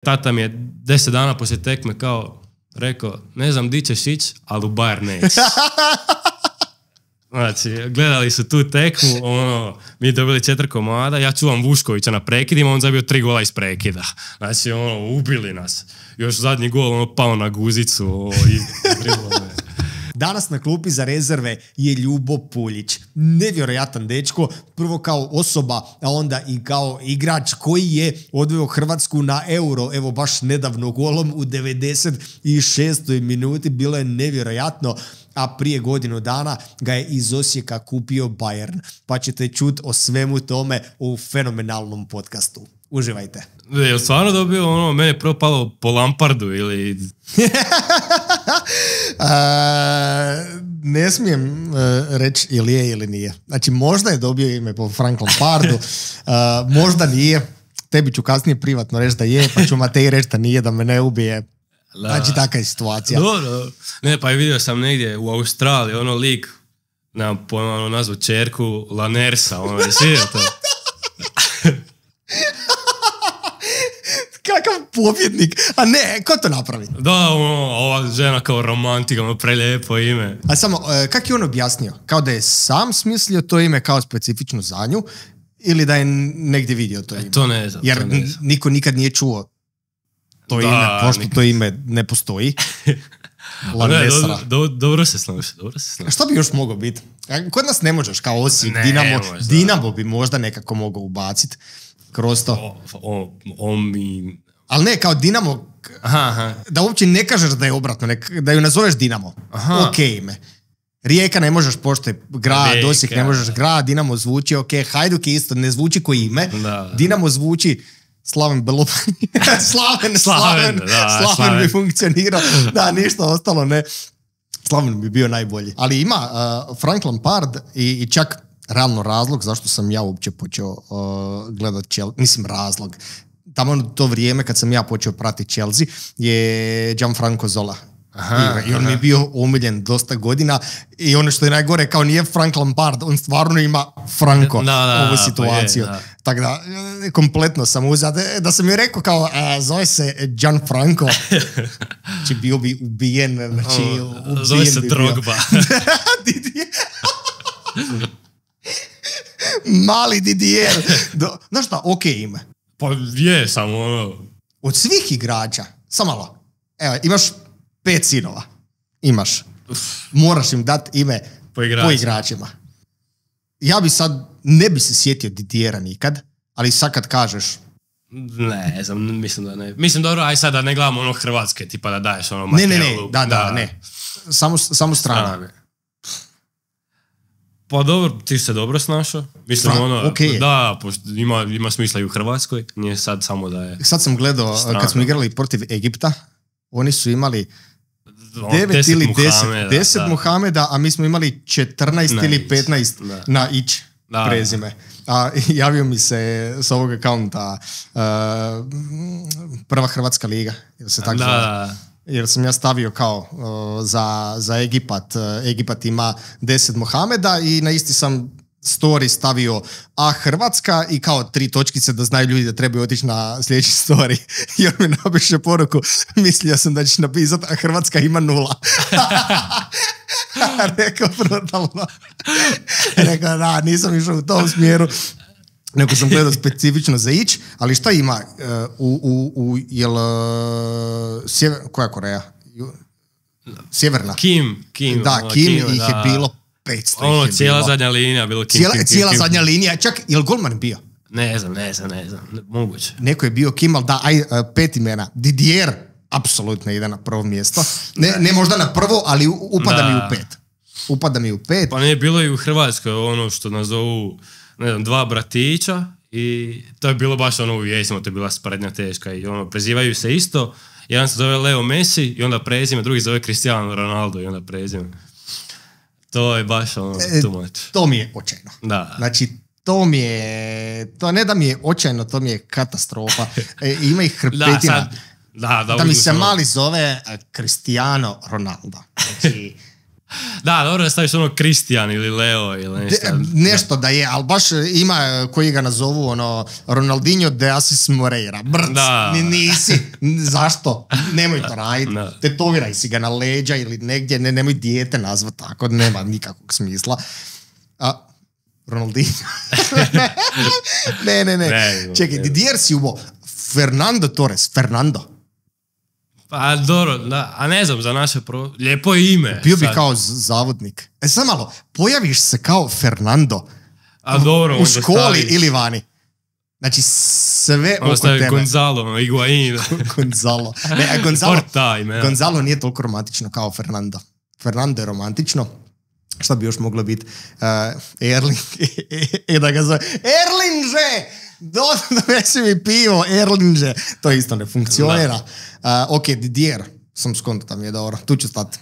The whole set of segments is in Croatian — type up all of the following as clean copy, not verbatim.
Tata mi je 10 dana poslije tekme kao rekao, ne znam di ćeš ići, ali u Bayern nećeš. Znači, gledali su tu tekmu, mi dobili 4 komada, ja čuvam Vuškovića na prekidima, on zabio 3 gola iz prekida. Znači, ubili nas. Još zadnji gol, pao na guzicu. Danas na klupi za rezerve je Ljubo Puljić. Nevjerojatan dečko, prvo kao osoba, a onda i kao igrač koji je odveo Hrvatsku na Euro, evo baš nedavno golom u 96. minuti, bilo je nevjerojatno, a prije godinu dana ga je iz Osijeka kupio Bayern. Pa ćete čuti o svemu tome u fenomenalnom podcastu. Uživajte. Je li stvarno dobio mene prvo palo po Lampardu ili... Ne smijem reći ili je ili nije. Znači možda je dobio ime po Frank Lampardu, možda nije. Tebi ću kasnije privatno reći da je, pa ću Mateji reći da nije, da me ne ubije. Znači taka je situacija. Dobro. Ne, pa je vidio sam negdje u Australiji, lik, nemam pojma, nazvu čerku Lanersa, je svidio to. Kakav pobjednik, a ne, ko to napravi? Da, ova žena kao romantika, prelijepo ime. A samo, kak je on objasnio? Kao da je sam smislio to ime kao specifično za nju, ili da je negdje vidio to ime? To ne znam. Jer niko nikad nije čuo to ime, pošto to ime ne postoji. Dobro se sluša. Što bi još mogao biti? Kod nas ne možeš, kao Osijek, Dinamo bi možda nekako mogao ubaciti kroz to. Ali ne, kao Dinamo, da uopće ne kažeš da je obratno, da ju nazoveš Dinamo. Ok ime. Rijeka ne možeš pošto je grad, Osijek ne možeš grad, Dinamo zvuči ok, Hajduk je isto, ne zvuči ko ime. Da. Dinamo zvuči Slaven Belopan. Slaven bi funkcionirao. Da, ništa ostalo ne. Slaven bi bio najbolji. Ali ima Frank Lampard i čak realno razlog zašto sam ja uopće počeo gledat Chelsea. Mislim razlog. Tamo to vrijeme kad sam ja počeo pratiti Chelsea je Gianfranco Zola. I on mi je bio omiljen dosta godina i ono što je najgore, kao nije Frank Lampard, on stvarno ima Franco ovu situaciju. Tako da, kompletno sam uzeo, da sam mi rekao kao, zove se Gianfranco, znači bio bi ubijen. Zove se Drogba. Mali Didier. Znaš šta, ok ime. Pa je, samo Od svih igrača, samo malo, evo, imaš 5 sinova. Imaš. Moraš im dati ime po igračima. Ja bi sad, ne bi se sjetio Didiera nikad, ali sad kad kažeš... Ne znam, mislim da ne. Mislim, dobro, aj sad da ne gledamo hrvatske, tipa da daješ Mateo. Ne. Samo strane. Pa dobro, ti se dobro snašao. Mislim, okay. Da, ima smisla i u Hrvatskoj, nije sad samo da je... Sad sam gledao, kad smo igrali protiv Egipta, oni su imali 9 ili 10 Muhameda, a mi smo imali 14 ili 15 na ić prezime. A javio mi se s ovog akaunta Prva Hrvatska liga, jer se tako zove. Jer sam ja stavio kao za Egipat. Egipat ima 10 Muhameda i na isti sam story stavio Hrvatska i kao 3 točkice da znaju ljudi da trebaju otići na sljedeći story. I on mi napiše poruku, mislio sam da ćeš napisati a Hrvatska ima 0. Rekao brutalno. Rekao da, nisam išao u tom smjeru. Nego sam gledao specifično za ić, ali šta ima koja Koreja? Sjeverna. Kim. Da, Kim ih je bilo 500. Cijela zadnja linija bilo Kim. Cijela zadnja linija, čak, je li golman bio? Ne znam, moguće. Neko je bio Kim, ali da, 5 imena. Didier, apsolutno ide na prvo mjesto. Ne možda na prvo, ali upada mi u 5. Pa nije bilo i u Hrvatskoj ono što nazovu, ne znam, 2 bratića i to je bilo baš u vijestima, to je bila sprednja teška i prezivaju se isto. Jedan se zove Leo Messi i onda prezime, drugi se zove Cristiano Ronaldo i onda prezime. To je baš tumač. To mi je očajno. Da. Znači, to ne da mi je očajno, to mi je katastrofa. Ima ih hrpetina. Da mi se mali zove Cristiano Ronaldo. Znači, Da, dobro da staviš ono Kristijan ili Leo ili nešto. Nešto da je, ali baš ima koji ga nazovu Ronaldinho de Assis Moreira. Brc, nisi. Zašto? Nemoj to raditi. Tetoviraj si ga na leđa ili negdje, nemoj dijete nazvat tako, nema nikakvog smisla. Ronaldinho. ne. Čekaj, Didier si ubo. Fernando Torres. Pa dobro, da, a ne znam za naše lijepo ime. Bio bi kao zavodnik. Sad malo, pojaviš se kao Fernando dobro, u školi ili vani. Znači sve oko tebe. Gonzalo, Higuain. Gonzalo. Gonzalo nije toliko romantično kao Fernando. Fernando je romantično. Šta bi još moglo biti? Erling. Da ga zove. Erlinže! Donesi mi pivo, Erlinže. To isto ne funkcionira. Ok, Didier. Sam skonto tam je dobro. Tu ću stati.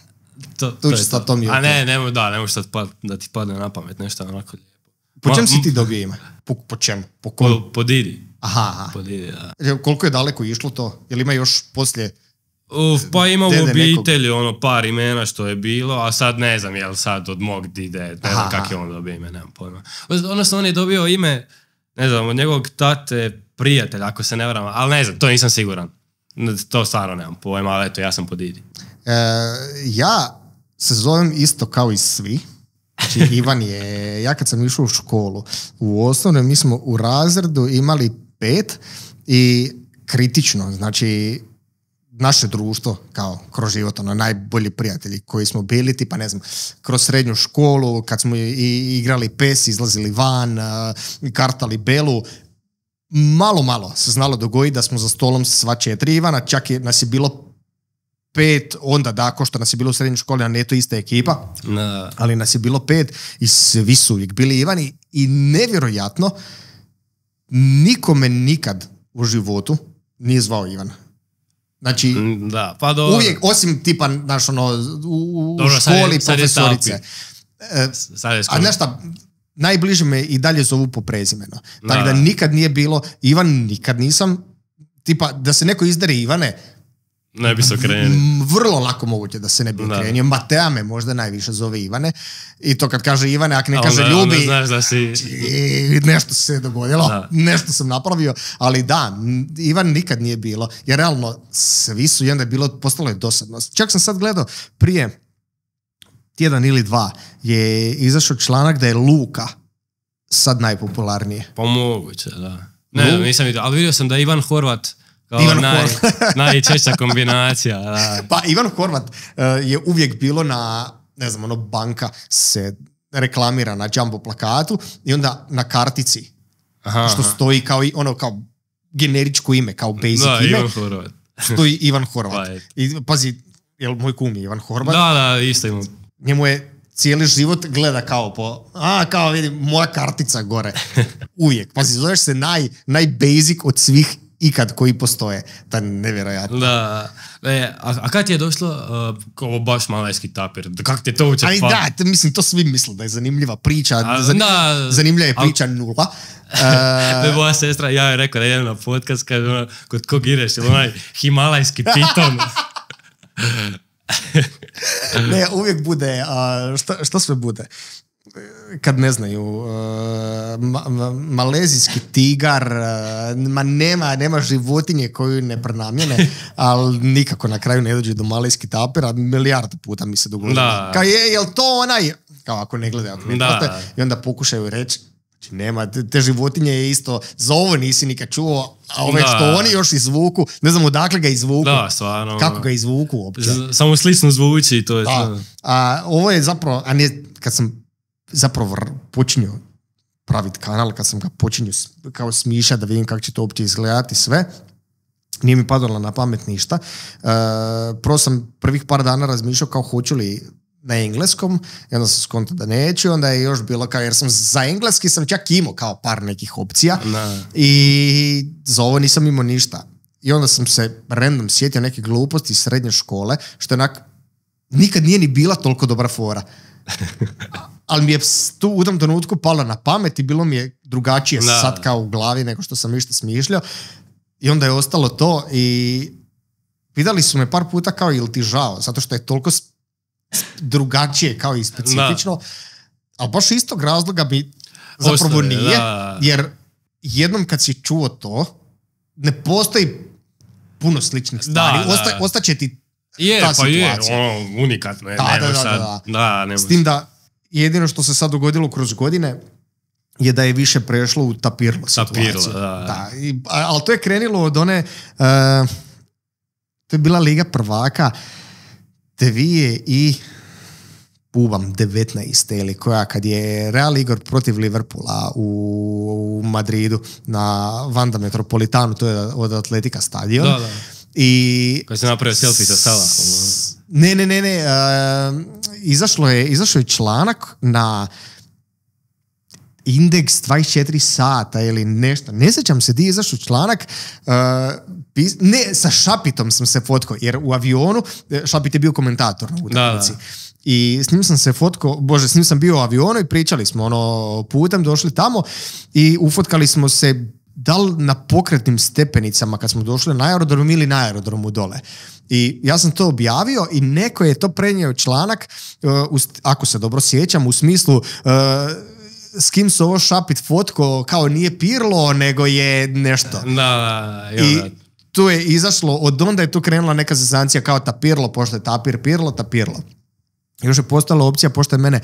To mi je. A ne možeš sad da ti padne na pamet nešto onako lijepo. Po čem si ti dobio ime? Po čemu? Po Didi. Aha. Po Didi, da. Koliko je daleko išlo to? Jel ima još poslije? Pa imam u obitelji par imena što je bilo, a sad ne znam jel sad od mog Dide, ne znam kak je on dobio ime, nemam pojma. Odnosno on je dobio ime, ne znam, od njegovog tate prijatelja, ako se ne varam, ali ne znam, to nisam siguran. To stvarno nemam pojma, ali eto, ja sam po Didi. Ja se zovem isto kao i svi. Znači, Ivan je, ja kad sam išao u školu, u osnovnoj mi smo u razredu imali 5 i kritično, znači naše društvo, kao kroz život, najbolji prijatelji koji smo bili, tipa ne znam, kroz srednju školu, kad smo igrali PES, izlazili van, kartali belu, malo se znalo dogoditi da smo za stolom sva 4 Ivana, čak nas je bilo 5, onda da, ko što nas je bilo u srednjoj školi, a ne to ista ekipa, ali nas je bilo 5 i svi su uvijek bili Ivani i nevjerojatno nikome nikad u životu nije zvao Ivana. Znači, da, pa uvijek, osim tipa u školi profesorice. A znaš šta, najbliže me i dalje zovu po prezimenu. Tako da nikad nije bilo, Ivan nikad nisam, tipa da se neko izdere Ivane, ne bi se okrenio. Vrlo lako moguće da se ne bi okrenio. Matea me možda najviše zove Ivane. I to kad kaže Ivane, ako ne kaže Ljubi, znaš da si... nešto se dogodilo, nešto sam napravio. Ali da, Ivan nikad nije bilo. Jer realno, svi su i onda je bilo, postalo je dosadno. Čak sam sad gledao, prije tjedan ili 2 je izašao članak da je Luka sad najpopularnije. Pa moguće, da. Ne, nisam vidio, ali vidio sam da je Ivan Horvat najčešća kombinacija. Da. Pa Ivan Horvat je uvijek bilo na, ne znam, banka se reklamira na jumbo plakatu i onda na kartici što stoji kao generičko ime, kao basic ime. Ivan Horvat. Stoji Ivan Horvat. I pazi, jel moj kum je Ivan Horvat? Da, isto imam. Njemu je cijeli život gleda kao vidim, moja kartica gore. Uvijek. Pazi, zoveš se najbasic od svih ikad koji postoje. To je nevjerojatno. Da. A kad ti je došlo ovo baš malajski tapir? Kako ti je to uče? Ali da, mislim, to svi misle da je zanimljiva priča. Zanimljiva je priča 0. Moja sestra, ja je rekao da idem na podcast, kaže kod kog ideš, ili onaj himalajski piton. Ne, uvijek bude, što sve bude? Kad ne znaju, malezijski tigar, nema životinje koju ne prenamjene, ali nikako na kraju ne dođe do malezijski tapira, milijardu puta mi se dogodilo. Kao jel to onaj, kao ako ne gledaju, ako ne postoje, i onda pokušaju reći, znači nema, te životinje je isto, za ovo nisi nikad čuo, a ove što oni još izvuku, ne znam odakle ga izvuku, kako ga izvuku uopće. Samo slično zvuči, to je to. A ovo je zapravo, a ne, kad sam zapravo počinio praviti kanal, kad sam ga počinio kao smišljati da vidim kako će to uopće izgledati sve, nije mi padalo na pamet ništa. Prvo sam prvih par dana razmišljao kao hoću li na engleskom, i onda sam skontao da neću, onda je još bilo kao, jer sam za engleski sam čak imao kao par nekih opcija i za ovo nisam imao ništa. I onda sam se random sjetio neke gluposti iz srednje škole, što je nikad nije ni bila toliko dobra fora. Ali mi je tu u tom trenutku palo na pamet i bilo mi je drugačije sad kao u glavi nego što sam išta smišljao. I onda je ostalo to i pitali su me par puta kao ili ti žao, zato što je toliko drugačije kao i specifično, ali baš iz tog razloga bi zapravo nije, jer jednom kad si čuo to, ne postoji puno sličnih stvari, ostaće ti ta situacija. Je, unikatno. S tim da jedino što se sad dogodilo kroz godine je da je više prešlo u tapirlo situaciju. Ali to je krenilo od one, to je bila Liga prvaka 2019. ili koja, kad je Real Igor protiv Liverpoola u Madridu na Wanda Metropolitanu, to je od Atletika stadion. I kad se napravio selfie sa Salahom. Ne. Izašao je članak na Indeks 24 sata ili nešto. Ne sjećam se di je izašao članak. Ne, sa Šapitom sam se fotkao, jer u avionu, Šapit je bio komentator na utakmici. I s njim sam se s njim sam bio u avionu i pričali smo putem, došli tamo i ufotkali smo se da li na pokretnim stepenicama kad smo došli na aerodrom ili na aerodromu dole. I ja sam to objavio i neko je to prenio članak, ako se dobro sjećam, u smislu s kim se ovo Šapit fotko, kao nije Pirlo, nego je nešto. I tu je izašlo, od onda je tu krenula neka senzacija kao tapirlo, pošto je Pirlo. Još je postala opcija, pošto je mene,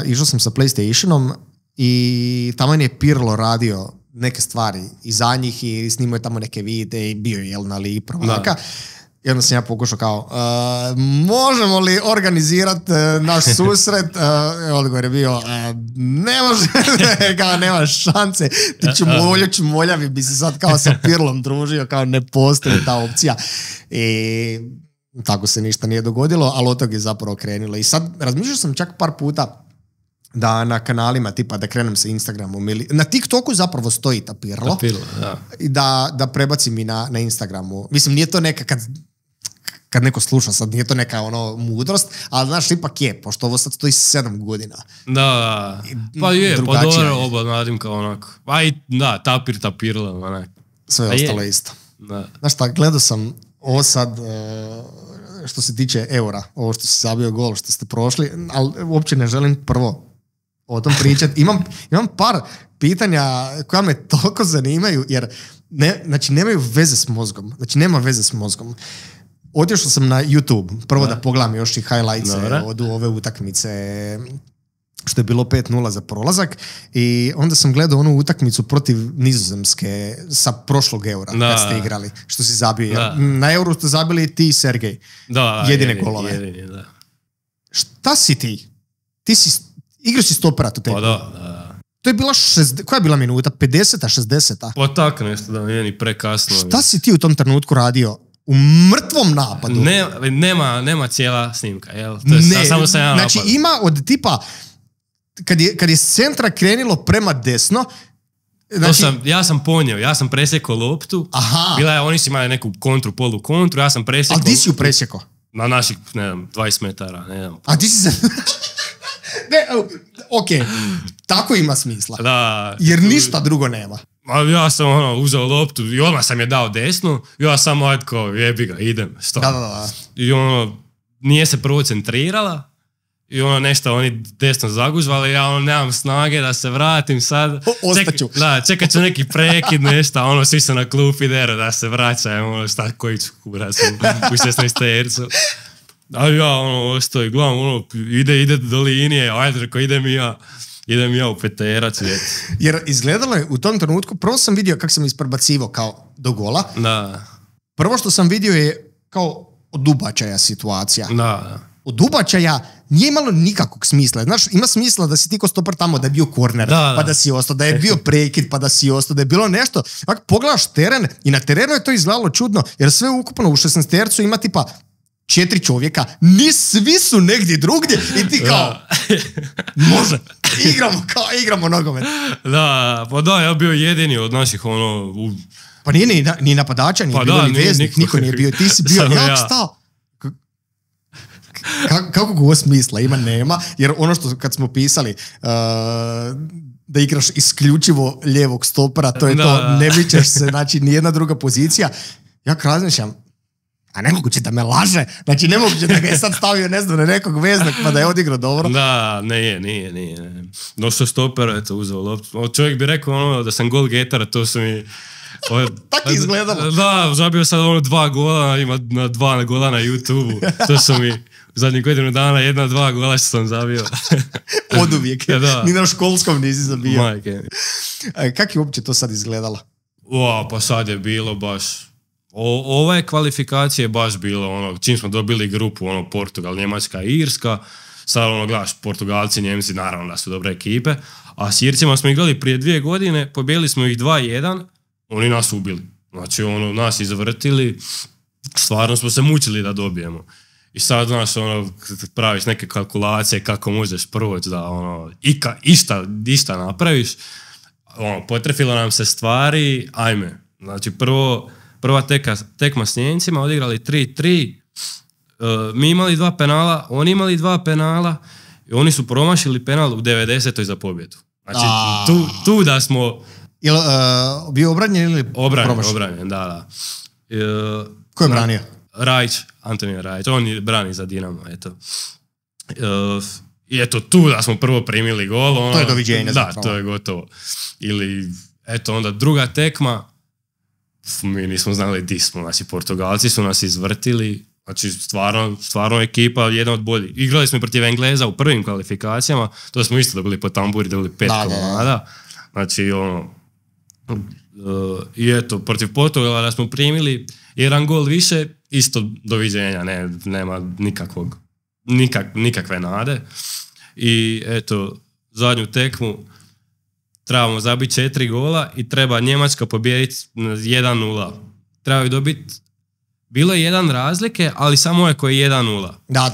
išao sam sa PlayStationom i tamo je Pirlo radio neke stvari iza njih i snimao je tamo neke videe i bio je na Ligi prvaka. I onda sam ja pokušao kao, možemo li organizirati naš susret? Odgovor je bio, ne može, kao nema šanse, ti čumoljavi bi se sad kao sa Pirlom družio, kao ne postoji ta opcija. I tako se ništa nije dogodilo, ali od toga je zapravo krenilo. I sad razmišljao sam čak par puta da na kanalima, tipa da krenem sa Instagramom ili na TikToku zapravo stoji tapirlo. I da prebacim i na Instagramu. Mislim, nije to neka, kad neko sluša sad, nije to neka mudrost, ali znaš, ipak je, pošto ovo sad stoji 7 godina. Pa je, pa dobro oba nadimka onako. Tapirlo, onak. Sve ostalo isto. Znaš šta, gledao sam ovo sad, što se tiče eura, ovo što si zabio gol, što ste prošli, ali uopće ne želim prvo o tom pričati. Imam par pitanja koja me toliko zanimaju, jer nemaju veze s mozgom. Znači, nema veze s mozgom. Otišao sam na YouTube, prvo da pogledam još i highlights od ove utakmice, što je bilo 5-0 za prolazak, i onda sam gledao onu utakmicu protiv Nizozemske sa prošlog eura, kad ste igrali, što si zabio. Na euru ste zabili ti i Sergej. Jedine golove. Šta si ti? Ti si igraš si stopera tu tekmu. To je bila koja je bila minuta? 50-a, 60-a? Pa tako nešto, da nije ni prekasno. Šta si ti u tom trenutku radio? U mrtvom napadu? Nema cijela snimka, jel? To je samo sam ja napad. Znači ima od tipa, kad je s centra krenilo prema desno, znači, ja sam ponio, ja sam presjekao loptu. Oni su imali neku kontru, polu kontru, ja sam presjekao. Ali di si ju presjekao? Na naših, 20 metara, ne znam. A ti si se... Ok, tako ima smisla. Jer ništa drugo nema. Ja sam uzeo loptu i odmah sam je dao desnu, ja sam jebi ga, idem. I nije se prvo centrirala i nešto oni desno zagužvali, ja nemam snage da se vratim sad. Ostaću. Čekat ću neki prekid, nešto, svi su na klupi, da se vraćaju, šta koji ću kurac u 16 tercu. A ja ostoj, gledam, ide do linije, ajde, reko, idem ja u peterac. Jer izgledalo je u tom trenutku, prvo sam vidio kako sam isprebacivao kao do gola. Prvo što sam vidio je kao od ubačaja situacija. Od ubačaja nije imalo nikakvog smisla. Znaš, ima smisla da si ti ko stoper tamo, da je bio korner, pa da si ostao, da je bio prekid, pa da si ostao, da je bilo nešto. Ako pogledaš teren i na terenu je to izgledalo čudno, jer sve ukupno u 16 tercu ima tipa 4 čovjeka, svi su negdje drugdje i ti kao, može, igramo nogomet. Ja bio jedini od naših Pa nije ni napadača, nije bilo ni veznik, niko nije bio, ti si bio jak stao. Kako go smisla, nema, jer ono što kad smo pisali, da igraš isključivo lijevog stopera, to je to, ne mičeš se, znači nijedna druga pozicija. Ja razmišljam, A nemoguće da me laže. Znači, nemoguće da ga je sad stavio, ne znam, na nekog veznog pa da je odigrao dobro. Da, nije. Došao stoper, eto, uzeo loptu. Čovjek bi rekao da sam gol getara, to su mi... Tako izgledalo. Da, zabio sam 2 gola, ima 2 gola na YouTube-u. To su mi zadnjih godinu dana 1-2 gola što sam zabio. Od uvijek. Da. Ni na školskom nisi zabio. Majke. Kako je uopće to sad izgledalo? Pa sad je bilo baš... Ove kvalifikacije baš bilo, čim smo dobili grupu, Portugal, Njemačka i Irska, sad gledaš, Portugalci, Njemci, naravno da su dobre ekipe, a s Ircima smo igrali prije 2 godine, pobijeli smo ih 2-1, oni nas ubili. Znači, nas izvrtili, stvarno smo se mučili da dobijemo. I sad, znaš, praviš neke kalkulacije kako možeš proći da, išta napraviš. Potrefilo nam se stvari, ajme. Znači, prva tekma s Nijemcima, odigrali 3-3, mi imali 2 penala, oni imali 2 penala i oni su promašili penal u 90. za pobjedu. Znači, tu da smo... Jel bio obranjen ili promašen? Obranjen, da. Ko je branio? Antonio Rajić, on brani za Dinamo, eto. I eto, tu da smo prvo primili gol. To je doviđenje. Da, to je gotovo. Ili, eto, onda druga tekma, mi nismo znali di smo, znači Portugalci su nas izvrtili, znači stvarno ekipa jedna od boljih. Igrali smo protiv Engleza u prvim kvalifikacijama, to smo isto dobili po tamburi, dobili 5 komada, znači i eto, protiv Portugala da smo primili 1 gol više, isto doviđenja, nema nikakve nade. I eto, zadnju tekmu trebamo zabiti 4 gola i treba Njemačka pobijediti 1-0. Trebaju dobiti, bilo je 1 razlike, ali samo je koji je 1-0.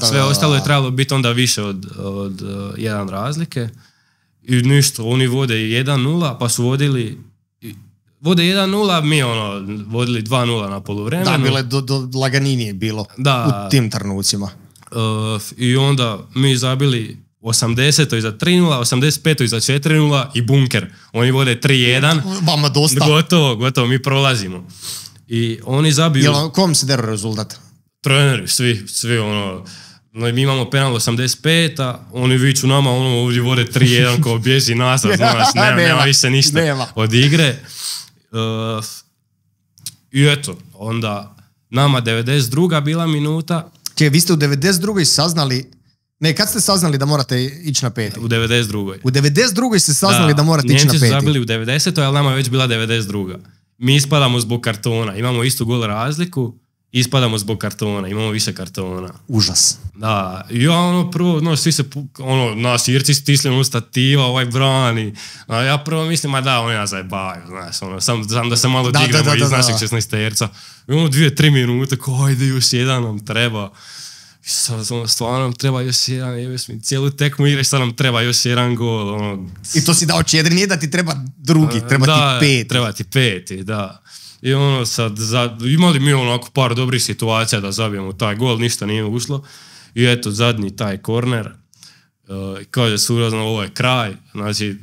Sve ostalo je trebalo biti onda više od 1 razlike. I ništa, oni vode 1-0, pa su vode 1-0, mi vodili 2-0 na poluvremenu. Da, bilo je do laganinije bilo u tim trenucima. I onda mi zabili 80. za 3-0, 85. za 4-0 i bunker. Oni vode 3-1. Vama dosta. Gotovo, mi prolazimo. I oni zabiju... Kom se deru rezultat? Treneri, svi mi imamo penal 85, a oni viču nama, ovdje vode 3-1 ko bježi nas, znaš, nema više ništa od igre. I eto, onda nama 92. bila minuta. Vi ste u 92. saznali... Ne, kad ste saznali da morate ići na 5? U 92. U 92. ste saznali da morate ići na 5? Njemci su zabili u 90. ali nama je već bila 92. Mi ispadamo zbog kartona. Imamo istu gol razliku, ispadamo zbog kartona. Imamo više kartona. Užas. Da. I ja prvo, svi se, naši Irci stisli stativa, ovaj brani. A ja prvo mislim, oni nas zajebaju, znaš, sam da se malo digramo iz našeg 16-terca. Imamo 2-3 minute, ajde, još jedan nam treba. Stvarno nam treba još jedan, cijelu tekmu igraš, sad nam treba još jedan gol. I to si dao 4, nije da ti treba drugi, treba ti 5. Treba ti 5, da. I sad, imali mi par dobrih situacija da zabijemo taj gol, ništa nije ušlo. I eto, zadnji taj korner, kaže surazno, ovo je kraj, znači,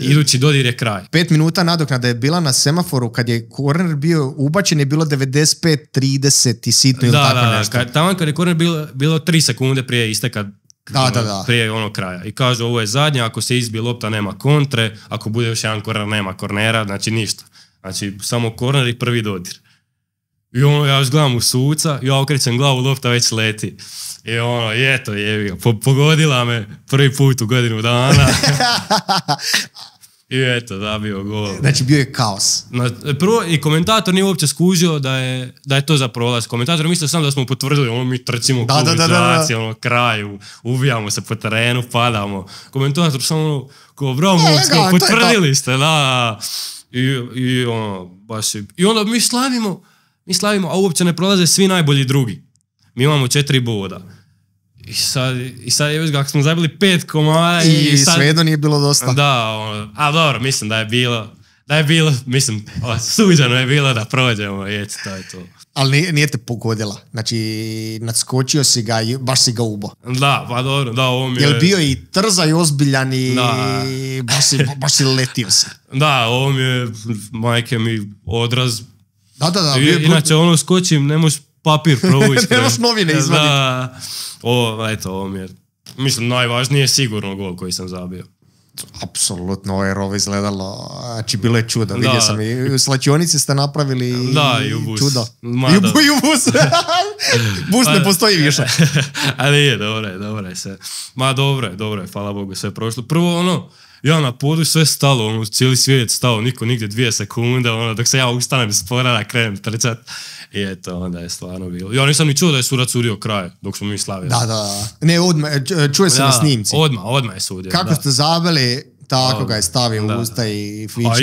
idući dodir je kraj. 5 minuta nadoknada je bila na semaforu, kad je korner bio ubačen je bilo 95-30 i sitno ili tako nešto. Tamo kad je korner bilo 3 sekunde prije isteka, prije kraja. I kaže, ovo je zadnje, ako se izbije lopta nema kontre, ako bude još jedan korner nema kornera, znači ništa. Znači, samo korner i prvi dodir. I ja još gledam u suca, ja okrećem glavu, lopta već leti. I pogodila me prvi put u godinu dana. I zabio gol. Znači, bio je kaos. Prvo, i komentator nije uopće skužio da je to za prolaz. Komentator mislio sam da smo potvrdili, mi trčimo kulizaciji, kraju, uvijamo se po terenu, padamo. Komentator samo potvrdili ste, da. I onda mi slavimo, a uopće ne prolaze svi najbolji drugi. Mi imamo 4 boda. I sad je već kako smo zabili 5 komada i svejedno nije bilo dosta. Da, dobro, mislim da je bilo, mislim, suđeno je bilo da prođemo, to je to. Ali nije te pogodila, znači nadskočio si ga i baš si ga ubo. Da, pa dobro, da, ovo mi je... Jel bio i trza i ozbiljan i baš si letio se. Da, ovo mi je, majke mi, odraz. Da. Inače, skočim, ne možeš papir provući. Ne možeš novine izvaditi. Da, ovo mi je, mislim, najvažnije sigurno gol koji sam zabio. Apsolutno, jer ovo izgledalo, znači bilo je čudo, vidio sam i u slačionici ste napravili da, i u bus. Čudo. I u bus. Bus ne postoji više. Ali je, dobro je sve. Ma dobro je, hvala Bogu, sve prošlo. Prvo ja na podu sve stalo, cijeli svijet stao, niko nigdje 2 sekunde, dok se ja ustanem spora, krenem trčat. I eto, onda je stvarno bilo. Ja nisam ni čuo da je sudac sudio kraj, dok smo mi slavili. Da. Ne, odmah, čuje se na snimci. Odmah je sudio. Kako ste zabili, tako ga je stavio u usta i fičio. A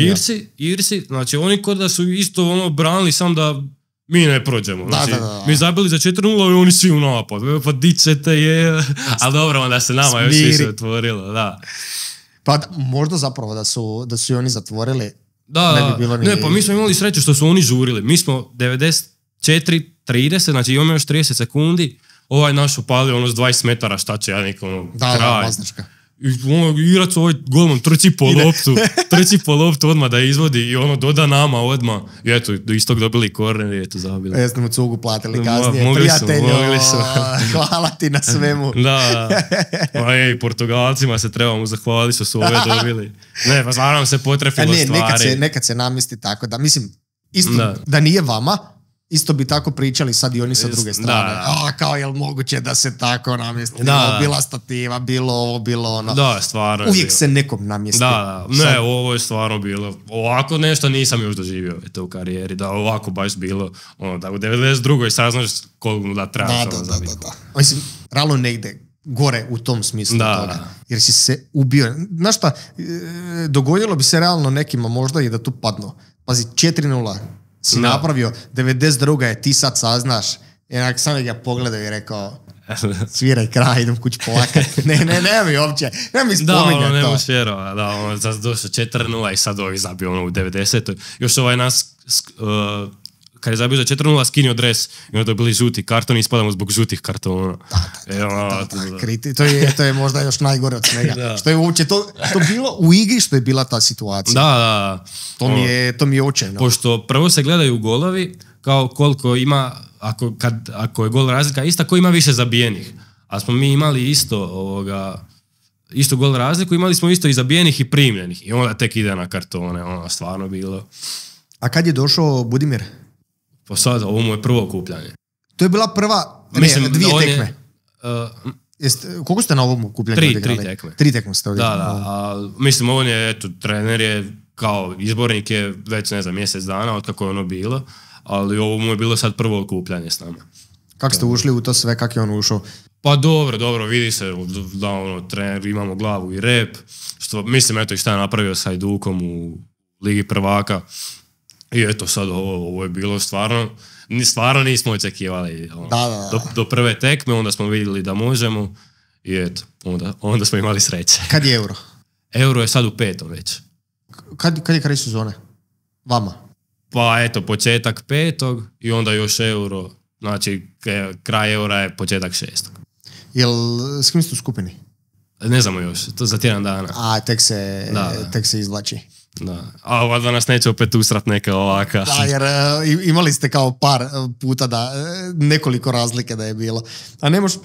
Irci, znači oni kod da su isto branili sam da mi ne prođemo. Znači, mi zabili za 4-0 i oni svi u napad. Pa di ćete je... Ali dobro, onda se nama još više otvorilo, da. Pa možda zapravo da su i oni zatvorili. Da, ne bi bilo pa mi smo imali sreću što su oni žurili. Mi smo 94-30, znači imamo još 30 sekundi. Ovaj naš upalio s 20 metara, šta će ja nekom kraj. Da, maznačka. I Irac ovaj golman trči po loptu odmah da izvodi i doda nama odmah. I eto, do istog dobili korner i eto zabili. Jesmo mu cugu platili kasnije. Prijatelju, hvala ti na svemu. Da, i Portugalcima se trebamo zahvaliti što su ove dobili. Ne, pa stvarno se potrefilo stvari. Nekad se namesti tako da, mislim, isto da nije vama, isto bi tako pričali sad i oni sa druge strane. Kao je li moguće da se tako namjesti? Bila stativa, bilo ovo, bilo ono. Da, stvarno. Uvijek se nekom namjesti. Da. Ne, ovo je stvarno bilo. Ovako nešto nisam još doživio u karijeri. Da, ovako baš bilo. Da u 92. saznaš koliko da trebaš zabiti. Da. Mislim, realno ne ide gore u tom smislu toga. Jer si se ubio. Znaš šta, dogodilo bi se realno nekima možda i da tu padnu. Pazi, 4-0. Si napravio, 92. je, ti sad saznaš, jednak sam ga pogledao i rekao, sviraj kraj, idem kući polakati. Ne mi uopće, ne mi spominjati to. Ne možeš vjerovati, došlo 4-0 i sad ovi zabio u 90. Još ovaj nas, kad je zabio za 4-0, skinio dres i onda bili žuti kartoni i ispadamo zbog žutih kartona. To je možda još najgore od svega. Što je uopće to bilo u igri što je bila ta situacija. Da. To mi je očajno. Pošto prvo se gledaju golovi, kao koliko ima, ako je gol razlika ista, ko ima više zabijenih. A smo mi imali isto gol razliku, imali smo isto i zabijenih i primljenih. I onda tek ide na kartone, stvarno bilo. A kad je došao Budimir? Pa sad, ovo mu je prvo okupljanje. To je bila prva, dvije tekme. Koliko ste na ovom okupljanju odigrali? 3 tekme. 3 tekme ste odigrali. Da. Mislim, on je, trener je kao izbornik je već, mjesec dana od kako je ono bilo, ali ovo mu je bilo sad prvo okupljanje s nama. Kako ste ušli u to sve, kako je on ušao? Pa dobro, vidi se da trener, imamo glavu i rep, što mislim, eto i šta je napravio s Hajdukom u Ligi prvaka. I eto sad ovo je bilo stvarno nismo očekivali. Do prve tekme, onda smo vidjeli da možemo i eto, onda smo imali sreće. Kad je Euro? Euro je sad u 5. već. Kad je kraj sezone? Vama? Pa eto, početak 5. i onda još Euro, znači kraj Eura je početak 6. S kim ste u skupini? Ne znamo još, to za tjedan dana. A, tek se izvlači. Da. A valjda nas neće opet usrat neka ovaka. Da, jer imali ste kao par puta nekoliko razlike da je bilo. A ne može,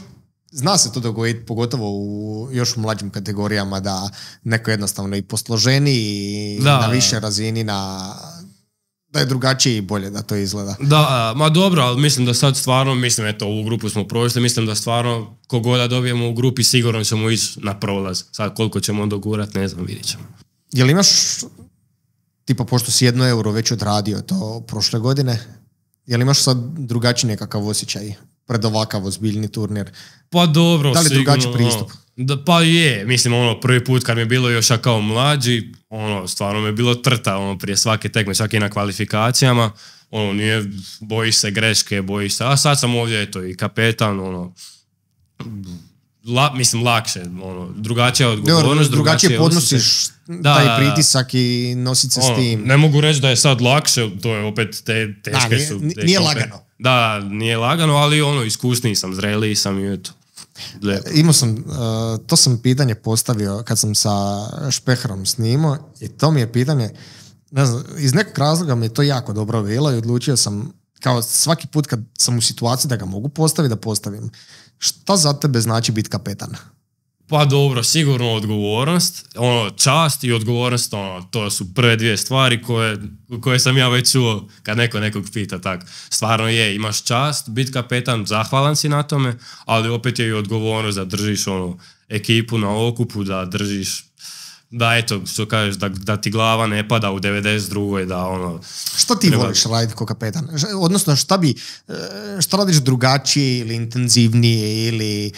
zna se to dogoditi, pogotovo u još mlađim kategorijama, da neko jednostavno i posloženiji, na više razini, da je drugačije i bolje da to izgleda. Da, ma dobro, ali mislim da sad stvarno, ovu grupu smo prošli, mislim da stvarno kogoda dobijemo u grupi sigurno ćemo ići na prolaz. Sad koliko ćemo onda gurat, ne znam, vidit ćemo. Jel imaš, tipa pošto si 1 euro već odradio to prošle godine, jel imaš sad drugačiji nekakav osjećaj pred ovakav ozbiljni turnir? Pa dobro, da li drugačiji pristup? Pa je, mislim prvi put kad mi je bilo još kao mlađi, stvarno mi je bilo trta prije svake tekme, čak i na kvalifikacijama, nije, bojiš se greške, bojiš se, a sad sam ovdje eto i kapetan, lakše, drugačija odgovornost, drugačije podnosiš taj pritisak i nosit se s tim. Ne mogu reći da je sad lakše, to je opet teške su. Nije lagano. Da, nije lagano, ali iskusniji sam, zreliji sam i eto. Imao sam, to sam pitanje postavio kad sam sa Špeharom snimao i to mi je pitanje, ne znam, iz nekog razloga mi je to jako dobro bilo i odlučio sam kao svaki put kad sam u situaciji da ga mogu postaviti, da postavim. Šta za tebe znači biti kapetan? Pa dobro, sigurno odgovornost, čast i odgovornost, to su prve dvije stvari koje sam ja već čuo kad nekog pita tak. Stvarno je, imaš čast, biti kapetan, zahvalan si na tome, ali opet je i odgovornost da držiš ekipu na okupu, da držiš, da eto, što kažeš, da ti glava ne pada u 92. da Šta ti voliš raditi ko kapetan? Odnosno, šta radiš drugačije ili intenzivnije ili,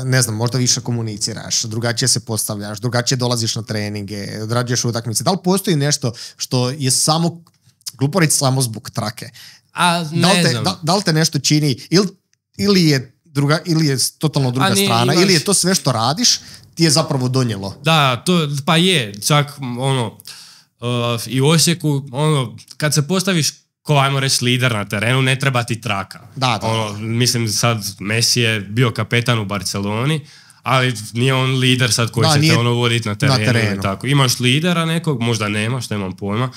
ne znam, možda više komuniciraš, drugačije se postavljaš, drugačije dolaziš na treninge, odrađuješ utakmice. Da li postoji nešto što je samo, glupo reći, samo zbog trake? Da li te nešto čini ili je totalno druga strana, ili je to sve što radiš ti je zapravo donijelo? Da, pa je, čak i u Osijeku, kad se postaviš ko, ajmo reći, lider na terenu, ne treba ti traka. Da. Mislim, sad Messi je bio kapetan u Barceloni, ali nije on lider sad koji će te voditi na terenu. Tako. Imaš lidera nekog, možda nemaš, nemam pojma.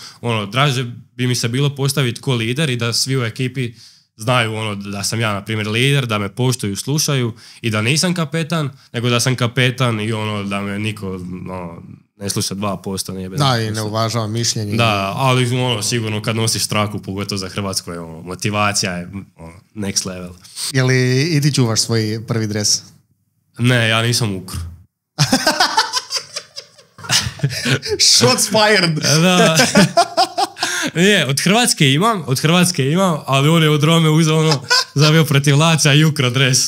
Draže bi mi se bilo postaviti ko lider i da svi u ekipi znaju da sam ja, na primjer, lider, da me poštuju, slušaju i da nisam kapetan, nego da sam kapetan i da me niko ne sluša 2%. Nije da, i ne uvažava mišljenje. Da, ali sigurno kad nosiš traku, pogotovo za Hrvatsku, motivacija je next level. Je li i ti čuvaš svoj prvi dres? Ne, ja nisam ukro. Shots fired! Da. Nije, od Hrvatske imam, ali on je od Rome uzeo zavio protiv Laca i ukra dres.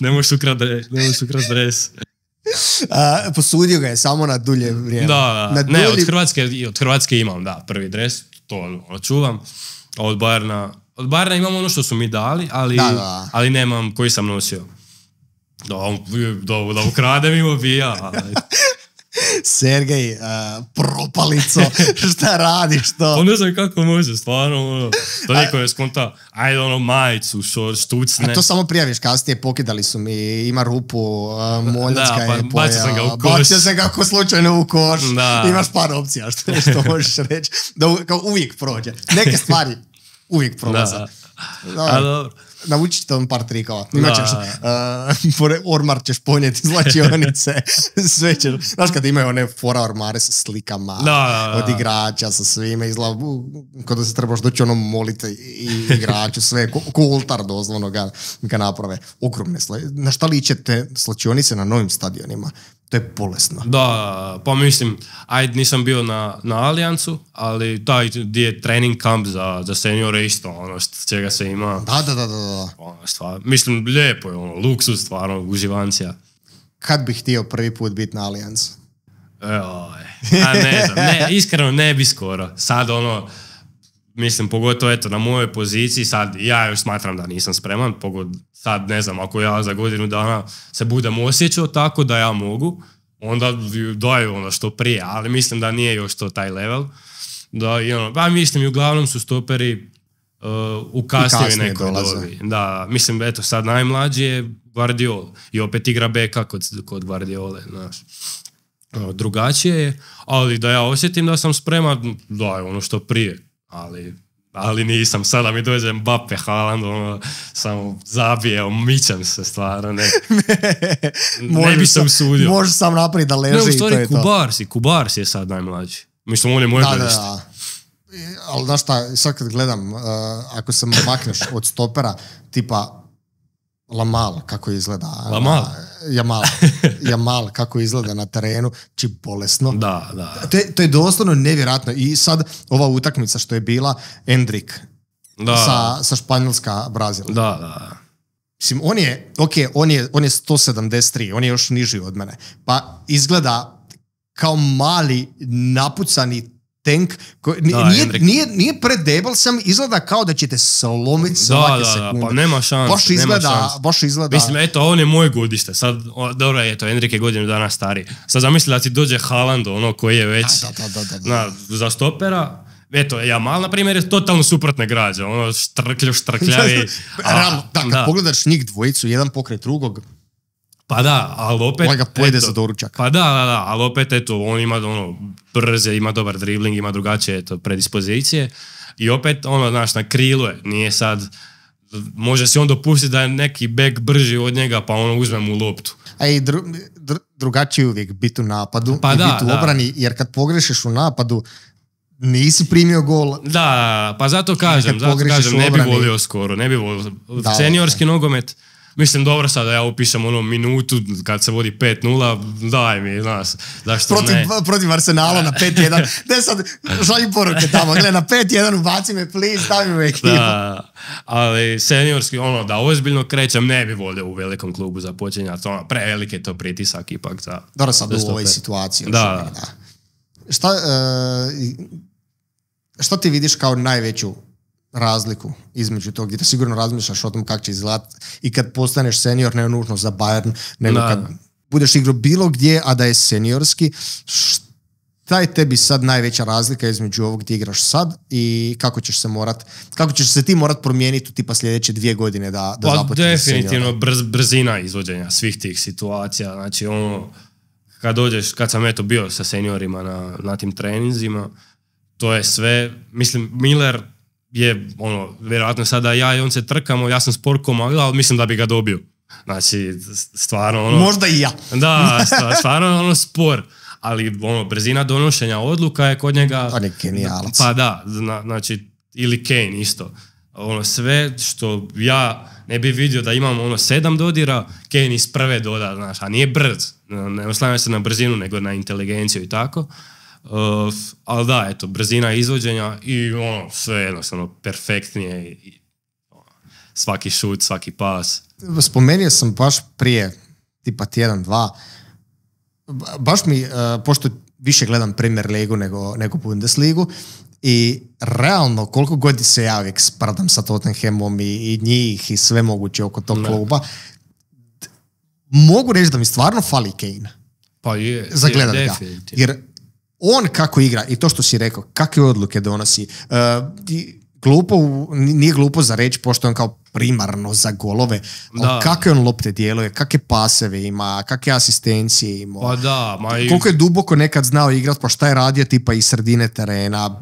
Ne možeš ukrat dres. Posudio ga je samo na dulje vrijeme. Da. Ne, od Hrvatske imam, da, prvi dres, to čuvam. A od Bayerna imam ono što su mi dali, ali nemam koji sam nosio. Da ukradem i obija. Sergej, propalico, šta radiš to? Pa ne znam kako može, stvarno, to niko ne skonta, ajde majicu, štucne. A to samo prijaviš kasnije, pokidali su mi, ima rupu, Moljacka je pojao. Bacio sam ga u koš. Bacio sam ga slučajno u koš. Imaš par opcija, što možeš reći. Da uvijek prođe. Neke stvari uvijek prolaze. Dobro. Naučit ćete par trikova. Imaćeš, ormar ćeš ponijeti iz slačionice, sve ćeš. Znaš kad imaju one fora ormare sa slikama od igrača, sa svime, kada se trebaš doći moliti i igraču, sve, ko ultar doslovno ga naprave. Ogromne na šta liče te slačionice na novim stadionima? To je bolesno. Da, pa mislim, nisam bio na Allianzu, ali taj gdje je trening kamp za seniore isto, čega se ima. Da. Mislim, lijepo je, luksuz, stvarno, uživancija. Kad bih htio prvi put biti na Allianzu? Ne znam, iskreno ne bi skoro. Sad mislim, pogotovo na mojoj poziciji, sad ja još smatram da nisam spreman, sad ne znam, ako ja za godinu dana se budem osjećao tako da ja mogu, onda daju što prije, ali mislim da nije još to taj level. Mislim, i uglavnom su stoperi u kasnijoj nekoj dobi. Da, mislim, sad najmlađi je Guardiola i opet igra beka kod Guardiole, znaš. Drugačije je, ali da ja osjetim da sam spreman, da, što prije, ali nisam, sada mi dođe Mbappe, Haaland, samo zabije, mičem se stvarno, ne bi se usudio. Možeš sam napraviti da leži i to je to. Kubars je sad najmlađi. Mislim, on je moj gledešti. Ali znaš šta, sad kad gledam, ako se makneš od stopera, tipa Lamal, kako izgleda. Jamal, kako izgleda na terenu, či bolesno. Da. To je doslovno nevjerojatno. I sad ova utakmica što je bila, Endrik, sa Španjolska, Brazil. Da. Mislim, on je 173, on je još niži od mene. Pa izgleda kao mali, napucani tank, nije predebel sam, izgleda kao da ćete slomiti svake sekunde. Pa nema šanse. Baš izgleda. Mislim, on je moj godište. Sad, dobro, Endrik je godinu dana stariji. Sad zamisli da ti dođe Haaland, koji je već za stopera. Jamal, na primjer, je totalno suprotne građe. Štrkljavi. Kad pogledaš njih dvojicu, jedan pokret drugog, pa da, ali opet... Ovaj ga pojede za doručak. Pa da, ali opet, on ima brze, ima dobar dribling, ima drugačije predispozicije. I opet, ono, znaš, na krilu je, nije sad, može si on dopustiti da je neki bek brži od njega, pa ono uzme mu loptu. A i drugačije uvijek biti u napadu Pa i da, biti u obrani, jer kad pogrešiš u napadu, nisi primio gol. Da, pa zato kažem, ne bi volio skoro, ne bi volio. Seniorski nogomet, mislim, dobro sad da ja upišem ono minutu kad se vodi 5-0, daj mi, znaš, zašto ne? Protiv Arsenala na 5-1, ne sad, šalji poruke tamo, gledaj, na 5-1 ubaci me, please, stavi me ekipu. Da, ali seniorski, ono, da ozbiljno krećem, ne bi volio u velikom klubu započinjati, ono, prevelik je to pritisak ipak za... Dobro sad u ovoj situaciji. Da. Šta ti vidiš kao najveću razliku između tog, gdje sigurno razmišljaš o tom kako će izgledati i kad postaneš senior, ne nužno za Bayern, nego kad budeš igrao bilo gdje, a da je seniorski, šta je tebi sad najveća razlika između ovog gdje igraš sad i kako ćeš se ti morat promijeniti u tipa sljedeće 2 godine da započneš seniora? Definitivno brzina izvođenja svih tih situacija, znači ono, kad sam eto bio sa seniorima na tim treninzima, to je sve, mislim, Miller je, ono, vjerojatno sada ja i on se trkamo, ja sam spor ko magla, ali mislim da bi ga dobio. Znači, stvarno, ono... Možda i ja. Da, stvarno, ono, spor. Ali, ono, brzina donošenja odluka je kod njega... On je genijalac. Pa da, znači, ili Kane isto. Ono, sve što ja ne bi vidio da imam, ono, 7 dodira, Kane iz prve doda, znaš, a nije brz. Ne oslanja se na brzinu, nego na inteligenciju i tako. Ali da, eto, brzina izvođenja i ono, sve jednostavno perfektnije i svaki šut, svaki pas. Spomenuo sam baš prije tipa tjedan, 2, baš mi, pošto više gledam Premier ligu nego Bundesligu i realno koliko god se ja uvijek sprdam sa Tottenhamom i njih i sve moguće oko tog kluba, mogu reći da mi stvarno fali Kane. Pa je, za gledat ga. Jer on kako igra i to što si rekao, kakve odluke donosi, nije glupo za reći, pošto on kao primarno za golove, kakve on lopte djeluje, kakve paseve ima, kakve asistencije ima, pa da, koliko je duboko nekad znao igrat, pa šta je radio tipa iz sredine terena,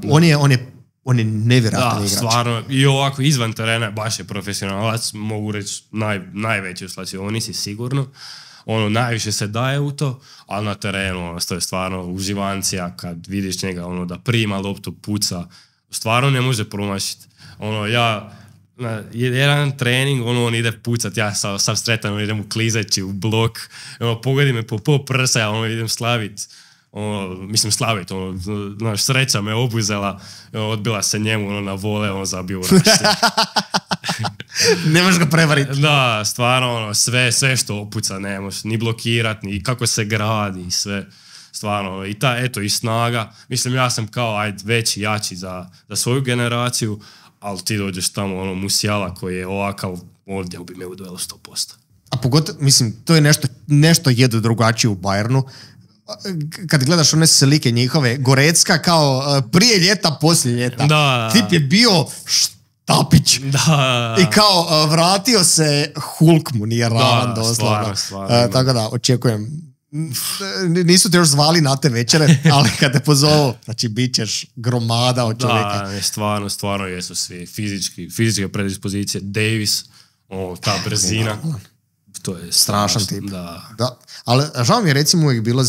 on je nevjerojatan igrač. Da, stvarno, i ovako izvan terena baš je profesionalac, mogu reći najveći u slačionici sigurno. Ono, najviše se daje u to, ali na terenu, ono, to je stvarno uživancija kad vidiš njega, ono, da prima loptu, puca, stvarno ne može promašiti. Ono, jedan trening, ono, on ide pucat, ja sam sretan, ono, idem uklizeći u blok, ono, pogodi me po prsa, ja ono, idem slavit, slavit, ono, znaš, sreća me obuzela, odbila se njemu, ono, na vole, ono, zabio ne možeš ga prevariti. Da, stvarno, ono, sve što opuca, ne možeš ni blokirati, ni kako se gradi, i sve, stvarno, i i snaga, mislim, ja sam kao, veći, jači za svoju generaciju, ali ti dođeš tamo, ono, Musiala koji je ovakav, ovdje bi me udvelo 100%. A pogotovo, mislim, to je nešto jedu drugačije u Bayernu. Kad gledaš one slike njihove, Gorecka kao prije ljeta, poslije ljeta. Da. Tip je bio Tapić. Da. I kao vratio se, Hulk mu nije ravan doslovno. Stvarno. Tako da, očekujem. Nisu te još zvali na te večere, ali kad te pozovu, znači bit ćeš gromada od čovjeka. Da, stvarno jesu svi fizičke predispozicije. Davis, ta brzina. To je strašan tip. Da. Ali žao mi je recimo uvijek bilo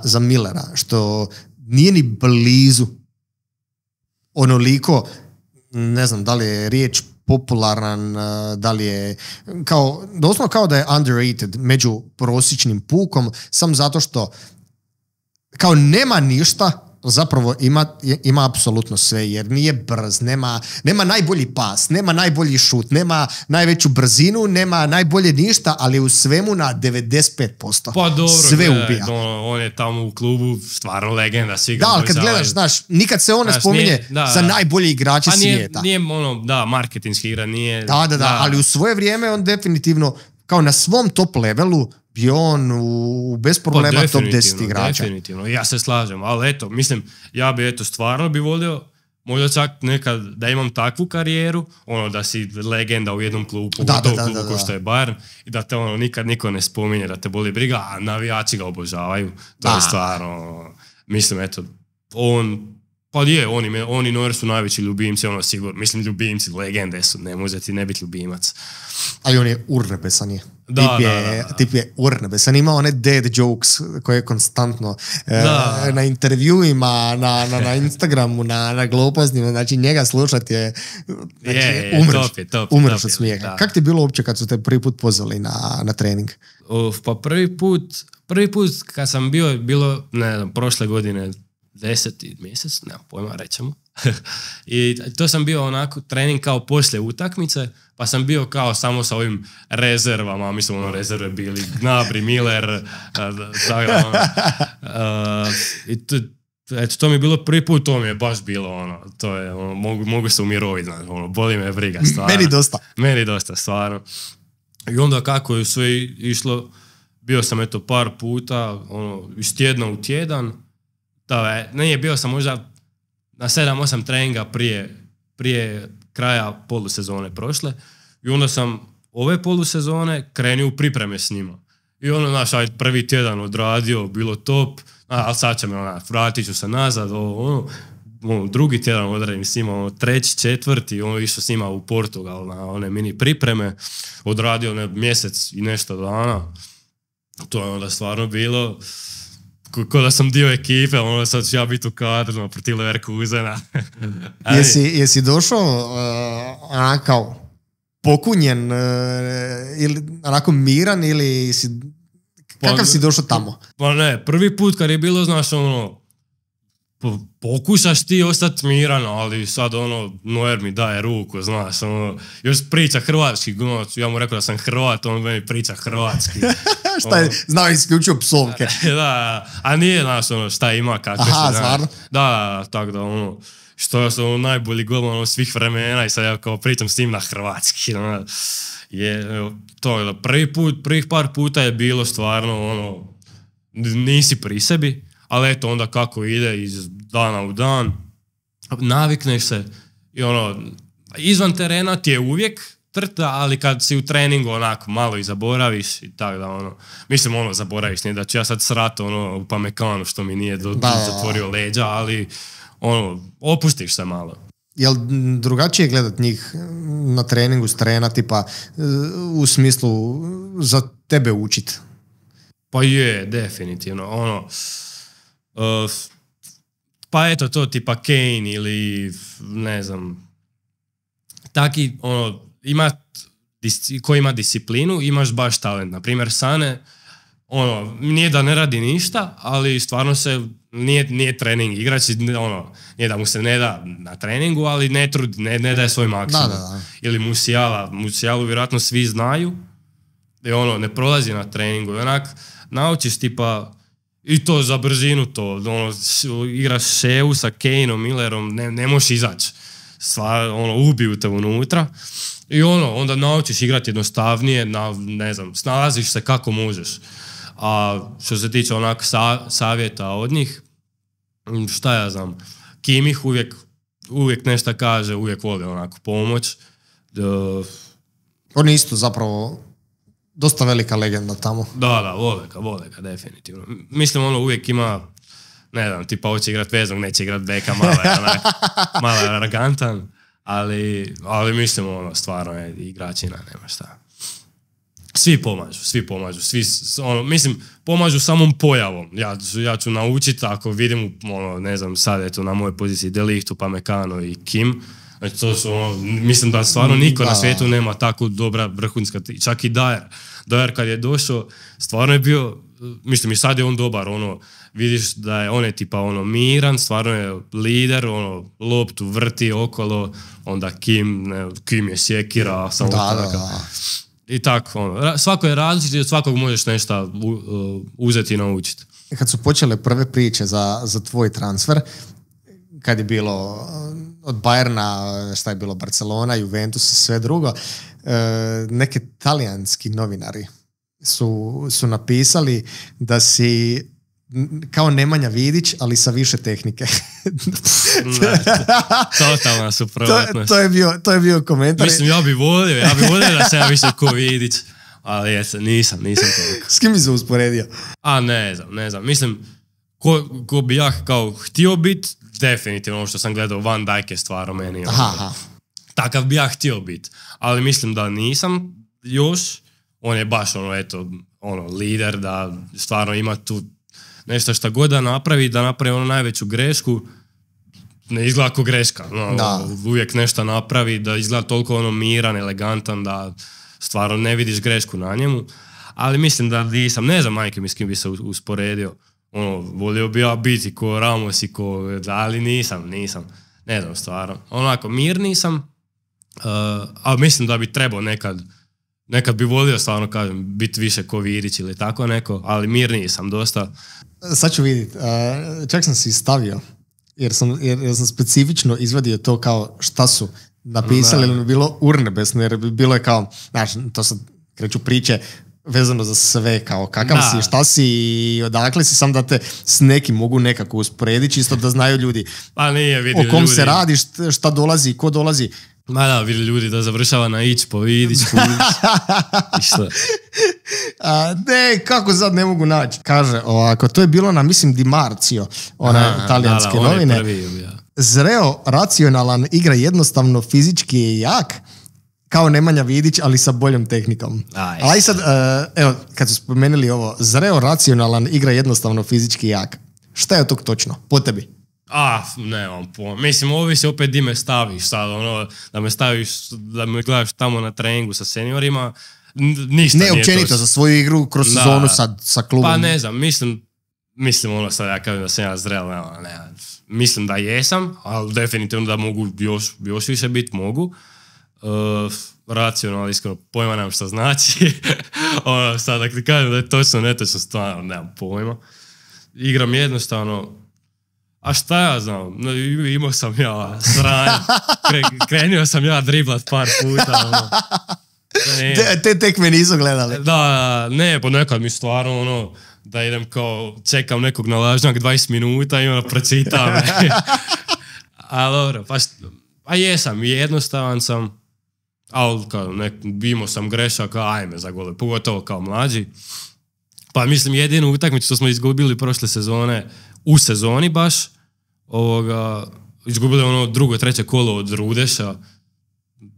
za Millera, što nije ni blizu onoliko, ne znam da li je riječ popularan, da li je doslovno kao da je underrated među prosječnim pukom, samo zato što kao nema ništa, zapravo ima apsolutno sve, jer nije brz, nema najbolji pas, nema najbolji šut, nema najveću brzinu, nema najbolje ništa, ali u svemu na 95%. Pa dobro, sve ubija. On je tamo u klubu stvarno legenda, svi ga ali kad gledaš, nikad se on ne spominje za najbolji igrače svijeta. Nije marketinški igra, nije... Da, ali u svoje vrijeme on definitivno, kao na svom top levelu, bio on bez problema top 10 igrača. Definitivno, ja se slažem, ali eto, mislim, ja bi stvarno bi volio, možda čak nekad da imam takvu karijeru, da si legenda u jednom klubu, klubu ko što je Bayern, i da te nikad niko ne spominje, da te boli briga, a navijači ga obožavaju. To je stvarno, mislim, on Pa je, oni Neuer su najveći ljubimci, ono sigurno, mislim ljubimci, legende su, ne može ti ne biti ljubimac. Ali on je urnebesan je. Da. Tip je urnebesan. Ima one dead jokes koje je konstantno na intervjuima, na Instagramu, na glupostima. Znači njega slušati je... Znači, umreš od smijeha. Kako ti je bilo uopće kad su te prvi put pozvali na trening? Pa prvi put kad sam bilo, ne znam, prošle godine 10. mjesec, nema pojma, rećemo. I to sam bio onako trening kao poslije utakmice, pa sam bio kao samo sa ovim rezervama, mislim rezerve bili Gnabry, Miller, i to mi je bilo prvi put, to mi je baš bilo to je mogu se umiroviti, boli me briga, stvarno. Meni dosta, stvarno. I onda kako je sve išlo, bio sam par puta, iz tjedna u tjedan, bio sam možda na 7-8 treninga prije kraja polusezone prošle i onda sam ove polusezone krenio u pripreme s njima. I prvi tjedan odradio, bilo top, ali sad će vratit ću se nazad, drugi tjedan odradim s njima, treći, četvrti, išao s njima u Portugal na one mini pripreme, odradio mjesec i nešto dana. To je onda stvarno bilo ko da sam dio ekipe, sad ću ja biti u kadru protiv Leverkusena. Jesi došao onako pokunjen ili onako miran ili kakav si došao tamo? Pa ne, prvi put kad je bilo, znaš, pokušaš ti ostati miran, ali sad Neuer mi daje ruku, znaš, još priča hrvatski, ja mu rekao da sam Hrvat, on meni priča hrvatski. Šta je, znao isključio psovke. Da, a nije, znaš, šta ima, kako se. Aha, stvarno? Da, tako da, što sam najbolji golman svih vremena i sad ja kao pričam s tim na hrvatski, to prvih par puta je bilo stvarno, nisi pri sebi, ali eto onda kako ide iz dana u dan, navikneš se i izvan terena ti je uvijek trta, ali kad si u treningu onako malo i zaboraviš i tako da mislim zaboraviš, nije da ću ja sad srati u Pamekanu što mi nije zatvorio leđa, ali opustiš se malo. Jel drugačije gledat njih na treningu s terena, tipa u smislu za tebe učit? Pa je, definitivno, pa eto to tipa Kane ili ne znam, taki ko ima disciplinu, imaš baš talent. Na primjer Sane, nije da ne radi ništa, ali stvarno se nije trening igrač, nije da mu se ne da na treningu, ali ne trudi, ne daje svoj maksimum. Da. Ili Musialu vjerojatno svi znaju, i ne prolazi na treningu, onak naučiš tipa i to za brzinu, igraš ševu sa Kaneom, Millerom, ne možeš izaći. Ubiju te unutra. I onda naučiš igrati jednostavnije, ne znam, snalaziš se kako možeš. A što se tiče savjeta od njih, šta ja znam, Kimih uvijek nešto kaže, uvijek voli pomoć. On je isto zapravo dosta velika legenda tamo. Da, vole ga, definitivno. Mislim, uvijek ima, ne znam, tipa hoće igrat veznog, neće igrat beka, malo je arrogantan, ali mislim, stvarno je igračina, nema šta. Svi pomažu, mislim, pomažu samom pojavom. Ja ću naučiti, ako vidim, ne znam, sad eto na mojoj poziciji De Ligt, Upamecano i Kim, znači to su, mislim da stvarno niko na svijetu nema tako dobra vrhunska, čak i Dyer kad je došao, stvarno je bio, mislim i sad je on dobar, vidiš da je on je tipa miran, stvarno je lider, loptu vrti okolo, onda Kim je sjekira, samo taka. I tako, svako je različit i od svakog možeš nešto uzeti i naučiti. Kad su počele prve priče za tvoj transfer, kad je bilo od Bayerna, šta je bilo, Barcelona, Juventus i sve drugo, neki talijanski novinari su napisali da si kao Nemanja Vidić, ali sa više tehnike. Totalna suprotnost. To je bio komentar. Mislim, ja bi volio da se ja više ko Vidić, ali nisam toliko. S kim bi se usporedio? Ne znam. Mislim, ko bi ja kao htio biti, definitivno ovo što sam gledao, Van Dijk je stvarno meni. Aha. Takav bi ja htio biti. Ali mislim da nisam još. On je baš lider, da stvarno ima tu nešto što god da napravi najveću grešku. Ne izgleda kao greška. Uvijek nešto napravi, da izgleda toliko miran, elegantan, da stvarno ne vidiš grešku na njemu. Ali mislim da nisam, ne znam majke mi s kim bi se usporedio. Volio bi ja biti ko Ramos i ali nisam. Ne znam stvarno. Onako, mirni sam, ali mislim da bi trebao nekad bi volio stvarno, kažem, biti više ko Vidić ili tako neko, ali mirniji sam dosta. Sad ću vidjeti, čak sam si stavio, jer sam specifično izvadio to kao šta su napisali, ili bi bilo urnebesno, jer bi bilo je kao, znaš, to sad kreću priče vezano za sve, kao kakav si, šta si i odakle si, sam da te s nekim mogu nekako usporediti, čisto da znaju ljudi o kom se radi, šta dolazi, ko dolazi. Vidi ljudi da završava na ić po Vidić. I šta? Ne, kako sad ne mogu naći. Kaže ovako, to je bilo na, mislim, Di Marzio, talijanske novine. Zreo, racionalan, igra jednostavno, fizički je jak, kao Nemanja Vidić, ali sa boljom tehnikom. Ali sad, evo, kad su spomenuli ovo, zreo, racionalan, igra jednostavno, fizički jak. Šta je to točno? Po tebi? Nemam pojma. Mislim, ovisi opet di me staviš sad, da me staviš, da me gledaš tamo na treningu sa seniorima, ništa nije to. Ne, općenito, za svoju igru kroz sezonu sa klubom. Pa ne znam, mislim sad ja kažem da sam ja zrel, mislim da jesam, ali definitivno da mogu još više biti, mogu. Racionalno, iskreno, pojma nemam šta znači. Sad, ako ti kažem da je točno, netočno, stvarno nemam pojma. Igram jednostavno. A šta ja znam, imao sam ja sranje, krenio sam ja driblat par puta. Te tekme nisu gledali. Da, ne, ponekad mi stvarno da idem kao, čekam nekog na lažnjak 20 minuta i pročitam. Ali dobro, pa jesam, jednostavan sam, ali imao sam grešaka, ajme za gole, pogotovo kao mlađi. Pa mislim, jedinu utakmicu što smo izgubili prošle sezone, u sezoni baš, izgubili drugo, treće kolo od Rudeša,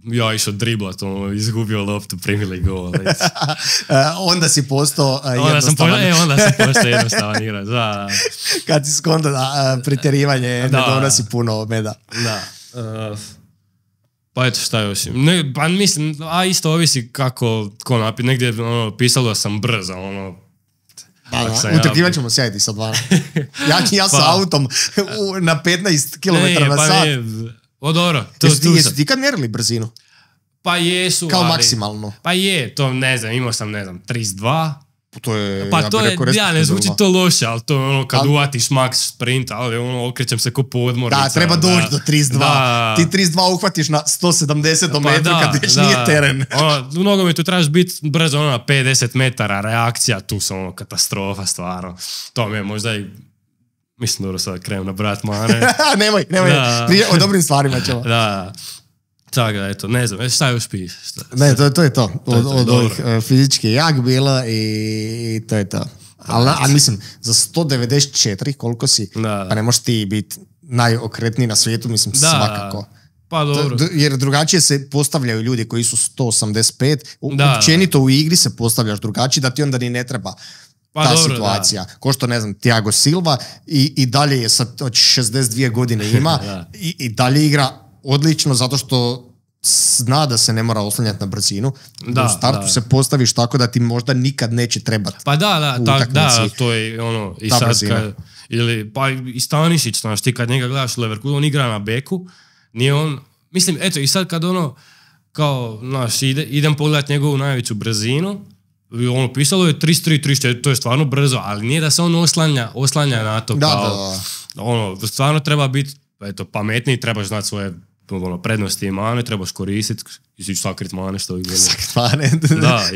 ja išao driblat, izgubio loptu, primili gol. Onda si postao jednostavan. Onda sam postao jednostavan igrač, da. Kad si skontao da pretjerivanje ne donosi puno meda. Da. Pa eto, šta još? Pa mislim, isto ovisi kako, ko napije, negdje pisalo da sam brz, utrkivat ćemo sjajiti sad vana. Ja sa autom na 15 km na sat. Dobro. Jesu ti kad mjerili brzinu? Pa jesu. Kao maksimalno? Pa je, to ne znam, imao sam 32. To je, pa to je, ne zvuči to loše, ali to kad uvatiš max sprint, ali okrećem se ko podmornica. Da, treba doći do 32. Ti 32 uhvatiš na 170 metru kad već nije teren. U nogometu trebaš biti brzo na 50 metara, reakcija, tu sam katastrofa stvarno. To mi je možda i, mislim dobro sad krenem na brat mane. nemoj, o dobrim stvarima ćemo. Da. Tako da, eto, ne znam, šta još piše? Ne, to je to. Od ovih fizički jak bilo i to je to. Ali mislim, za 194 koliko si, pa ne možeš ti biti najokretniji na svijetu, mislim, svakako. Pa dobro. Jer drugačije se postavljaju ljudi koji su 185. Općenito u igri se postavljaš drugačije, da ti onda ni ne treba ta situacija. Ko što, ne znam, Thiago Silva i dalje je sad od 62 godine ima i dalje igra odlično, zato što zna da se ne mora oslanjati na brzinu. U startu se postaviš tako da ti možda nikad neće trebati. Pa da, to je i sad pa i Stanišić, znaš, ti kad njega gledaš u Leverkusenu, on igra na beku, nije on, mislim, eto, i sad kad kao, znaš, idem pogledati njegovu najveću brzinu, pisalo je 33, to je stvarno brzo, ali nije da se on oslanja na to, kao, stvarno treba biti, eto, pametniji, trebaš znati svoje prednosti i mane, trebaš koristiti i sakriti mane što uvijek. Sakriti mane,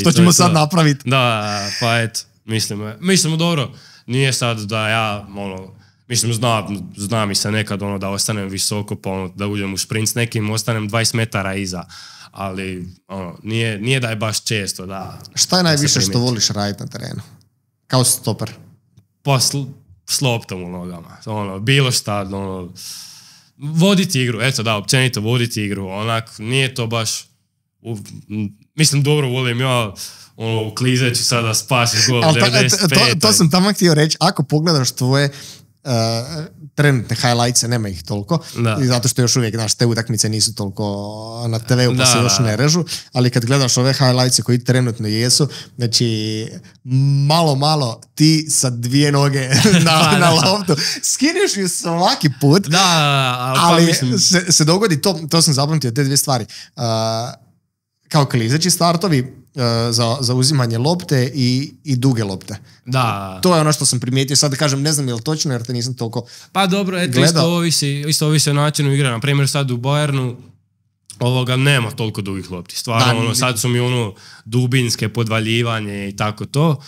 to ćemo sad napraviti. Da, pa eto, mislim dobro, nije sad da ja, mislim, zna mi se nekad da ostanem visoko, pa da uđem u sprint s nekim, ostanem 20 metara iza, ali nije da je baš često, da. Šta je najviše što voliš raditi na terenu? Kao stoper? s loptom u nogama. Ono, bilo šta, ono, voditi igru, eto da, općenito voditi igru, onak, nije to baš, mislim, dobro volim ja, ono, uklizeći sada spasiš gol 95. To sam tamo htio reći, ako pogledaš tvoje trenutne highlights-e, nema ih toliko, i zato što još uvijek, znaš, te utakmice nisu toliko na TV-u, pa se još ne režu, ali kad gledaš ove highlights-e koji trenutno jesu, znači, malo ti sa 2 noge na loptu, skineš ju svaki put, ali mislim... se dogodi, to sam zapamtio, te 2 stvari, kao klizeći startovi, za uzimanje lopte i duge lopte. Da. To je ono što sam primijetio. Sad da kažem, ne znam je li točno jer te nisam toliko pa dobro, eto, isto ovisi o načinu igre. Na primjer, sad u Bayernu nema toliko dugih lopti. Stvarno, sad su mi dubinske podvaljivanje i tako to.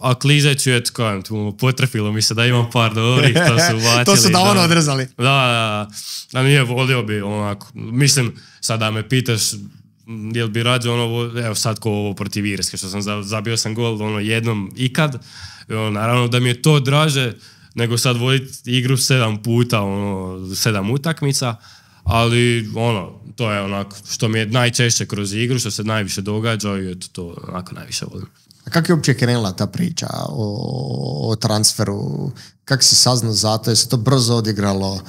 A klizeću, eto, kajem, potrefilo mi se da imam par dobrih, to su uvatili. To su davno odrezali. Da, nije volio bi, onako, mislim, sad da me pitaš, jel bi rađe evo sad ko ovo protiv Irske, što sam zabio sam gol jednom ikad, naravno da mi je to draže nego sad voditi igru 7 puta, 7 utakmica, ali to je onako što mi je najčešće kroz igru, što se najviše događa i eto to onako najviše volim. A kako je uopće krenula ta priča o transferu? Kako si saznao za to? Je se to brzo odigralo?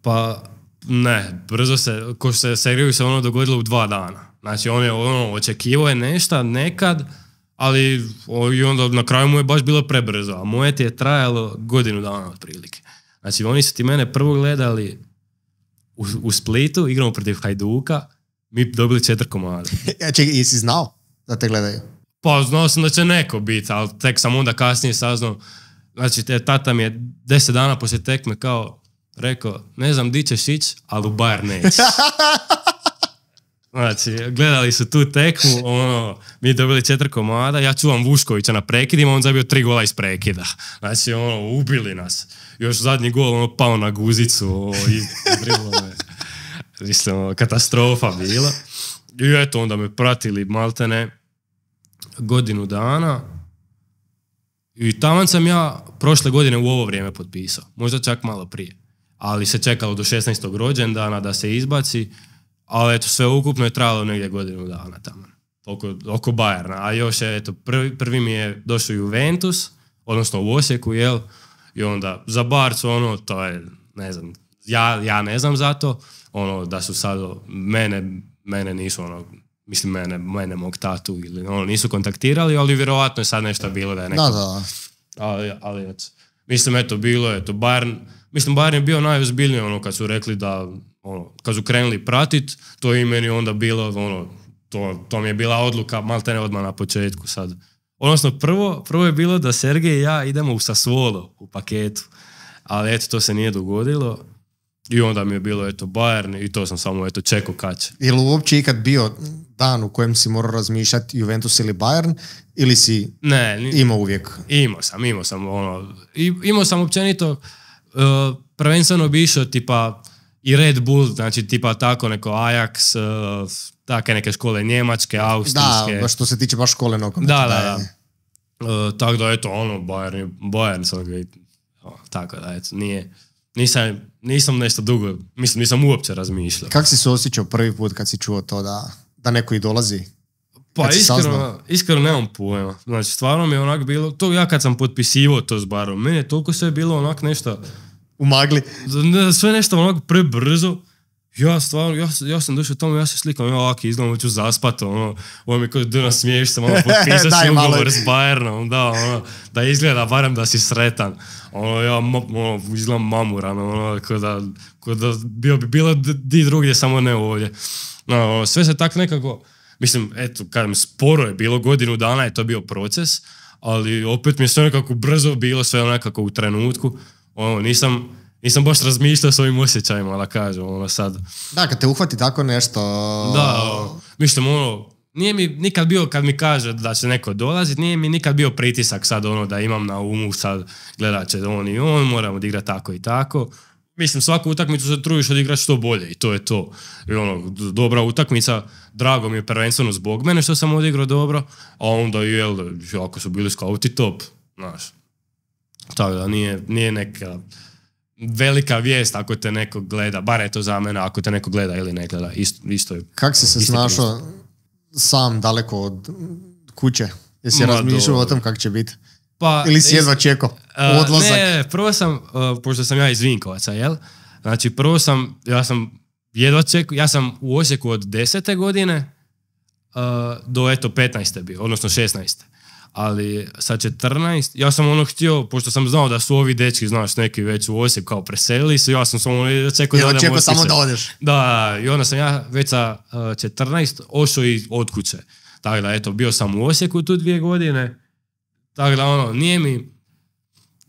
Pa ne, brzo se, ko se seriju se dogodilo u 2 dana. Znači, on je očekivao je nešto nekad, ali i onda na kraju mu je baš bilo prebrzo, a moje ti je trajalo godinu dana otprilike. Znači, oni su ti mene prvo gledali u Splitu, igramo protiv Hajduka, mi dobili 4 komada. Čekaj, jesi znao da te gledaju? Pa, znao sam da će neko biti, ali tek sam onda kasnije saznao. Znači, tata mi je 10 dana poslije tekme kao rekao, ne znam di ćeš ići, ali u Bayern nećeš. Znači, gledali su tu tekmu, mi dobili 4 komada, ja čuvam Vuškovića na prekidima, on zabio 3 gola iz prekida. Znači, ubili nas. Još zadnji gol, pao na guzicu, mislim, katastrofa bila. I eto, onda me pratili maltene godinu dana. I taman sam ja prošle godine u ovo vrijeme potpisao, možda čak malo prije. Ali se čekalo do 16. rođendana da se izbaci. Ali eto, sve ukupno je trajalo negdje godinu dana tamo. Oko Bayerna. A još je, eto, prvi mi je došao Juventus, odnosno u Osijeku, jel? I onda za Barcu, to je, ne znam, ja ne znam za to, da su sad, mene nisu, mislim, mene mog tatu, ili nisu kontaktirali, ali vjerovatno je sad nešto bilo da je neko... Da. Ali eto, mislim, eto, bilo je, eto, Bayern je bio najozbiljniji, kad su rekli da, kad su krenuli pratit, to je meni onda bilo, to mi je bila odluka, maltene odmah na početku sad. Odnosno, prvo je bilo da Sergej i ja idemo u Sassuolo u paketu, ali eto, to se nije dogodilo i onda mi je bilo, eto, Bayern i to sam samo, eto, čekao kad će. Je li uopće ikad bio dan u kojem si morao razmišljati Juventus ili Bayern, ili si imao uvijek? Imao sam, imao sam općenito, prvenstveno bi išao tipa i Red Bull, znači tipa tako neko Ajax, take neke škole njemačke, austrijske. Da, što se tiče baš škole nogometa. Da. Tako da, eto, Bayern sam ga, tako da, eto, nisam nešto dugo, mislim, nisam uopće razmišljao. Kako si se osjećao prvi put kad si čuo to da neko i dolazi? Pa iskreno nemam pojma. Znači, stvarno mi je onak bilo, to ja kad sam potpisivao to s Barom, meni je toliko sve bilo onak nešto... U magli. Sve nešto onako prebrzo. Ja sam došao tamo, ja se slikam, ja ovako izgledam, ću zaspat, ovo mi kao da nasmiješ se, malo potpisao si ugovor s Bayernom, da izgleda barem da si sretan. Izgledam mamuran, kao da bilo di drugdje, samo ne ovdje. Sve se tak nekako, mislim, eto, kažem, sporo je bilo, godinu dana je to bio proces, ali opet mi je sve nekako brzo bilo, sve nekako u trenutku. Nisam baš razmišljao s ovim osjećajima, da kažem, sad. Da, kad te uhvati tako nešto... Da, mislim, nije mi nikad bio, kad mi kaže da će neko dolaziti, nije mi nikad bio pritisak sad, da imam na umu sad, gledat će on i on, moramo odigrati tako i tako. Mislim, svaku utakmicu se trudiš odigrati što bolje i to je to. I dobra utakmica, drago mi je prvenstveno zbog mene što sam odigrao dobro, a onda ako su bili skauti top, znaš. Tako da nije neka velika vijest ako te neko gleda, bar je to za mene, ako te neko gleda ili ne gleda, isto je. Kako si se snašao sam daleko od kuće? Jesi razmišljao o tom kako će biti? Pa, ili si jedva čekao odlazak? Ne, prvo sam, pošto sam ja iz Vinkovaca, jel? Znači, ja sam jedva čekao, ja sam u Osijeku od 10. godine do 15. bio, odnosno 16. Ali sa 14, ja sam htio, pošto sam znao da su ovi dečki, znaš, neki već u Osijek kao preselili se, ja sam samo čekao da odem Osijek. Samo da odeš. Da, i onda sam ja već sa 14 ošao i od kuće. Tako da, eto, bio sam u Osijeku tu 2 godine, tako da,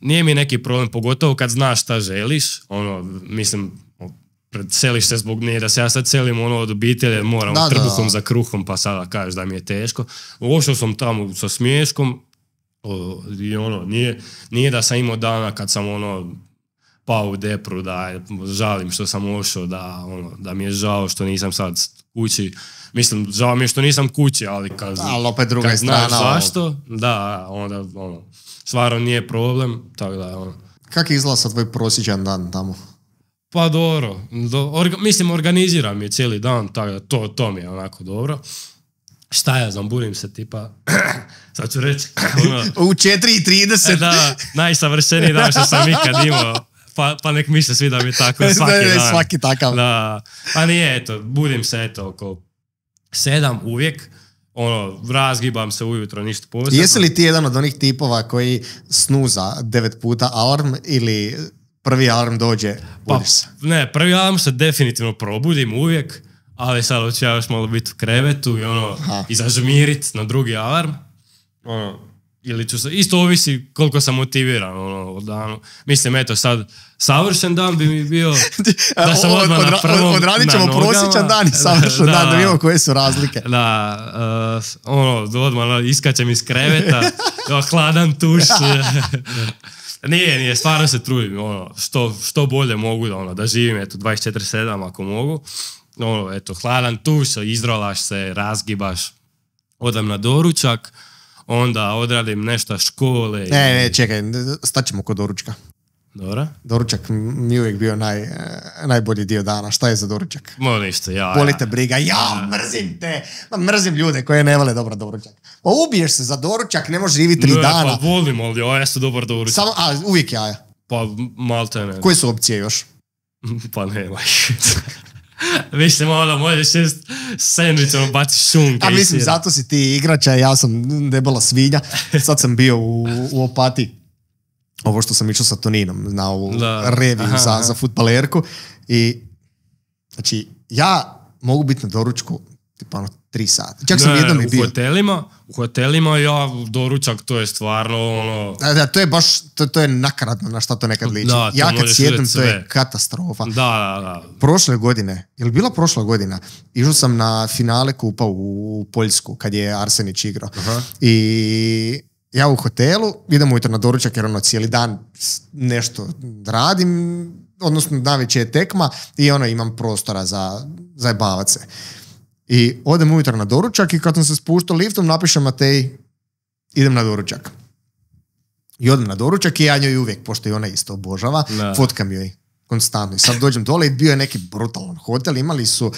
nije mi neki problem, pogotovo kad znaš šta želiš, mislim, seliš se zbog nije da se ja sad selim od obitelje, moram trbuhom za kruhom, pa sada kažeš da mi je teško. Ošao sam tamo sa smiješkom i nije da sam imao dana kad sam pao u depru, da žalim što sam ošao, da mi je žao što nisam sad kući. Mislim, žao mi je što nisam kući, ali kad znaš zašto, da, onda stvarno nije problem, tako da Kako izgleda sad tvoj prosječan dan tamo? Pa dobro, mislim organiziram je cijeli dan, tako da to mi je onako dobro. Šta ja znam, budim se tipa, sad ću reći, u 4:30. Da, najsavršeniji dan što sam ikad imao, pa nek misle svi da mi je tako svaki dan. Svaki takav. Da, pa nije, budim se oko 7 uvijek, razgibam se ujutro, ništa posebno. Jesi li ti jedan od onih tipova koji snuza 9 puta alarm ili prvi alarm dođe, budiš se? Ne, prvi alarm se definitivno probudim uvijek, ali sad ću ja još malo biti u krevetu i zažmirit na drugi alarm. Ili ću se, isto ovisi koliko sam motiviran od danu. Mislim, eto sad, savršen dan bi mi bio da sam odmah na prvom odradit ćemo prosječan dan i savršen dan, da vidimo koje su razlike. Da, odmah iskačem iz kreveta, hladan tuš. Nije, stvarno se trudim, što bolje mogu da živim, 24/7 ako mogu. Hladan tuš, izrolaš se, razgibaš, odem na doručak, onda odradim nešto škole. Ne, čekaj, staćemo kod doručka. Dobro. Doručak mi uvijek bio najbolji dio dana. Šta je za doručak? Ništa, Boli te briga, mrzim te. Mrzim ljude koje ne vole dobro doručak. Pa ubiješ se za doručak, ne možeš živiti 3 dana. Pa volim, ali jaja su dobar doručak. Uvijek jaja. Pa malte ne. Koje su opcije još? Pa nema. Mislim, možeš šest sandvičom baciš šunke. A mislim, zato si ti igrača, ja sam debela svinja. Sad sam bio u Opatiji. Ovo što sam išao sa Toninom na ovu reviju za fudbalerku. I, znači, ja mogu biti na doručku tipa 3 sata. Čak sam jednom i bio. U hotelima ja doručak, to je stvarno Da, to je baš, to je nakaradno na šta to nekad liči. Ja kad sjedem, to je katastrofa. Da. Prošle godine, je li bila prošla godina, išao sam na finale kupa u Poljsku, kad je Arsenić igrao. I ja u hotelu, idem ujutro na doručak jer cijeli dan nešto radim, odnosno navečer je tekma i imam prostora za zajebavat se. I odem ujutro na doručak i kad sam se spuštao liftom, napišem Mateji, idem na doručak. I odem na doručak i ja njoj uvijek, pošto i ona isto obožava, fotkam joj konstantno. I sad dođem dole i bio je neki brutalan hotel, imali su...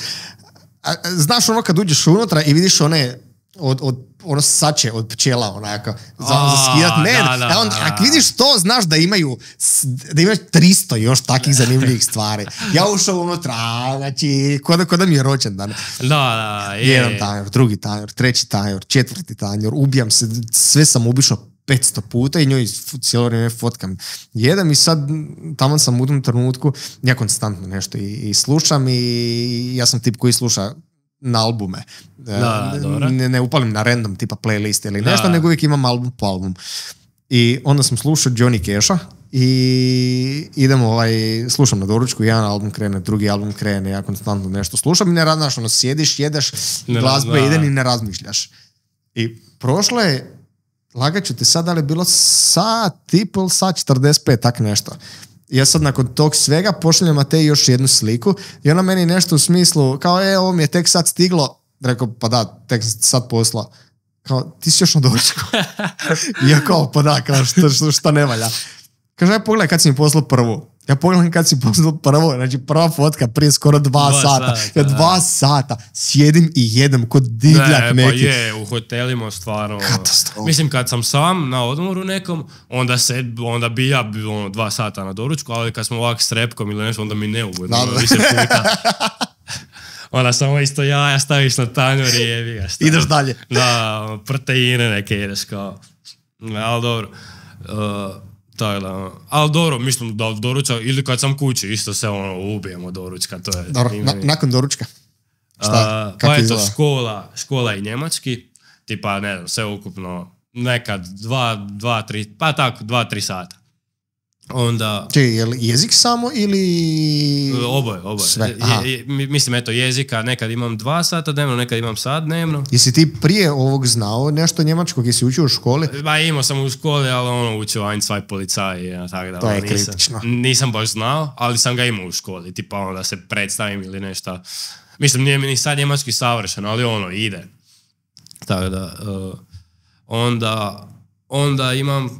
Znaš kad uđeš unutra i vidiš ono sače od pčela onako za skidat med. Ako vidiš to, znaš da imaju 300 još takih zanimljivih stvari. Ja ušao unutra, znači ko da mi je rođendan. Jedan tanjur, drugi tanjur, treći tanjur, četvrti tanjur, ubijam se, sve sam ubišao 500 puta i njoj cijelo vrijeme fotkam. Jedem i sad tamo sam u tom trenutku, ja konstantno nešto i slušam i ja sam tip koji sluša na albume. Ne upalim na random tipa playlist ili nešto, nego uvijek imam album po album. I onda sam slušao Johnny Casha i idemo slušam na doručku, jedan album krene, drugi album krene, ja konstantno nešto slušam i ne radaš, sjediš, jedeš, glazba ide i ne razmišljaš. I prošlo je, lagat ću ti sad, ali je bilo sat 45, tak nešto. Ja sad nakon tog svega pošaljem Mateji još jednu sliku i ona meni nešto u smislu kao ovo mi je tek sad stiglo. Rekao, pa da, tek sad poslao. Kao, ti si još na doručku. I ja kao, pa da, kao, šta ne valja. Kaže, aj pogledaj kad si mi poslao prvu. Ja pogledam kad si poslao prvo, znači prva fotka prije skoro 2 sata. Ja 2 sata sjedim i jedem kod divljak neki. Pa je, u hotelima stvarno. Katastrofa. Mislim, kad sam sam na odmoru nekom, onda bi ja 2 sata na doručku, ali kad smo ovak s repkom ili nešto, onda mi neugodno. Više puta. Onda samo isto jaja staviš na tanjur i jebi ga. Ideš dalje. Da, proteine neke jedeš kao. Ali dobro. Ali dobro, mislim da doručak, ili kad sam kući, isto se ubijemo doručka. To je, dobro, nakon doručka? Šta? Pa je to škola i njemački. Tipa, ne znam, sve ukupno nekad 2-3 sata. Onda... Je li jezik samo ili... Oboje. Sve. Mislim, eto, jezika, nekad imam 2 sata dnevno, nekad imam sat dnevno. Jesi ti prije ovog znao nešto njemačkog? Jesi učio u školi? Ba, imao sam u školi, ali učio ein, zwei Polizei. Tako da, to je kritično. Nisam baš znao, ali sam ga imao u školi. Tipa, da se predstavim ili nešto. Mislim, nije mi ni sad njemački savršen, ali ide. Tako da, onda imam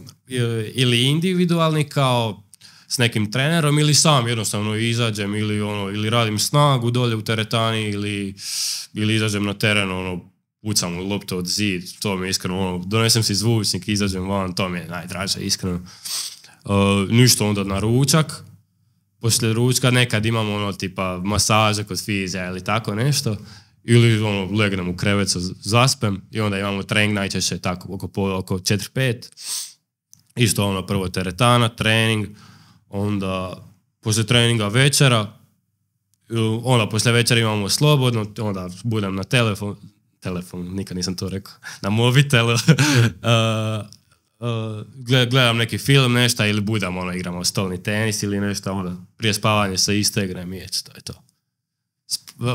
ili individualni kao s nekim trenerom ili sam jednostavno izađem ili radim snagu dolje u teretani ili izađem na teren, pucam u loptu od zid, to mi je iskreno, donesem si zvučnik, izađem van, to mi je najdraže iskreno. Ništa onda na ručak, poslije ručka nekad imam tipa masaže kod fizija ili tako nešto. Ili legnem u krevet, zaspem i onda imamo trening najčešće tako oko 4-5. Isto prvo teretana, trening, onda poslije treninga večera, onda poslije večera imamo slobodno, onda budem na telefon, nikad nisam to rekao, na mobitelu, gledam neki film, nešto ili budem, igramo stolni tenis ili nešto, onda prije spavanja se isto igram i to je to.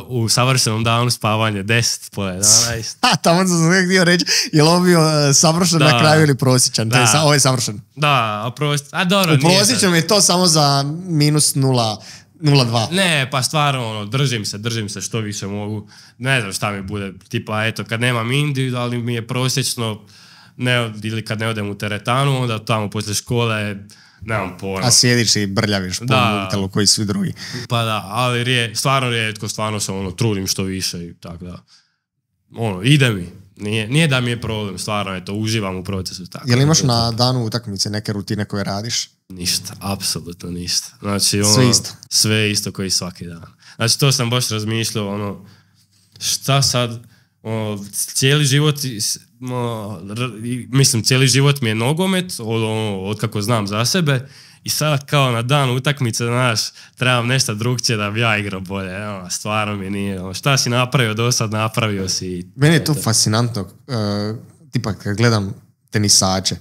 U savršenom danu spavanje 10 po 11. Tamo sam uvijek htio reći, je li ovo bio savršen na kraju ili prosječan? Ovo je savršen. Da, dobro. U prosječnom je to samo za minus 0,2. Ne, pa stvarno, držim se što više mogu. Ne znam šta mi bude, tipa, eto, kad nemam individualni mi je prosječno, ili kad ne odem u teretanu, onda tamo poslije škole nemam pojma. A sjediš i brljaviš po mobitelu koji svi drugi. Pa da, ali stvarno rijetko, stvarno se trudim što više i tako da. Ide mi. Nije da mi je problem, stvarno je to, uživam u procesu. Tako. Je li imaš na danu utakmice neke rutine koje radiš? Ništa, apsolutno ništa. Znači, sve isto? Sve isto koji svaki dan. Znači, to sam baš razmišljao, šta sad, cijeli život, cijeli život mi je nogomet, od kako znam za sebe, i sad kao na dan utakmice, trebam nešto drugčije da bi ja igrao bolje. Stvarno mi nije. Šta si napravio do sad, napravio si. Meni je to fascinantno. Tipa kad gledam tenisače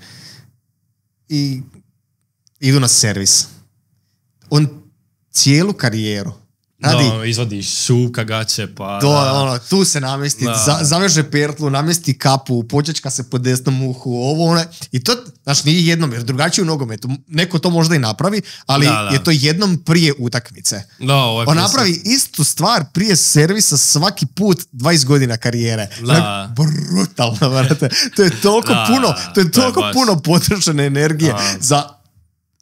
i idu na servis. On cijelu karijeru radi, izvadiš šuka, gaće, pa... tu se namjesti, zaveže pertlu, namjesti kapu, počečka se po desnom uhu, i to, nije jednom, jer drugačije u nogometu. Neko to možda i napravi, ali je to jednom prije utakmice. On napravi istu stvar prije servisa svaki put 20 godina karijere. Brutalno, vrate. To je toliko puno potrošene energije za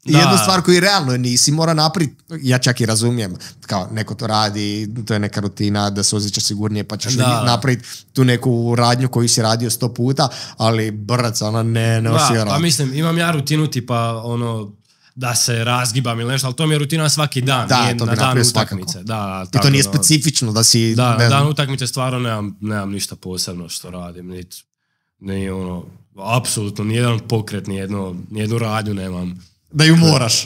jednu stvar koju realno nisi mora napraviti, ja čak i razumijem, kao neko to radi, to je neka rutina da se osjećaš sigurnije pa ćeš napraviti tu neku radnju koju si radio 100 puta, ali brc, ne osjećam. Pa mislim, imam ja rutinu tipa da se razgibam ili nešto, ali to mi je rutina svaki dan, nije na dan utakmice. I to nije specifično da si... Da, na dan utakmice stvarno nemam ništa posebno što radim, apsolutno nijedan pokret, nijednu radnju nemam. Da ju moraš.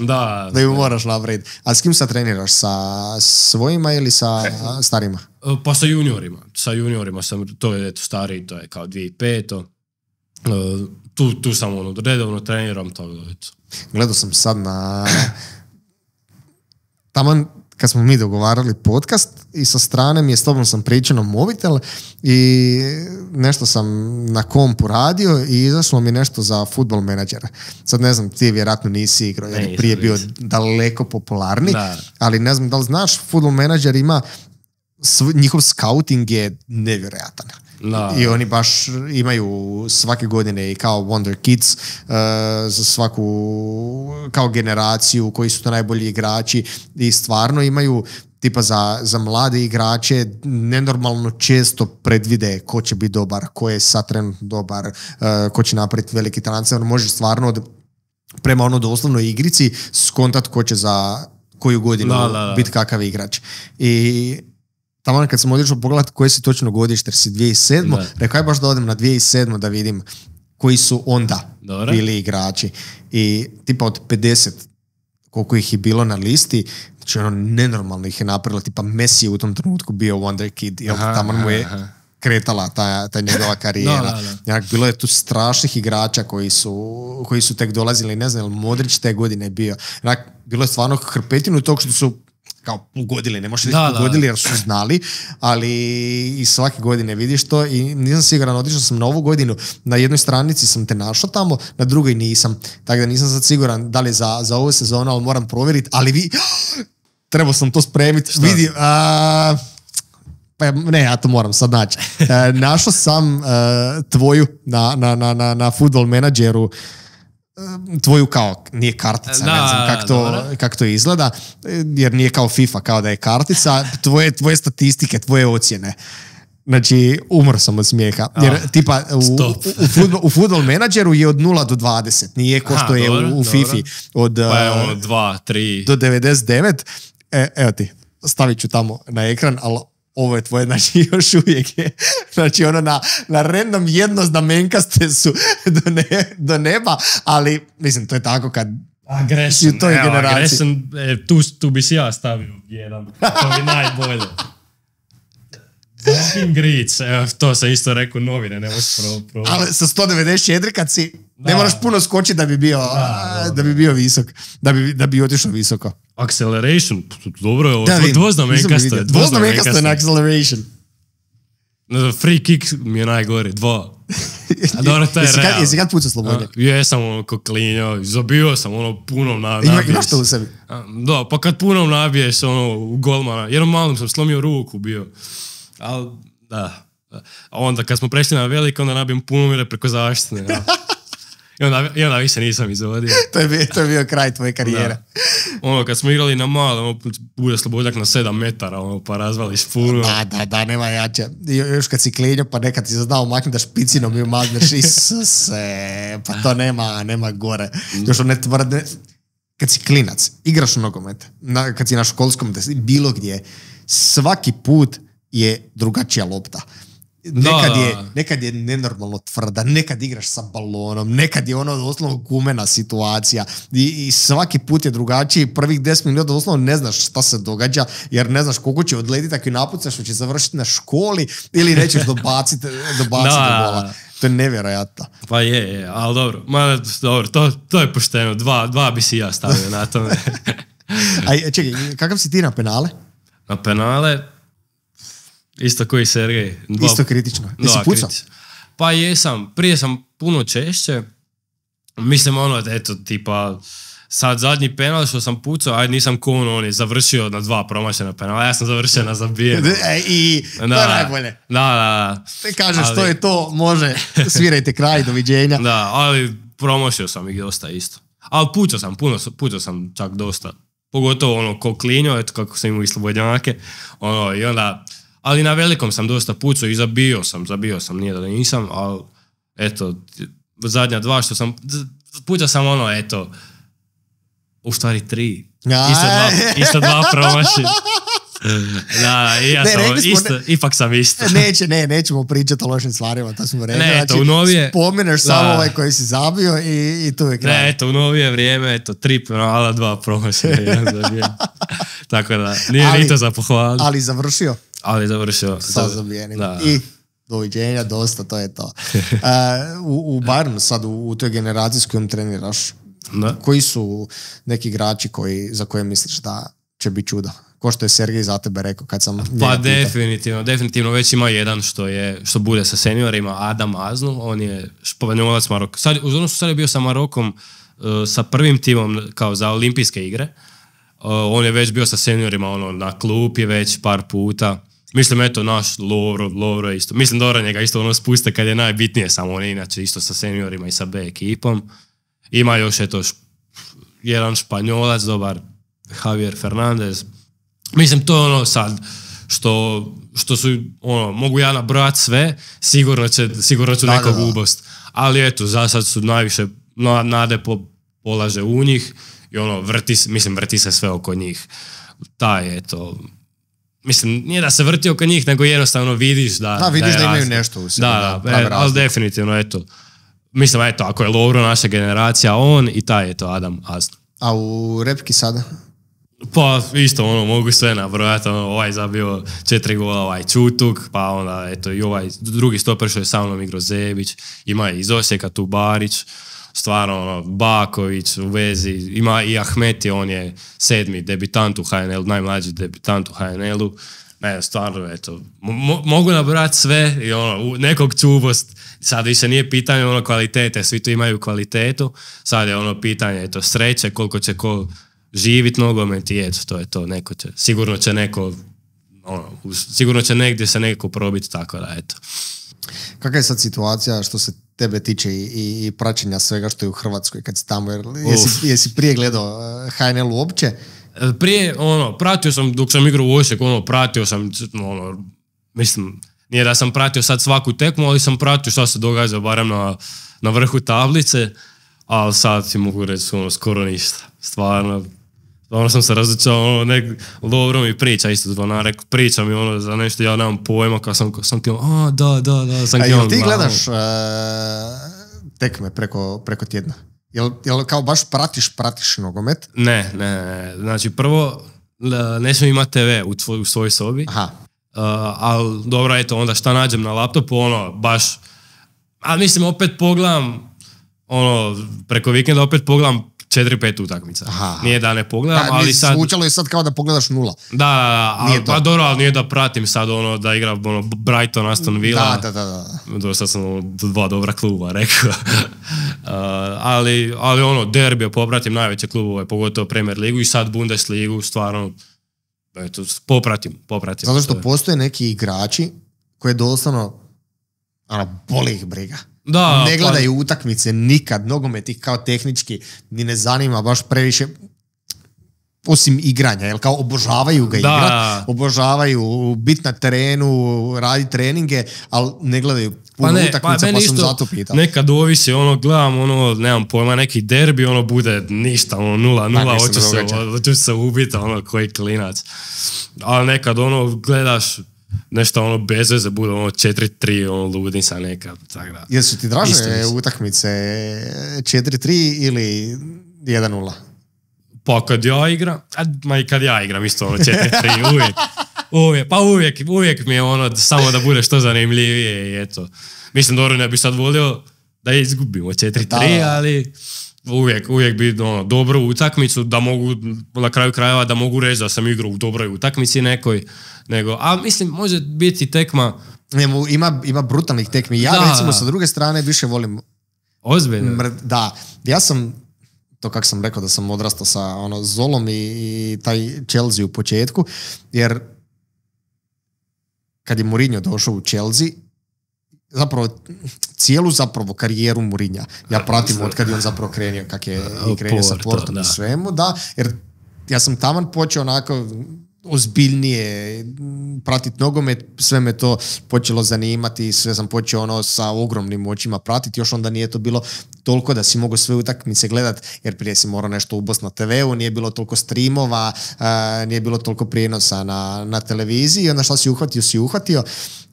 Da ju moraš napraviti. A s kim sad treniraš? Sa svojima ili sa starima? Pa sa juniorima. Sa juniorima sam, to je stariji, to je kao 2005. Tu sam redovno treniram. Gledao sam sad na... Taman kad smo mi dogovarali podcast i sa strane mi je s tobom sam pričao na mobitel i nešto sam na kompu radio i izašlo mi nešto za Football Managera. Sad ne znam, ti vjerojatno nisi igrao jer je prije bio daleko popularni, ali ne znam da li znaš, Football Manager ima njihov scouting je nevjerojatan. Da. I oni baš imaju svake godine i kao Wonder Kids za svaku kao generaciju koji su to najbolji igrači i stvarno imaju tipa za mlade igrače nenormalno često predvide ko će biti dobar, ko je sad trenutno dobar, ko će napraviti veliki transfer. Može stvarno prema ono doslovnoj igrici skontat ko će za koju godinu biti kakav igrač. I tamo kad sam odlično pogledat koje si točno godište, jer si 2007. Rekao je baš da odem na 2007. da vidim koji su onda bili igrači. I tipa od 50 koliko ih je bilo na listi, znači ono nenormalno ih je napravilo, tipa Messi je u tom trenutku bio Wonder Kid, jer tamo mu je kretala ta njegova karijera. Bilo je tu strašnih igrača koji su tek dolazili, ne znam, Modrić te godine je bio. Bilo je stvarno hrpetinu tog što su kao pogodili, ne možeš reći pogodili jer su znali, ali i svake godine vidiš to i nisam siguran, otišao sam na ovu godinu, na jednoj stranici sam te našao tamo, na drugoj nisam, tako da nisam sad siguran da li za ovu sezonu, ali moram provjeriti, ali trebao sam to spremiti, vidi, ja to moram sad naći. Našao sam tvoju na Football Manageru, tvoju kao, nije kartica, ne znam kako to izgleda, jer nije kao FIFA, kao da je kartica, tvoje statistike, tvoje ocjene. Znači, umro sam od smijeha. Jer tipa u Football Manageru je od 0 do 20, nije ko što je u FIFA od 2, 3 do 99. Evo ti, stavit ću tamo na ekran, ali ovo je tvoje, znači još uvijek je, znači ono na random jednoznamenkaste su do neba, ali mislim to je tako kad Agression, u toj generaciji. Tu bi si ja stavio jedan, to mi najbolje. Fucking Gric, to sam isto rekao novine, ne možeš ali sa 194 kad si, ne moraš puno skočiti da bi bio visok, da bi otišao visoko. Acceleration, dobro je ovo, dvoznamenkasto je. Dvoznamenkasto je na acceleration. Free kick mi je najgore, 2. A dobro, to je realno. Jesi kad pucao slobodnjak? Jesam ono ko klinio, zabio sam ono punom nabiješ. Imaš to u sebi? Da, pa kad punom nabiješ ono u golmana, jednom malom sam slomio ruku bio. Ali, da. A onda kad smo prešli na veliko, onda nabijem puno mire preko zaštitne. Ja. I onda više nisam izvodio. To je bio kraj tvoje karijere. Ono, kad smo igrali na malo, bude slobodnjak na 7 metara, pa razvališ puno. Da, nema jače. Još kad si klinio, pa nekad si znao maknuti da špicinom i umagneš, Isuse, pa to nema gore. Još one tvrde, kad si klinac, igraš u nogomet, kad si na školskom, bilo gdje, svaki put je drugačija lopta. Nekad je nenormalno tvrda, nekad igraš sa balonom, nekad je ono doslovno gumena situacija i svaki put je drugačiji. Prvih 10 minuta doslovno ne znaš šta se događa, jer ne znaš koliko će odletiti ako je napucaš, što će završiti na školi ili nećeš dobaciti do gola. To je nevjerojatno. Pa je, ali dobro. To je pošteno. Dva bi si ja stavio na tome. Čekaj, kakav si ti na penale? Na penale... Isto koji Sergej. Isto kritično. Jesi pucao? Pa jesam. Prije sam puno češće. Mislim eto, tipa, sad zadnji penal što sam pucao, nisam ko on je završio na 2 promašena penala, ja sam završio na zabijenu. I to je najbolje. Da. Te kažeš što je to, može, svirajte kraj, doviđenja. Da, ali promašio sam ih dosta isto. Ali pucao sam čak dosta. Pogotovo ko klinio, eto kako sam imao i slobodnjake. I onda... Ali na velikom sam dosta pucao i zabio sam, nije da nisam, ali eto, zadnja 2 što sam, pucao sam u stvari 3, isto 2 promaši. Da, i ja sam ipak sam isto. Nećemo pričati o lošim stvarima, to smo rekli. Ne, eto, u novije... Spomeneš samo ovaj koji si zabio i tu je kraj. Ne, eto, u novije vrijeme, 3 penala, 2 promaši. Tako da, nije ni to za pohvalu. Ali završio. Sa zabijenim. I doviđenja, dosta, to je to. U Bayernu sad, u toj generaciji s kojom treniraš, koji su neki igrači za koje misliš da će biti čudo? Ko što je Sergej za tebe rekao kad sam... Pa definitivno već ima jedan što bude sa seniorima, Adam Aznu, on je španjolac Maroka. Sad je bio sa Marokom, sa prvim timom kao za olimpijske igre. On je već bio sa seniorima na klupi već par puta Mislim, eto, naš Lovro je isto. Mislim, dobro njega isto ono spuste kad je najbitnije, samo on je inače isto sa seniorima i sa B ekipom. Ima još, eto, jedan Španjolac, dobar, Javier Fernandez. Mislim, to je ono sad, što su, ono, mogu ja nabrojati sve, sigurno ću nekog ubost. Ali eto, za sad su najviše nade polaže u njih i ono, vrti se sve oko njih. Taj, eto, mislim, nije da se vrti oko njih, nego jednostavno vidiš da vidiš da imaju nešto u sebi. Ali definitivno, eto, mislim, eto, ako je Lovro naša generacija, on i taj, eto, Adam Asno. A u repki sada? Pa isto, ono, mogu sve nabrojati, ono, ovaj zabio 4 gola, ovaj Čutuk, pa onda, eto, i ovaj drugi stoper što je sa mnom igrao Zebić, ima i iz Osijeka tu Barić, stvarno, ono, Baković u vezi, ima i Ahmeti, on je 7. debitant u HNL-u, najmlađi debitant u HNL-u, ne, stvarno, eto, mogu nabrojati sve i ono, nekog čubost, sad više nije pitanje ono kvalitete, svi tu imaju kvalitetu, sad je ono pitanje, eto, sreće, koliko će ko živit nogomet i eto, to je to, neko će, sigurno će negdje se neko probiti, tako da, eto. Kakva je sad situacija što se tebe tiče i praćenja svega što je u Hrvatskoj kad si tamo, jesi prije gledao HNL uopće? Prije, ono, pratio sam, dok sam igrao u Osijeku, ono, pratio sam, ono, mislim, nije da sam pratio sad svaku tekmu, ali sam pratio što se događa barem na vrhu tablice, ali sad ti mogu reći, ono, skoro ništa, stvarno sam se razočao, ono, Lovro mi priča isto zvonar, priča mi ono za nešto, ja nemam pojma, kad sam ti ono, da, sam ti ono. Ti gledaš tekme preko tjedna? Jel kao baš pratiš nogomet? Ne, znači prvo, ne smijem imati TV u svojoj sobi, ali dobro, eto, onda šta nađem na laptopu, ono, baš, ali mislim, opet pogledam, ono, preko vikenda opet pogledam 4-5 utakmica. Nije da ne pogledam, ali sad... Zvučalo je sad kao da pogledaš 0. Da, pa dobro, ali nije da pratim sad ono, da igra ono, Brighton, Aston Villa. Da. Dosta sam ono, 2 dobra kluba, rekao. ali ono, derbija popratim najveće klubove, pogotovo Premier ligu i sad Bundesligu, stvarno, eto, popratim. Zato što postoje neki igrači koji doslovno, boli ih briga. Ne gledaju utakmice nikad, nogomet ih kao tehnički ni ne zanima baš previše, osim igranja, jer kao obožavaju ga igrat, obožavaju biti na terenu, raditi treninge, ali ne gledaju puno utakmica, pa sam zato pitao. Nekad ovisi, ono, gledam, ono, nemam pojma, neki derbi, ono, bude ništa, ono, 0-0, hoću se ubiti, ono, koji klinac. Ali nekad, ono, gledaš nešto ono bez veze, bude ono 4-3, ono ludnica neka, tako da. Jesu ti draže utakmice 4-3 ili 1-0? Pa kad ja igram, isto ono 4-3, uvijek mi je ono samo da bude što zanimljivije i eto. Mislim, dobro, ne bi sad volio da izgubimo 4-3, ali uvijek bi ono, dobru utakmicu, da mogu, na kraju krajeva, da mogu reći da sam igrao u dobroj utakmici nekoj, a mislim, može biti tekma... Ima brutalnih tekmi. Ja recimo sa druge strane više volim... Ozbiljno? Da, ja sam, to kako sam rekao da sam odrastao sa Zolom i taj Chelsea u početku, jer kad je Mourinho došao u Chelsea, cijelu karijeru Mourinha ja pratim od kad je on zapravo krenio, kak je krenio sa Portom i svemu, jer ja sam taman počeo onako ozbiljnije pratiti nogomet, sve me to počelo zanimati, sve sam počeo sa ogromnim očima pratiti, još onda nije to bilo toliko da si mogao sve utakmice gledat, jer prije si morao nešto ubost na TV-u, nije bilo toliko streamova, nije bilo toliko prijenosa na televiziji, onda šta si uhvatio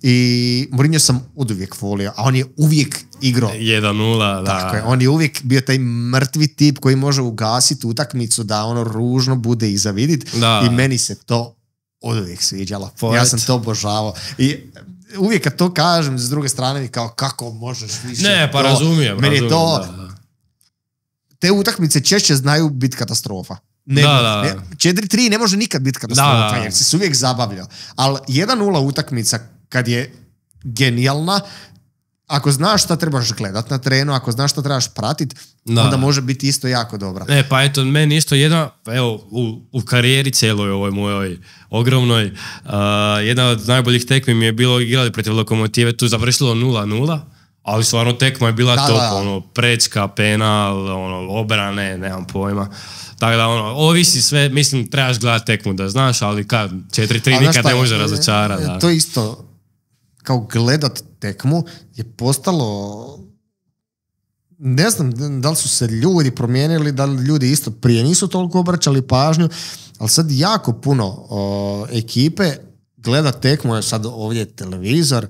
i Mourinho sam oduvijek volio, a on je uvijek igrao 1-0, tako je, on je uvijek bio taj mrtvi tip koji može ugasiti utakmicu da ružno bude i zavidit i meni se to oduvijek sviđalo. Ja sam to obožavao i uvijek kad to kažem s druge strane kao kako možeš više. Ne, pa razumijem. Meni to te utakmice češće znaju biti katastrofa. 4-3 ne može nikad biti katastrofa jer si se uvijek zabavljao. Ali 1-0 utakmica kad je genijalna, ako znaš šta trebaš gledat na terenu, ako znaš šta trebaš pratit, onda može biti isto jako dobra. Pa eto, meni isto jedna, evo, u karijeri cijeloj ovoj mojoj ogromnoj, jedna od najboljih tekmi mi je bilo igrali protiv Lokomotive, tu završilo 0-0, ali stvarno tekma je bila top, ono, prečka, penal, ono, obrane, nemam pojma. Tako da, ono, ovisi sve, mislim, trebaš gledati tekmu da znaš, ali 4-3 nikad ne može razočarati. To isto, kao gledat tekmu je postalo, ne znam da li su se ljudi promijenili, da li ljudi isto prije nisu toliko obraćali pažnju, ali sad jako puno ekipe gleda tekmu, je sad ovdje televizor.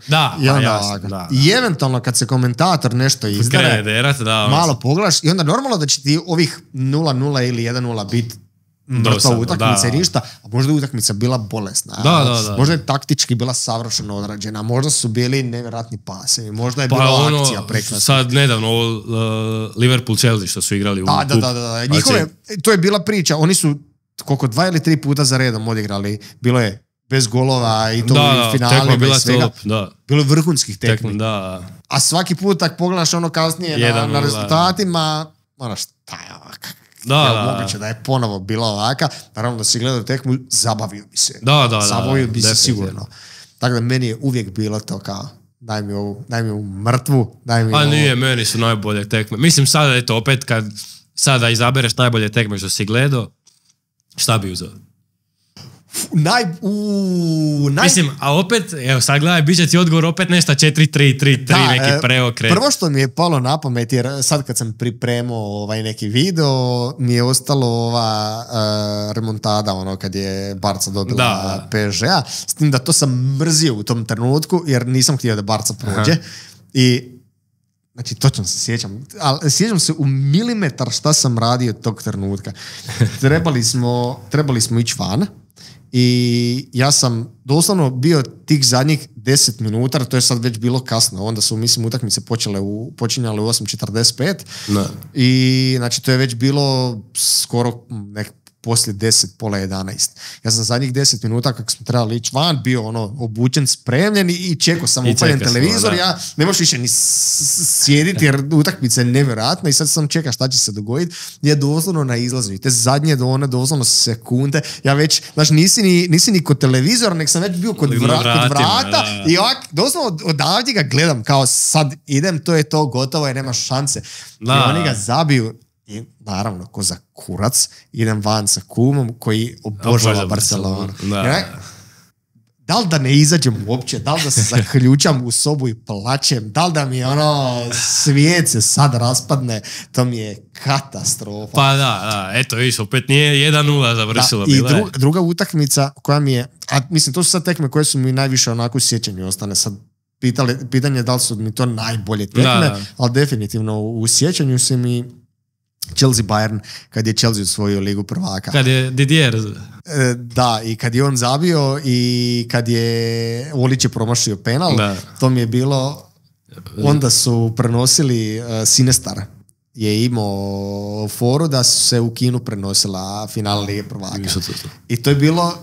I eventualno kad se komentator nešto izdare, malo pogledaš i onda normalno da će ti ovih 0-0 ili 1-0 biti mrtva utakmica i ništa, a možda je utakmica bila bolesna. Možda je taktički bila savršeno odrađena, možda su bili nevjerojatni pasevi, možda je bila akcija prekrasna. Sad nedavno Liverpool-Chelsea što su igrali u njihove, to je bila priča, oni su koliko 2 ili 3 puta za redom odigrali, bilo je bez golova i to u finalima i svega. Bilo je vrhunskih tekmi. A svaki put tak pogledaš ono kasnije na rezultatima, ono šta je ovaka. Moguće da je ponovo bila ovaka. Naravno da si gledao tekmu, zabavio bi se. Zabavio bi se sigurno. Tako da meni je uvijek bilo to kao daj mi ovu mrtvu, daj mi nije, meni su najbolje tekme. Mislim sada, eto, opet kad sada izabereš najbolje tekme što si gledao, šta bi uzeo? Mislim, a opet, evo sad gledaj, bit će ti odgovor opet nešto 4-3-3-3, neki preokret. Prvo što mi je palo na pamet, jer sad kad sam pripremao neki video, mi je ostalo ova remontada, ono kad je Barca dobila PSG-a, s tim da to sam mrzio u tom trenutku, jer nisam htio da Barca prođe. I znači, točno se sjećam, ali sjećam se u milimetar šta sam radio tog trenutka. Trebali smo ići van. I ja sam doslovno bio tih zadnjih 10 minuta, to je sad već bilo kasno, onda su, mislim, utakmice počinjale u 8:45 i znači to je već bilo skoro poslije 10, pola 11. Ja sam zadnjih 10 minuta kako smo trebali ići van, bio ono obučen, spremljen i čekao sam upaljen televizor, ja ne možeš više ni sjediti jer utakmica je nevjerojatna i sad sam čekao šta će se dogoditi. Ja doslovno na izlazu i te zadnje doslovno sekunde, ja već, znači nisi ni kod televizora, nek sam već bio kod vrata i ovak, doslovno odavdje ga gledam kao sad idem, to je to, gotovo je, nema šanse. I oni ga zabiju. I naravno, ko za kurac, idem van sa kumom koji obožava Barcelonu. Da li da ne izađem uopće, da li da se zaključam u sobu i plačem, da li da mi svijet se sad raspadne, to mi je katastrofa. Pa da, eto viš, opet nije 1-0 završilo. I druga utakmica koja mi je, a mislim to su sad tekme koje su mi najviše onako u sjećanju ostane sad. Pitanje da li su mi to najbolje tekme, ali definitivno u sjećanju se mi Chelsea Bayern, kad je Chelsea osvojio Ligu prvaka. Kad je Didier. Da, i kad je on zabio i kad je Olić je promašio penal, to mi je bilo, onda su prenosili Sinestar je imao foru da se u Kinu prenosila finala Lige prvaka. I to je bilo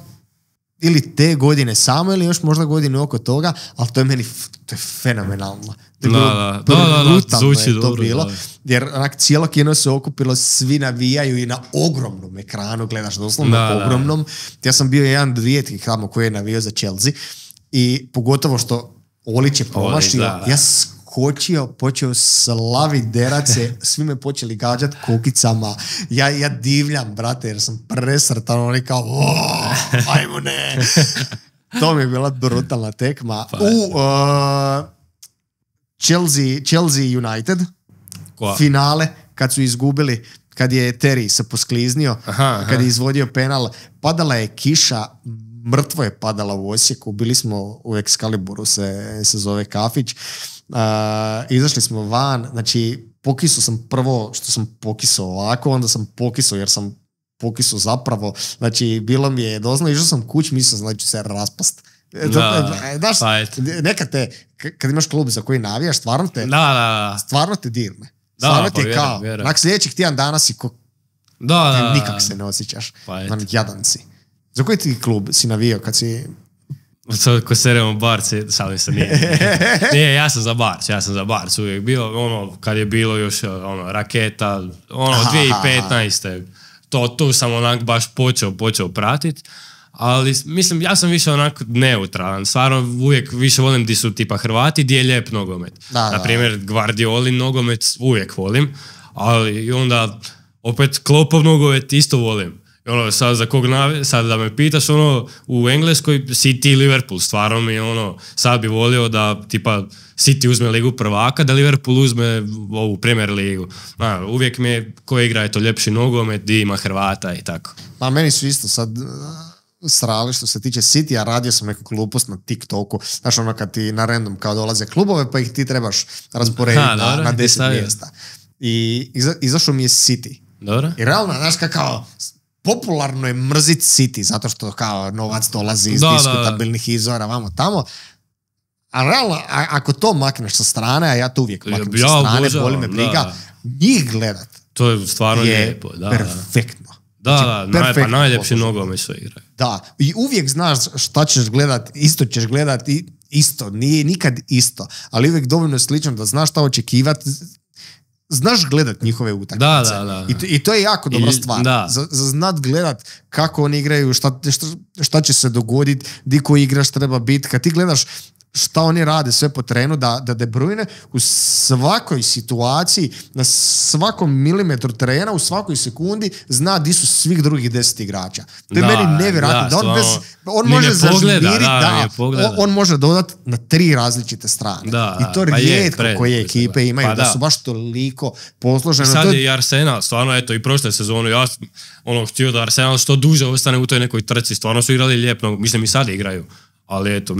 ili te godine samo ili još možda godine oko toga, ali to je meni fenomenalno. Zvuči dobro. Jer onak cijelo kino se okupilo, svi navijaju i na ogromnom ekranu, gledaš doslovno ogromnom. Ja sam bio jedan od rijetkih tamo koji je navijao za Chelsea i pogotovo što Olić je promašio, ja skočio, počeo slaviti derace, svi me počeli gađati kokicama, ja divljam, brate, jer sam presretan, oni kao, ajmo ne. To mi je bila brutalna tekma. Chelsea United, finale, kad su izgubili, kad je Terry se poskliznio, kad je izvodio penal, padala je kiša, mrtvo je padala u Osijeku, bili smo u Excaliburu, se zove kafić, izašli smo van, znači pokisao sam prvo što sam pokisao ovako, onda sam pokisao jer sam pokisao zapravo, znači bilo mi je dozno, išao sam kuć, mislio sam da ću se raspast. Znaš, nekad kad imaš klub za koji navijaš, stvarno te dirne. Stvarno ti je kao, nakon sljedećih tjedan dana si nikak se ne osjećaš. Jadan si. Za koji ti klub si navijao kad si... To ko seremo Barci, šalim se, nije, ja sam za Barc uvijek bio, ono, kad je bilo još, ono, Raketa, ono, 2015. Tu sam onak baš počeo pratiti, ali mislim, ja sam više onak neutralan, stvarno uvijek više volim gdje su tipa Hrvati, gdje je lijep nogomet. Naprimjer, Guardiolin nogomet uvijek volim, ali onda opet Kloppov nogomet isto volim. Ono, sad da me pitaš, ono, u Engleskoj City i Liverpool, stvarno mi, ono, sad bi volio da, tipa, City uzme ligu prvaka, da Liverpool uzme ovu Premier ligu. Uvijek mi je, ko igra je to ljepši nogomet, di ima Hrvata i tako. Pa meni su isto sad srali što se tiče City, a radio sam neku glupost na TikToku. Znaš, ono, kad ti na random kao dolaze klubove, pa ih ti trebaš rasporediti na 10 mjesta. I izašao mi je City. Dobro. I realno, znaš, kao popularno je mrzit City, zato što kao novac dolazi iz diskutabilnih izvora, vamo tamo. A realno, ako to makneš sa strane, a ja to uvijek maknem sa strane, boli me briga, njih gledat to je stvarno lijepo. Perfektno. Pa najljepši nogomet što igraju. Da, i uvijek znaš šta ćeš gledat, isto ćeš gledat, isto, nije nikad isto, ali uvijek dovoljno slično da znaš šta očekivati, znaš gledat njihove utakmice. Da. I to je jako dobra stvar. Za znat gledat kako oni igraju, šta će se dogoditi, di ko igraš treba biti. Kad ti gledaš šta oni rade sve po terenu, da De Bruyne u svakoj situaciji, na svakom milimetru terena, u svakoj sekundi zna di su svih drugih 10 igrača. To je meni nevjerojatno. On može zažmiriti, on može dodati na 3 različite strane. I to rijetko koje ekipe imaju, da su baš toliko posložene. I sad je i Arsenal, stvarno, eto, i prošle sezone, ja htio da Arsenal što duže ostane u toj nekoj trci, stvarno su igrali lijepo, mislim i sad igraju. Ali eto,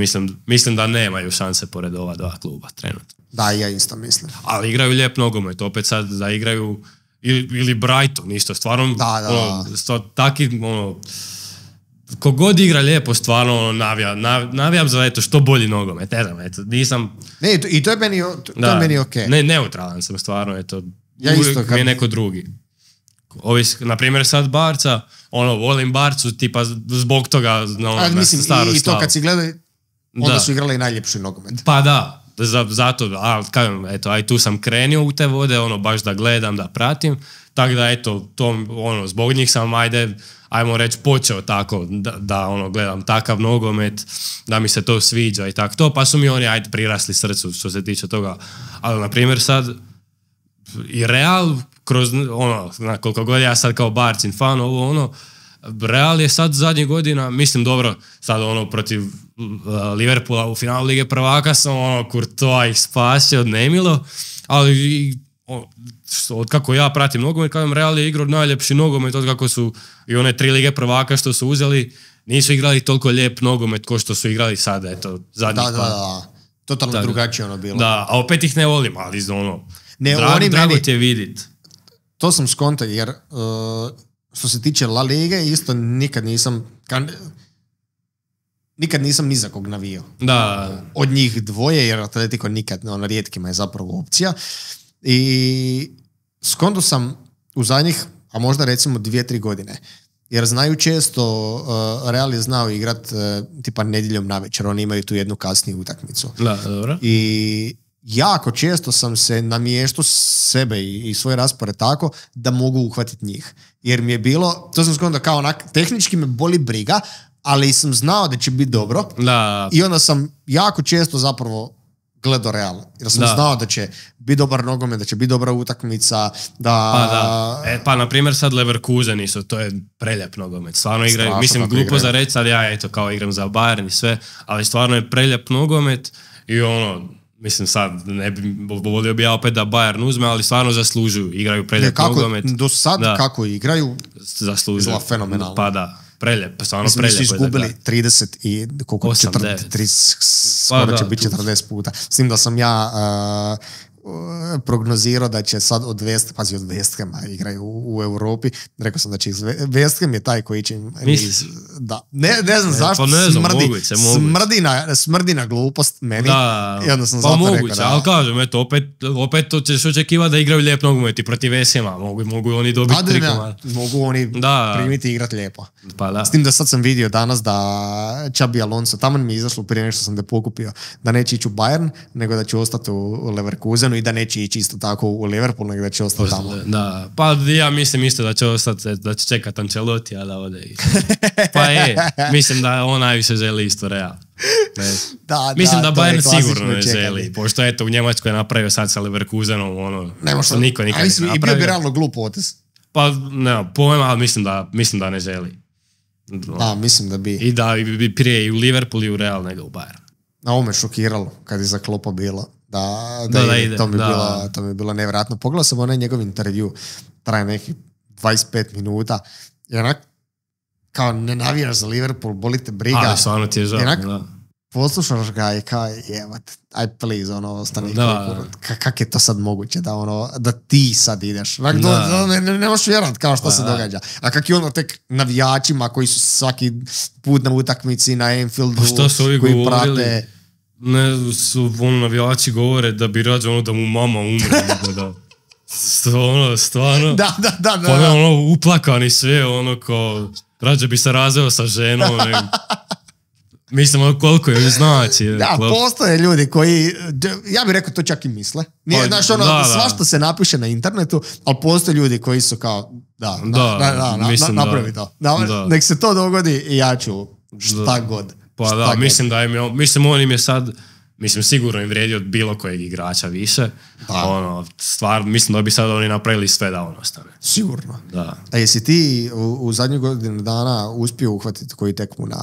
mislim da nemaju šanse pored ova dva kluba trenutno. Da, ja isto mislim. Ali igraju lijep nogomet, opet sad da igraju ili Brighton, isto, stvarno, taki, kogod igra lijepo, stvarno, navijam za, eto, što bolji nogomet, ne znam, eto, nisam... Ne, i to je meni okej. Ne, neutralan sam, stvarno, eto, uvijek mi je neko drugi. Naprimjer sad Barca, volim Barcu tipa zbog toga mislim, staru i to kad si gledali, onda su igrali najljepši nogomet. Pa da, zato, eto, aj tu sam krenio u te vode, baš da gledam, da pratim, tako da eto, zbog njih sam, ajmo reći, počeo tako, da gledam takav nogomet, da mi se to sviđa i tako to, pa su mi oni, prirasli srcu što se tiče toga, ali na primjer sad, i Real, kroz, koliko god ja sad kao Barcin fan, Real je sad zadnjih godina, mislim dobro, sad protiv Liverpoola u finalu Lige prvaka sam Courtois ih spasio od nemilo, ali od kako ja pratim nogomet, kažem, Real je igrao najljepši nogomet od kako su i one 3 Lige prvaka što su uzeli, nisu igrali toliko lijep nogomet ko što su igrali sada, eto, zadnjih totalno drugačije bilo. Da, a opet ih ne volim, ali drago ti je vidjeti. To sam skontao jer što se tiče La Lige isto nikad nisam ni za kog navio. Da. Od njih dvoje jer Atletico nikad, rijetkima je zapravo opcija. I skontao sam u zadnjih, a možda recimo 2-3 godine. Jer znaju često, Real je znao igrat tipa nedjeljom navečer, oni imaju tu jednu kasniju utakmicu. Da, dobro. I jako često sam se namještao sebe i svoj raspored tako da mogu uhvatiti njih. Jer mi je bilo, to sam skontao kao tehnički me boli briga, ali sam znao da će biti dobro. Da. I onda sam jako često zapravo gledao Real. Jer sam znao da će biti dobar nogomet, da će biti dobra utakmica. Pa na primjer sad Leverkusen isto, to je preljep nogomet. Stvarno igraju, mislim glupo za reći, sad ja eto kao igram za Bayern i sve, ali stvarno je preljep nogomet i mislim sad, ne bi volio bi ja opet da Bayern uzme, ali stvarno zaslužuju, igraju preljep nogomet. Do sad kako igraju, zaslužuju. Izgleda fenomenalno. Pa da, preljep, stvarno preljep. Mislim, su izgubili 30 i koliko 30, skoro će biti 40 puta. S tim da sam ja prognozirao da će sad od West Hama igraju u Europi. Rekao sam da će West Ham je taj koji će da. Ne znam zašto, pa ne znam, smrdi na glupost meni. Da, pa moguće, ali kažem, eto, opet to ćeš očekivati da igraju lijep nogomet i protiv West Hama. Mogu oni dobiti 3 komada. Mogu oni primiti i igrati lijepo. Pa da. S tim da sad sam vidio danas da Xabi Alonso, tamo mi je izašlo prije nešto sam da pokupio, da neće ići u Bayern, nego da će ostati u Leverkusenu i da neće ići isto tako u Liverpool, nego da će ostati tamo. Da, pa ja mislim isto da će ostati, da će čekati Ancelotti, a da ode. Pa mislim da on najviše želi isto Real. Mislim da Bayern sigurno ne želi, pošto eto u Njemačkoj je napravio sad sa Leverkusenom ono što niko nikad ne napravio. I bio bi realno glup potez. Pa ne, pojma, ali mislim da ne želi. Da, mislim da bi. I da bi prije i u Liverpool i u Real nego u Bayern. A ovo me šokiralo kad je za Kloppa bilo. Da ide. To mi je bilo nevjerojatno. Pogledao sam onaj njegov intervju, traje nekih 25 minuta i onak kao ne navijaš za Liverpool, boli te briga. Ali stvarno ti je žao. Poslušaš ga i kao jevat, aj please, ostani. Kak je to sad moguće da ti sad ideš? Ne možeš vjerovat kao što se događa. A kak je tek navijačima koji su svaki put na utakmici na Anfieldu, koji prate. Ne, navijači govore da bi rađe da mu mama umre. Stvarno. Da. Pa uplakani sve, kao rađe bi se razveo sa ženom. Mislim, koliko je znači. Da, postoje ljudi koji, ja bih rekao to čak i misle. Nije, znaš, svašta se napiše na internetu, ali postoje ljudi koji su kao, napravi to. Nek se to dogodi i ja ću šta god. Pa da, mislim, on im je sad, sigurno im vredi od bilo kojeg igrača više. Mislim da bi sad oni napravili sve da on ostane. Sigurno. Da. A jesi ti u zadnjih godinu dana uspio uhvatiti koji tekmu na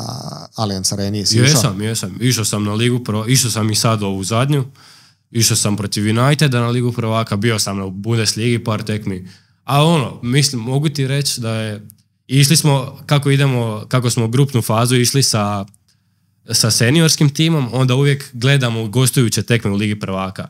Allianz Areni? Jesam. Išao sam na Ligu prvaka, išao sam i sad ovu zadnju. Išao sam protiv Uniteda na Ligu prvaka, bio sam na Bundesligi par tekmi. A mislim, mogu ti reći da je, išli smo, kako smo grupnu fazu išli sa seniorskim timom, onda uvijek gledamo gostujuće tekme u Ligi prvaka.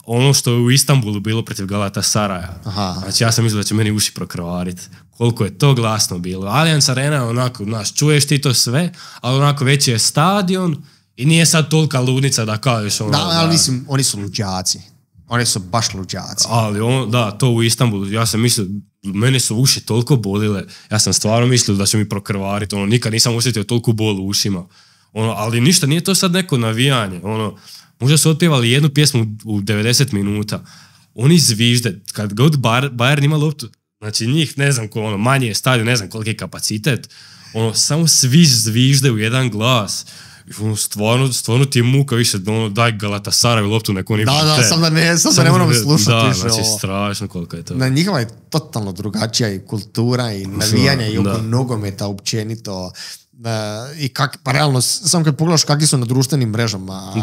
Ono što je u Istanbulu bilo protiv Galatasaraja. Znači ja sam mislio da će meni uši prokrvariti. Koliko je to glasno bilo. Allianz Arena je onako, čuješ ti to sve, ali onako veći je stadion i nije sad tolika ludnica da kažeš ali mislim, oni su luđaci. Oni su baš luđaci. Ali to u Istanbulu, ja sam mislio, mene su uši toliko bolile, ja sam stvarno mislio da će mi prokrvariti. Nikad nisam osjetio toliko bol u ušima. Ali ništa, nije to sad neko navijanje. Možda su otpjevali jednu pjesmu u 90 minuta. Oni zvižde. Kad god Bayern ima loptu, znači njih, ne znam, manje je stadion, ne znam koliki je kapacitet, samo svi zvižde u jedan glas. Stvarno ti je muka više, daj Galatasaraju loptu neko oni... Sam da ne moram slušati više. Znači strašno koliko je to. Njihova je totalno drugačija i kultura i navijanja i oko nogometa općenito. I pa realno, samo kad pogledaš kakvi su na društvenim mrežama,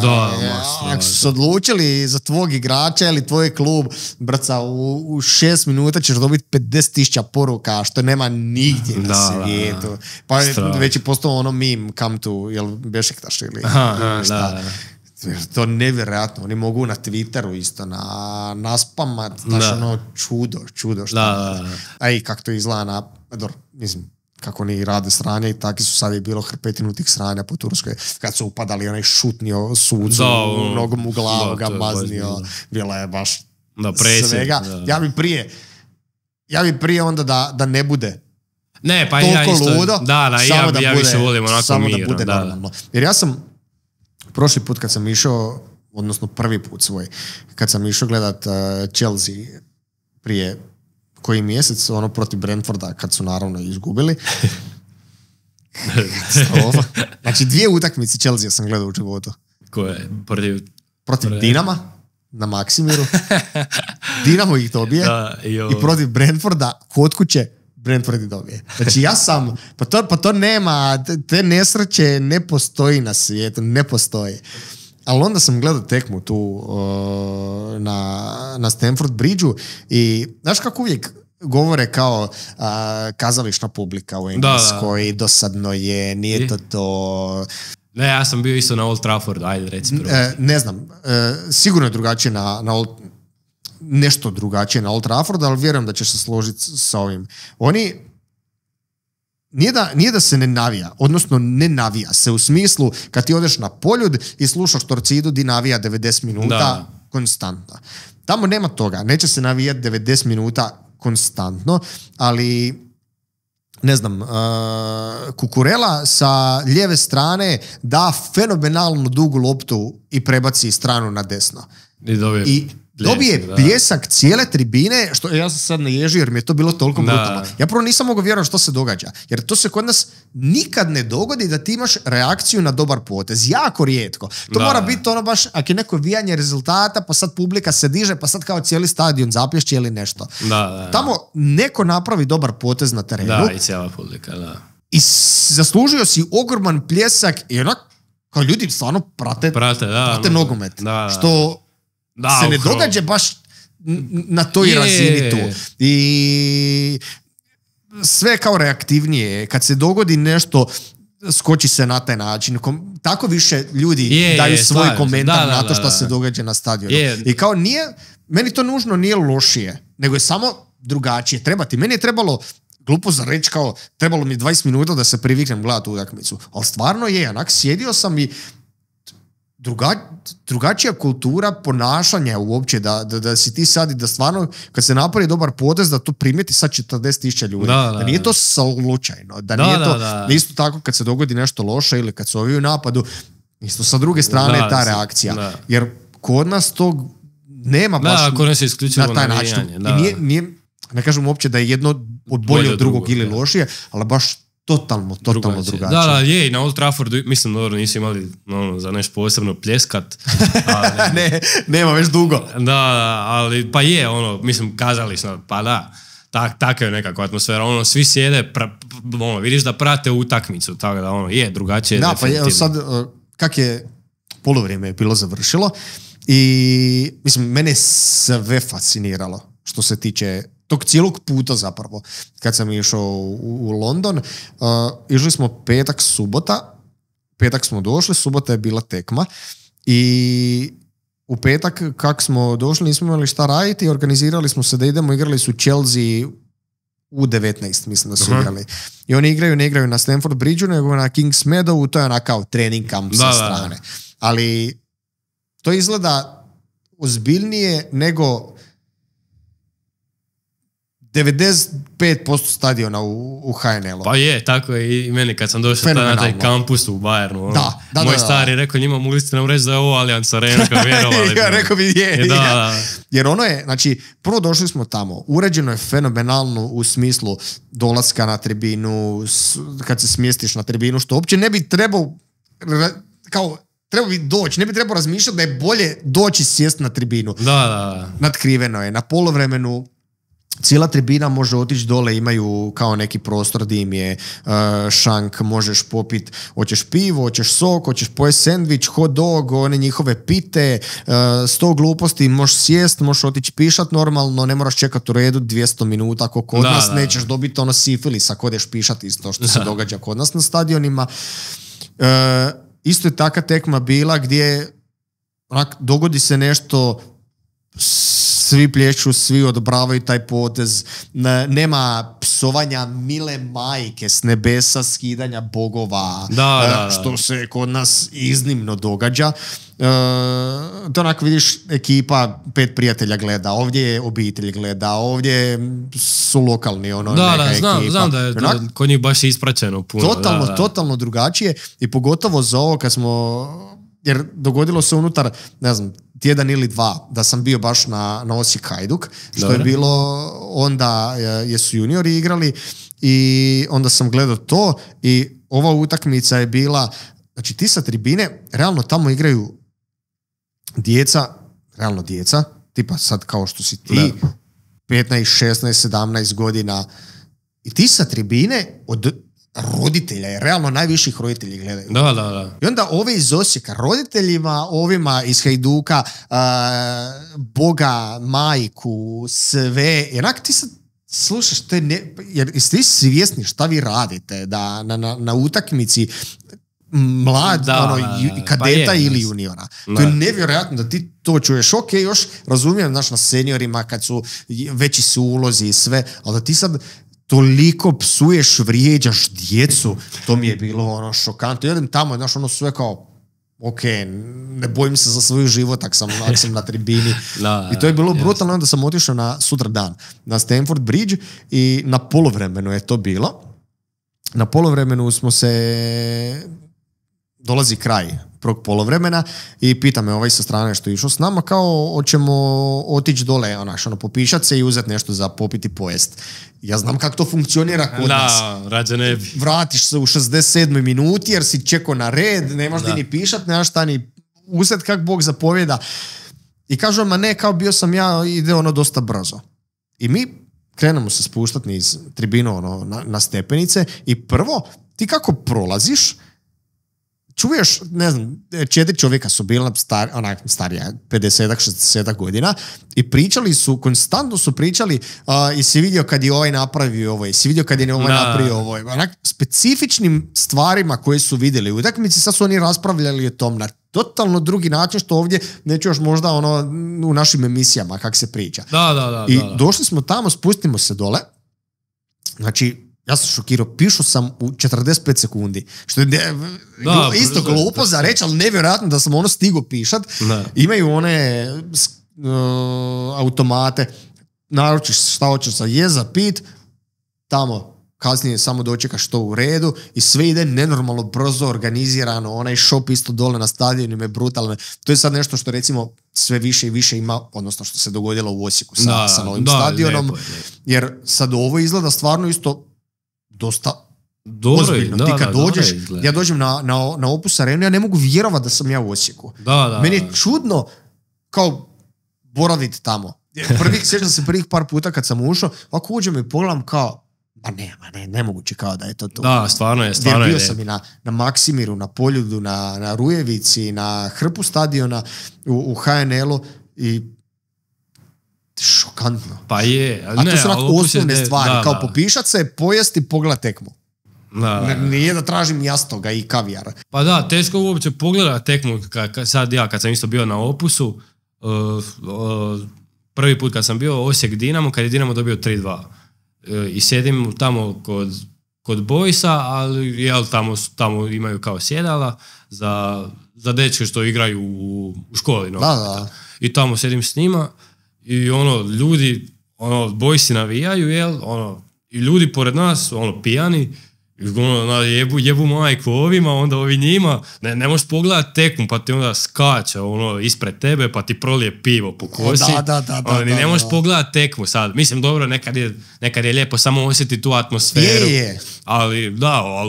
ako su se odlučili za tvog igrača ili tvoj klub, brca, u 6 minuta ćeš dobiti 50,000 poruka, što nema nigdje na svijetu. Pa već je postao meme, come to, jel Bešiktaš ili šta. To je nevjerojatno. Oni mogu na Twitteru isto naspamat, čudo šta. A i kako to izgleda kako oni rade sranje i taki su sad i bilo hrpetinu tih sranja po Turskoj. Kad su upadali, onaj šutnio sucu, nogom u glavu ga maznio. Bila je baš svega. Ja bi prije onda da ne bude toliko ludo. Ja više volim onako mirno. Samo da bude normalno. Jer ja sam prošli put kad sam išao, odnosno prvi put svoj, kad sam išao gledat Chelsea prije koji mjesec, protiv Brentforda, kad su naravno izgubili. Znači 2 utakmice Chelsea sam gledao u životu. Koje? Protiv Dinama na Maksimiru. Dinamo ih dobije i protiv Brentforda kod kuće Brentford ih dobije. Znači ja sam, pa to nema, te nesreće ne postoji na svijetu, ne postoji. Ali onda sam gledao tekmu tu na Stamford Bridgeu i znaš kako uvijek govore kao kazališna publika u Engleskoj, dosadno je, nije to... Ne, ja sam bio isto na Old Trafford, ajde reci prvo. Ne znam, sigurno je drugačije na Old nešto drugačije na Old Trafford, ali vjerujem da ćeš se složiti sa ovim. Oni nije da se ne navija, odnosno ne navija se u smislu kad ti odeš na Poljud i slušaš Torcidu di navija 90 minuta konstantno. Tamo nema toga, neće se navijati 90 minuta konstantno, ali ne znam, Kukurela sa lijeve strane da fenomenalno dugu loptu i prebaci stranu na desno. I dobije pljesak cijele tribine, što ja sam sad naježio jer mi je to bilo toliko brutalno. Ja prvo nisam mogao vjerovati što se događa, jer to se kod nas nikad ne dogodi da ti imaš reakciju na dobar potez. Jako rijetko. To mora biti ono baš, ako je neko vijanje rezultata, pa sad publika se diže, pa sad kao cijeli stadion zaplješće ili nešto. Tamo neko napravi dobar potez na terenu. Da, i cijela publika, da. I zaslužio si ogroman pljesak i onak, kao ljudi stvarno prate nogomet. Što se ne događa baš na toj razini tu. I sve kao reaktivnije. Kad se dogodi nešto, skoči se na taj način. Tako više ljudi daju svoj komentar na to što se događa na stadionu. I kao meni to nužno nije lošije, nego je samo drugačije. Meni je trebalo, glupo za reći, kao trebalo mi 20 minuta da se priviknem gledati utakmicu. Ali stvarno onak sjedio sam i drugačija kultura ponašanja uopće, da si ti sad i da stvarno kad se napravi dobar potez da to primijeti sad 40,000 ljudi. Da nije to slučajno. Da nije to isto tako kad se dogodi nešto loše ili kad su ovi u napadu, isto sa druge strane je ta reakcija. Jer kod nas tog nema baš na taj način. I ne kažem uopće da je jedno od bolje od drugog ili lošije, ali baš totalno drugačije. Da, je, i na Old Traffordu, mislim, dobro, nisu imali za nešto posebno pljeskat. Ali, nema već dugo. Da, ali pa je, mislim, kazališno, pa da, taka je nekakva atmosfera, svi sjede, vidiš da prate utakmicu, tako da, je, drugačije. Da, pa je, sad, kak je poluvrijeme bilo završilo i, mislim, mene sve fasciniralo što se tiče tog cijelog puta zapravo. Kad sam išao u London, išli smo petak, subota. Petak smo došli, subota je bila tekma. I u petak, kak smo došli, nismo imali šta raditi, organizirali smo se da idemo, igrali su Chelsea u 19, mislim da su igrali. I oni ne igraju na Stamford Bridgeu, nego na Kings Meadowu, to je onakav trening kamp sa strane. Ali to izgleda ozbiljnije nego 95% stadiona u HNL-u. Pa je, tako je i meni kad sam došao na taj kampus u Bayernu. Moj stari rekao njima, mogli ste nam reći da je ovo Allianz Arena, kao vjerovali. Ja rekao bi jer ono je, znači, prvo došli smo tamo, uređeno je fenomenalno u smislu dolaska na tribinu, kad se smjestiš na tribinu, što uopće ne bi trebao, kao, treba bi doći, ne bi trebao razmišljati da je bolje doći sjest na tribinu. Natkriveno je, na poluvremenu cijela tribina može otići dole, imaju kao neki prostor gdje im je šank, možeš popit, hoćeš pivo, hoćeš sok, hoćeš pojesti sendvič, hot dog, one njihove pite, 100 gluposti, možeš sjest, možeš otići pišat normalno, ne moraš čekati u redu 200 minuta, ako kod nas nećeš dobiti sifilisa ako odeš pišati isto što se događa kod nas na stadionima. Isto je taka tekma bila gdje dogodi se nešto, svi plječu, svi odobravaju taj potez, nema psovanja mile majke s nebesa, skidanja bogova, što se kod nas iznimno događa. To onako vidiš, ekipa 5 prijatelja gleda, ovdje je obitelj gleda, ovdje su lokalni neka ekipa. Znam da je kod njih baš ispraćeno puno. Totalno drugačije i pogotovo za ovo kad smo, jer dogodilo se unutar, ne znam, tjedan ili dva da sam bio baš na Osijek Hajduk, što je bilo onda jesu juniori igrali i onda sam gledao to i ova utakmica je bila, znači ti sa tribine realno tamo igraju djeca, tipa sad kao što si ti, 15, 16, 17 godina i ti sa tribine od roditelja, je realno najviših roditelji gledaju. I onda ovi iz Osijeka, roditeljima, ovima iz Hajduka, Boga, majku, sve, jednak ti sad slušaš, jer ste svjesni šta vi radite, da na utakmici mlad, kadeta pa je, ili juniora. To je nevjerojatno da ti to čuješ. Ok, još razumijem, znaš, na seniorima kad su veći su ulozi i sve, ali da ti sad toliko psuješ, vrijeđaš djecu, to mi je bilo šokantno. Jedem tamo, znaš, sve kao, ok, ne bojim se za svoj život ako sam na tribini. I to je bilo brutalno. Onda sam otišao na sutra dan na Stamford Bridge i na poluvremenu je to bilo. Na poluvremenu dolazi kraj prvog poluvremena i pita me ovaj sa strane što je išao s nama, kao hoćemo otići dole, popišat se i uzeti nešto za popiti pojest. Ja znam kako to funkcionira kod nas. Rađe ne bi. Vratiš se u 67. minuti jer si čekao na red, nemaš ti ni pišat, nemaš šta ni uzeti kak Bog zapovjeda. I kažu, ma ne, kao bio sam ja, ide dosta brzo. I mi krenemo se spuštati niz tribinu na stepenice i prvo, ti kako prolaziš, čuješ, ne znam, 4 čovjeka su bila starija, 50-ak, 60-ak godina i konstantno su pričali i si vidio kad je ovaj napravio ovo, i si vidio kad je ovaj napravio ovo. Specifičnim stvarima koje su vidjeli u utakmici, sad su oni raspravljali o tom na totalno drugi način što ovdje ne čuješ možda u našim emisijama kak se priča. I došli smo tamo, spustimo se dole, znači ja sam šokirao, pišu sam u 45 sekundi. Što je isto glupo za reći, ali nevjerojatno da sam stigao pišat. Imaju one automate, naručiš šta hoćeš za pit, tamo kasnije samo dočekaš to u redu i sve ide nenormalno brzo, organizirano, onaj shop isto dole na stadionima je brutalno. To je sad nešto što recimo sve više i više ima, odnosno što se dogodilo u Osijeku sa novim stadionom, lijepo. Jer sad ovo izgleda stvarno isto dosta ozbiljno. Ti kad dođeš, ja dođem na Opus Arenu, ja ne mogu vjerovati da sam ja u Osijeku. Meni je čudno kao boraviti tamo. Sjećam se prvih par puta kad sam ušao, ovako uđem i pogledam kao, nemoguće kao da je to. Da, stvarno je. Bio sam i na Maksimiru, na Poljudu, na Rujevici, na hrpu stadiona, u HNL-u i šokantno. Pa je. A to su onako osnovne stvari, kao popišat se, pojesti, pogled tekmu. Nije da tražim jastoga i kavijara. Pa da, teško uopće pogledati tekmu. Sad ja, kad sam isto bio na Opusu, prvi put kad sam bio Osijek Dinamo, kad je Dinamo dobio 3-2. I sjedim tamo kod Boysa, ali tamo imaju kao sjedala za dečke što igraju u školi. I tamo sjedim s njima i ljudi, Boysi navijaju, i ljudi pored nas, pijani, jebu majku ovima, onda ovi njima, ne možeš pogledati tekmu, pa ti onda skače ispred tebe, pa ti prolije pivo po kosi. Ne možeš pogledati tekmu sad. Mislim, dobro, nekad je lijepo samo osjetiti tu atmosferu. Ali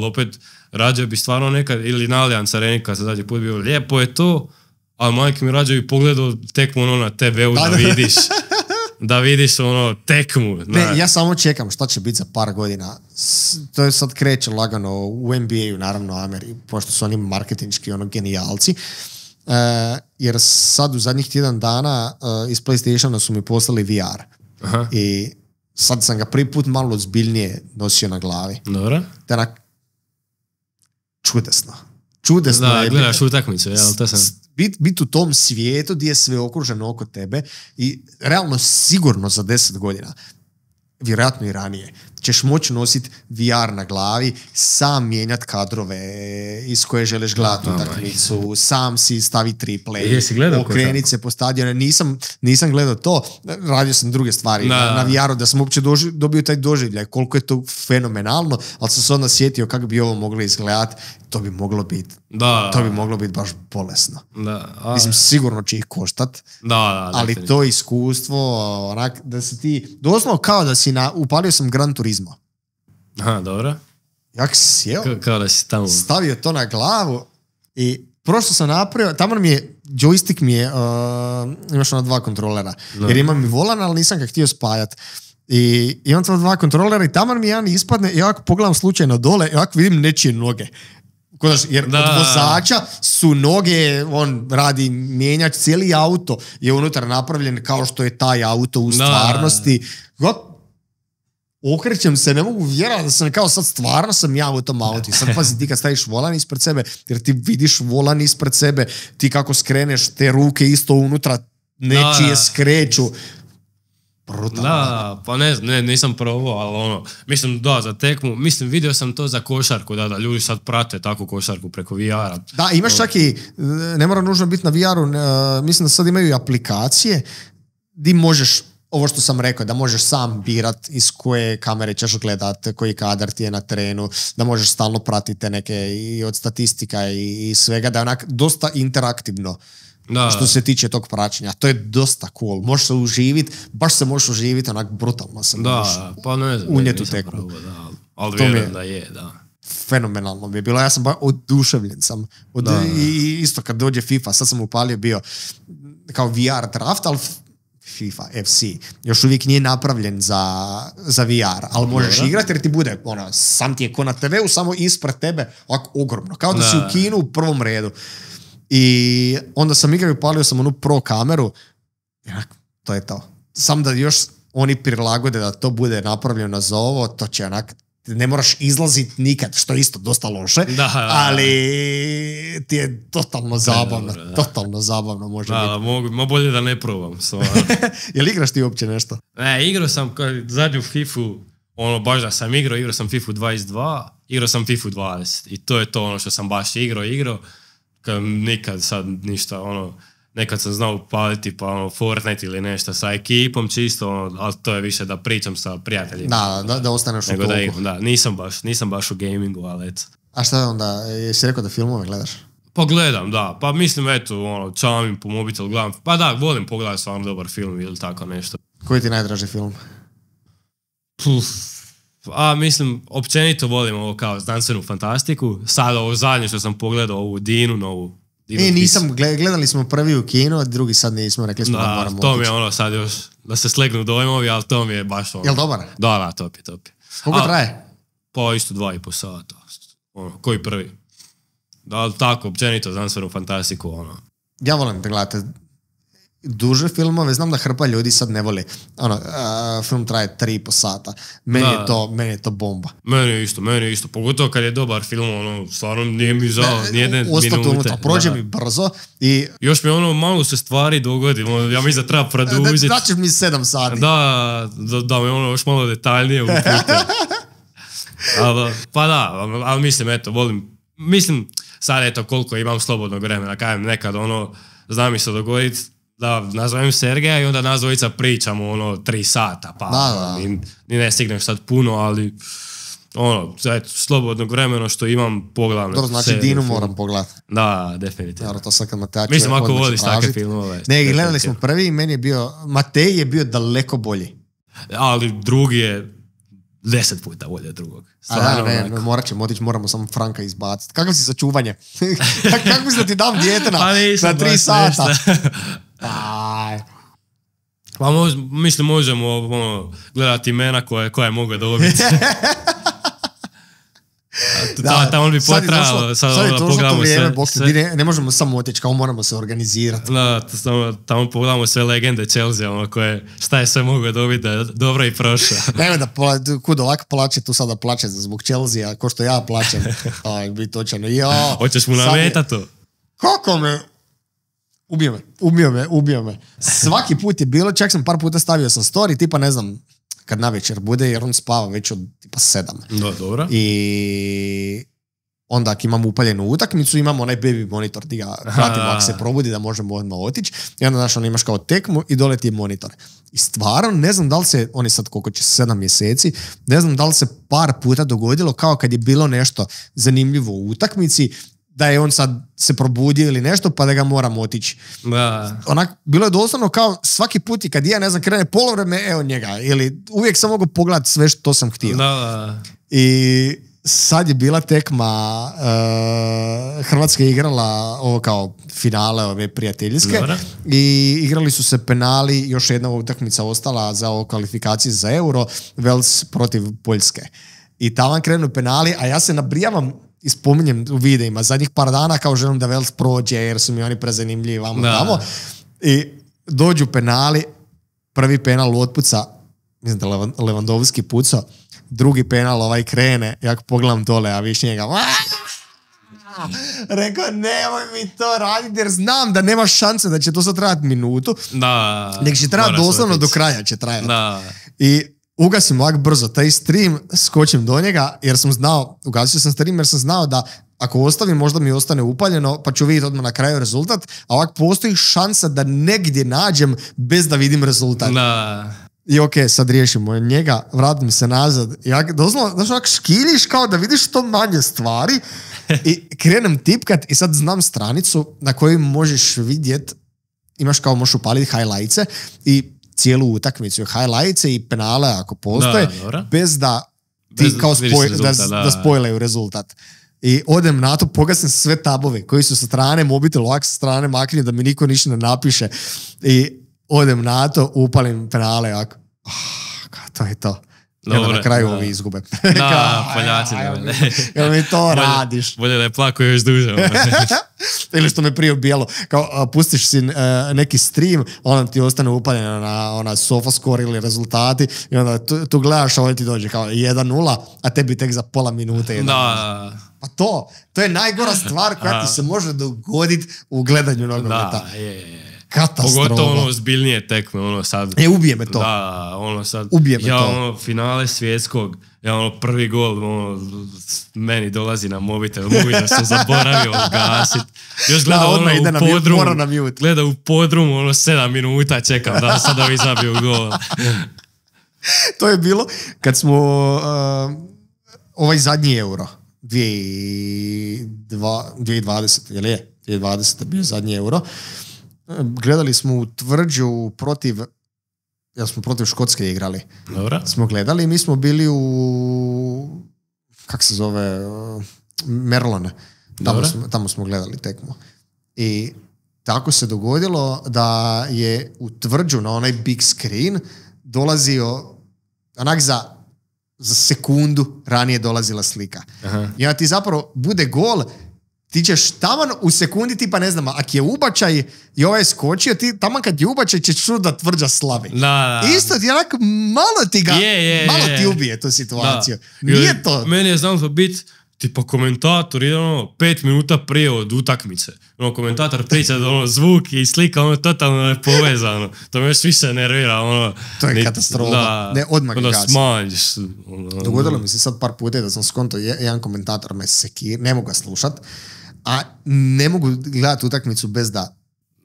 opet, rađe bi stvarno nekad, ili na Allianz Areni kad se zadnji put bio, lijepo je to, ali majke mi rađe bi pogledao tekmu na TV-u da vidiš. Da vidiš tekmu. Ne, ja samo čekam šta će biti za par godina. To je sad kreće lagano u NBA-u, naravno Ameriji, pošto su oni marketinški genijalci. Jer sad u zadnjih tjedan dana iz PlayStationa su mi poslali VR. Aha. I sad sam ga prvi put malo ozbiljnije nosio na glavi. Dobro. Čudesno. Da, gledaš utakmicu, jel? To sam... Biti u tom svijetu gdje je sve okruženo oko tebe i realno sigurno za 10 godina, vjerojatno i ranije, ćeš moći nositi VR na glavi, sam mijenjati kadrove iz koje želiš gledati utakmicu, sam si staviti replay, okreniti se po stadionu. Nisam gledao to, radio sam druge stvari na VR-u da sam uopće dobio taj doživljaj, koliko je to fenomenalno, ali sam se onda sjetio kako bi ovo moglo izgledati. To bi moglo biti baš bolesno. Mislim, sigurno će ih koštat, ali to iskustvo, da si ti, doslovno kao da si upalio sam Gran Turismo. Aha, dobro. Jak si sjeo, kao da si tamo stavio to na glavu i prvo što sam napravio, tamo mi je, joystick mi je, imaš 2 kontrolera, jer imam i volan, ali nisam ga htio spajati. I imam 2 kontrolera i tamo mi jedan ispadne i ovako pogledam slučajno dole i ovako vidim nečije noge. Jer od vozača su noge, on radi mijenjač, cijeli auto je unutar napravljen kao što je taj auto u stvarnosti. okrećem se, ne mogu vjerovati da sam kao sad stvarno sam ja u tom autu. I sad pazi, ti kad staviš volan ispred sebe, jer ti vidiš volan ispred sebe, ti kako skreneš, te ruke isto unutra, nečije skreću. Brutalno. Da, pa ne znam, nisam probao, ali mislim da, za tekmu, mislim, vidio sam to za košarku, da, ljudi sad prate takvu košarku preko VR-a. Da, imaš čak i, ne mora nužno biti na VR-u, mislim da sad imaju i aplikacije di možeš, ovo što sam rekao, da možeš sam birat iz koje kamere ćeš gledat, koji kadar ti je na terenu, da možeš stalno pratiti neke i od statistika i svega, da je onak dosta interaktivno. Da. Što se tiče tog praćenja. To je dosta cool. Možeš se uživiti, baš se možeš uživiti, onak brutalno se možeš pa ne znam, unijeti u tekmu. Ali vjerujem da je, da. Fenomenalno bi je bilo. Ja sam baš oduševljen sam. I isto kad dođe FIFA, sad sam upalio bio kao VR draft, ali FIFA FC još uvijek nije napravljen za VR, ali možeš igrati jer ti bude, sam ti je ko na TV-u, samo ispred tebe, ovako ogromno. Kao da si u kinu u prvom redu. I onda sam igrao i upalio sam onu pro kameru i to je to. Sam da još oni prilagode da to bude napravljeno za ovo, to će onak, ne moraš izlaziti nikad, što je isto dosta loše, ali ti je totalno zabavno, totalno zabavno može biti. Da, bolje da ne probam. Jel igraš ti uopće nešto? Ne, igrao sam zadnju FIFA-u, baš da sam igrao sam FIFA 22, igrao sam FIFA 20 i to je to što sam baš igrao. Nikad sad ništa, nekad sam znao upaliti pa Fortnite ili nešto sa ekipom čisto, ali to je više da pričam sa prijateljima. Da ostaneš u toku. Da, nisam baš u gamingu, ali eto. A šta onda, jesi rekao da filmove gledaš? Pa gledam, da, pa mislim eto, čamim po mobitelu, gledam, pa da, volim pogledati stvarno dobar film ili tako nešto. Koji ti je najdraži film? Mislim, općenito volim ovo kao znanstvenu fantastiku. Sad ovo zadnje što sam pogledao, ovu Dinu novu. Nisam, gledali smo prvi u kinu, a drugi sad nismo, rekli smo da moramo to otići. Mi je sad još, da se slegnu dojmovi, ali to mi je baš Jel dobar? Da, top je. Koliko traje? Pa isto 2,5 sata. Koji prvi? Da, tako, općenito znanstvenu fantastiku, Ja volim da gledate duže filmove, znam da hrpa ljudi sad ne voli. Film traje 3,5 sata. Meni je to bomba. Meni je isto. Pogotovo kad je dobar film, stvarno nije mi žao nijedne minute. Unutra, prođe mi brzo. I još mi malo se stvari dogodi. Ja mislim da treba produžiti. Da ćeš mi 7 sati. Da me još malo detaljnije upute. Pa da, ali mislim, eto, volim. Mislim, sad eto koliko imam slobodnog vremena. Kajem nekad zna mi se dogoditi da nazovem Sergeja i onda nas dvojica pričamo 3 sata, pa ni ne stignem sad puno, ali slobodnog vremena što imam pogledam. Dobro, znači Dinu moram pogledati. Da, definitivno. To sad kad Matej mislim, ako voliš takve filmove. Ne, gledali smo prvi i meni je bio, Matej je bio daleko bolji. Ali drugi je 10 puta bolje od drugog. Morat ćemo otići, moramo samo Franka izbaciti. Kakav si za čuvanje? Kako misli da ti dam dijete na 3 sata? Pa mislim, možemo gledati imena koje mogu dobiti. Tamo bi potrajalo. Sad je to vrijeme, ne možemo samo otići, kao moramo se organizirati. Da, tamo pogledamo sve legende Chelsea, šta je sve mogu dobiti, da je dobro i prošao. Nema da kud ovako plaće, tu sada plaće zbog Chelsea, ko što ja plaćam. Bi točano. Hoćeš mu nametati to? Kako me? Ubio me. Svaki put je bilo, čak sam par puta stavio sam story, tipa ne znam, kad navečer bude, jer on spava već od tipa 7. Da, dobro. I onda ako imamo upaljenu utakmicu, imamo onaj baby monitor, ti ga pratimo ako se probudi da možemo odmah otići. I onda on imaš kao tekmu i dole ti je monitor. I stvarno, ne znam da li se, on je sad koliko će 7 mjeseci, ne znam da li se par puta dogodilo kao kad je bilo nešto zanimljivo u utakmici, da je on sad se probudio ili nešto, pa da ga moramo otići. Bilo je doslovno kao svaki put i kad ja, ne znam, krene polovreme, evo njega. Ili uvijek sam mogu pogledati sve što sam htio. I sad je bila tekma, Hrvatska je igrala ovo kao finale ove prijateljske i igrali su se penali, još jedna utakmica ostala za ovo kvalifikacije za Euro, Wales protiv Poljske. I tamo krenu penali, a ja se nabrijavam i spominjem u videima zadnjih par dana kao želim da Wales prođe jer su mi oni prezanimljivi vamo tamo. I dođu penali, prvi penal otpuca mislim da Lewandowski pucao, drugi penal ovaj krene, ja pogledam dole, a viš njega, rekao, nemoj mi to raditi jer znam da nema šanse da će to sad trajati minutu. Nek će trajati doslovno do kraja će trajati. I ugasim ovak brzo taj stream, skočim do njega jer sam znao, ugasio sam stream jer sam znao da ako ostavim možda mi ostane upaljeno pa ću vidjeti odmah na kraju rezultat, a ovak postoji šansa da negdje nađem bez da vidim rezultat. I sad riješimo njega, vratim se nazad. Ja doslovno, znaš, ovak škiljiš kao da vidiš što manje stvari i krenem tipkat i sad znam stranicu na kojoj možeš vidjet, imaš kao možeš upaliti highlightse i cijelu utakmicu, highlightse i penale ako postoje, bez da ti kao da spojlaju rezultat. I odem na to, pogasim sve tabove koji su sa strane mobitel, ovak sa strane maknije da mi niko ništa ne napiše i odem na to, upalim penale, ovako, to je to. Dobre, na kraju ovi izgube. Poljaci. Jel mi to radiš? Bolje da je plako još duže. Ili što me prije ubijalo. Kao, pustiš si neki stream, onda ti ostane upaljeno na SofaScore ili rezultati i onda tu gledaš, a ovdje ti dođe kao 1-0, a tebi tek za pola minute 1-0. Pa to je najgora stvar koja ti se može dogoditi u gledanju nogometa. Katastrofa. Pogotovo ozbiljnije tekme, sad. Ubije me to. Sad. Ubije me to. Finale svjetskog, prvi gol, meni dolazi na mobitel, da sam zaboravio gasit. Još gleda u podrumu, gleda u podrumu, 7 minuta čekam da sad ovi zabiju gol. To je bilo kad smo ovaj zadnji Euro, 2020, jel je? 2020 bio zadnji Euro. Gledali smo u Tvrđu protiv Škotske igrali. Dobro. Smo gledali i mi smo bili u kak se zove Merlone. Tamo smo gledali tekmu. I tako se dogodilo da je u Tvrđu na onaj big screen dolazio onak za sekundu ranije dolazila slika. I onda ti zapravo bude gol, ti ćeš taman u sekundi tipa ne znam, ako je ubačaj i ovaj je skočio, ti taman kad je ubačaj ćeš čuti da Tvrđa slavi. Isto ti onak malo ti ga, malo ti ubije tu situaciju. Nije to. Meni je znalo biti tipa komentator je 5 minuta prije od utakmice. Komentator priča zvuk i slika totalno nepovezano. To me još više nervira. To je katastrofa. Ne, odmah ga gasi. Smanjiš. Dogodilo mi se sad par puta da sam skonto jedan komentator me sekir, ne mogu ga slušat, a ne mogu gledati utakmicu bez da...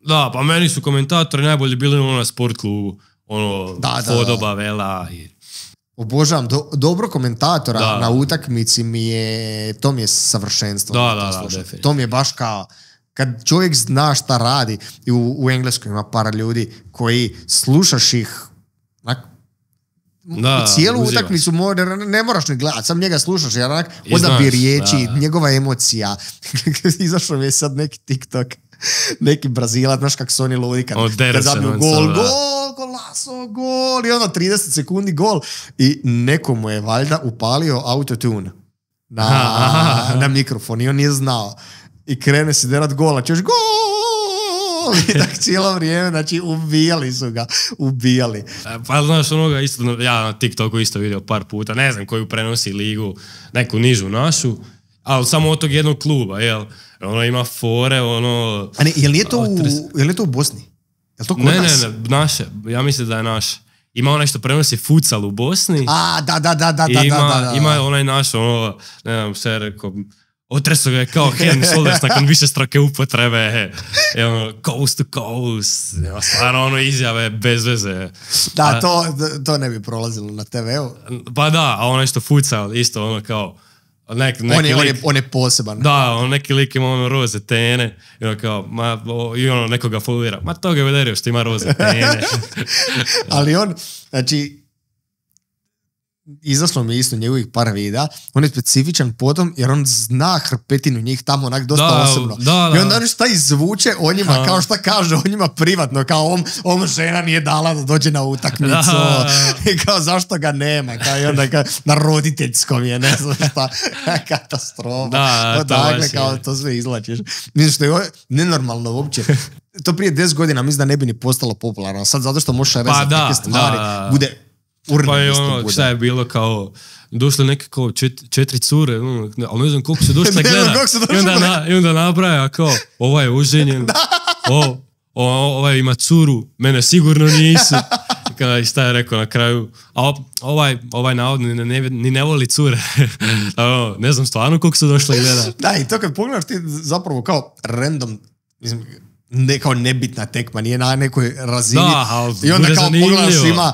Da, pa meni su komentatori najbolji bili na sport klubu. Fodoba, Vela i... Obožavam, dobro komentatora na utakmici to mi je savršenstvo. To mi je baš kao, kad čovjek zna šta radi, i u Engleskoj ima par ljudi koji slušaš ih u cijelu utakmicu ne moraš ni gledati, sam njega slušaš jer odabir riječi, njegova emocija. Izašao mi je sad neki TikTok, neki Brazilac, znaš kak su oni ludi kad zabiju gol, golaso, gol i ono 30 sekundi gol i nekomu je valjda upalio autotune na mikrofon i on nije znao i krene se derat gola, ćeš gol i tak cijelo vrijeme, znači ubijali su ga, ubijali. Pa znaš onoga isto, ja na TikToku isto vidio par puta, ne znam koju prenosi ligu, neku nižu našu, ali samo od tog jednog kluba, jel? Ono ima fore, ono... A ne, je li je to u Bosni? Je li to kod nas? Ne, naše. Ja mislim da je naše. Ima onaj što prenosi futsal u Bosni. Da. Ima onaj naš, ono, ne znam, sve rekao, otreso ga je kao Henry Solders nakon više stroke upotrebe. Ono, coast to coast. Stvarno ono izjave bez veze. Da, to ne bi prolazilo na TV-u. Pa da, a onaj što futsal, isto ono kao... On je poseban. Da, neki lik ima ono roze tene i ono nekoga folira. Ma toga je vederio što ima roze tene. Ali on, znači, izašlo mi isto njegovih par videa, on je specifičan potom jer on zna hrpetinu njih tamo onak dosta osobno. I onda on šta izvuče o njima, kao šta kaže o njima privatno, kao on žena nije dala da dođe na utakmicu i kao zašto ga nema, kao i onda kao na roditeljskom je, ne znam šta, katastrofa. Dakle, kao to sve izlačiš. Mislim što je nenormalno uopće. To prije 10 godina mislim da ne bi ni postalo popularno, sad zato što možeš rezati neke stvari, bude Pa je ono, šta je bilo kao, došle neke kao 4 cure, ali ne znam koliko se došle gleda. I onda nabraja kao, ovaj je oženjen, ovaj ima curu, mene sigurno nisu. I šta je rekao na kraju, a ovaj navodno ni ne voli cure. Ne znam stvarno koliko su došle gleda. Da, i to kad pogledaš ti zapravo kao random, mislim, kao nebitna tekma, nije na nekoj razini. Da, i onda kao zanimljivo. pogledaš ima,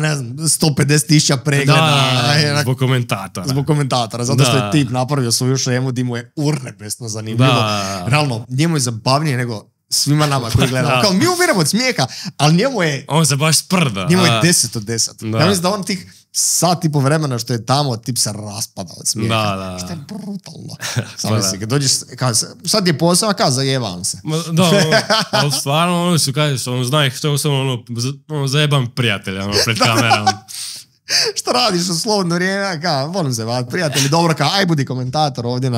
ne znam, 150,000 pregleda. Zbog komentatora. Zbog komentatora, zato što je tip napravio svoju šemu di mu je urnebesno zanimljivo. Realno, njemu je zabavnije nego svima nama koji gledamo. Kao mi umiramo od smijeha, ali njemu je... On se baš sprda. Njemu je 10 od 10. Ja mislim da on tih sat i po vremena što je tamo, tip se raspada od smijeha. Što je brutalno. Samo misli, kad dođeš, sad je posao, kao zajevam se. Ali stvarno, ono su, kažeš, zna što sam, zajebam prijatelja, pred kamerom. Što radiš u slobodno vrijeme, kao, volim se, prijatelji, dobro, kao, aj budi komentator ovdje,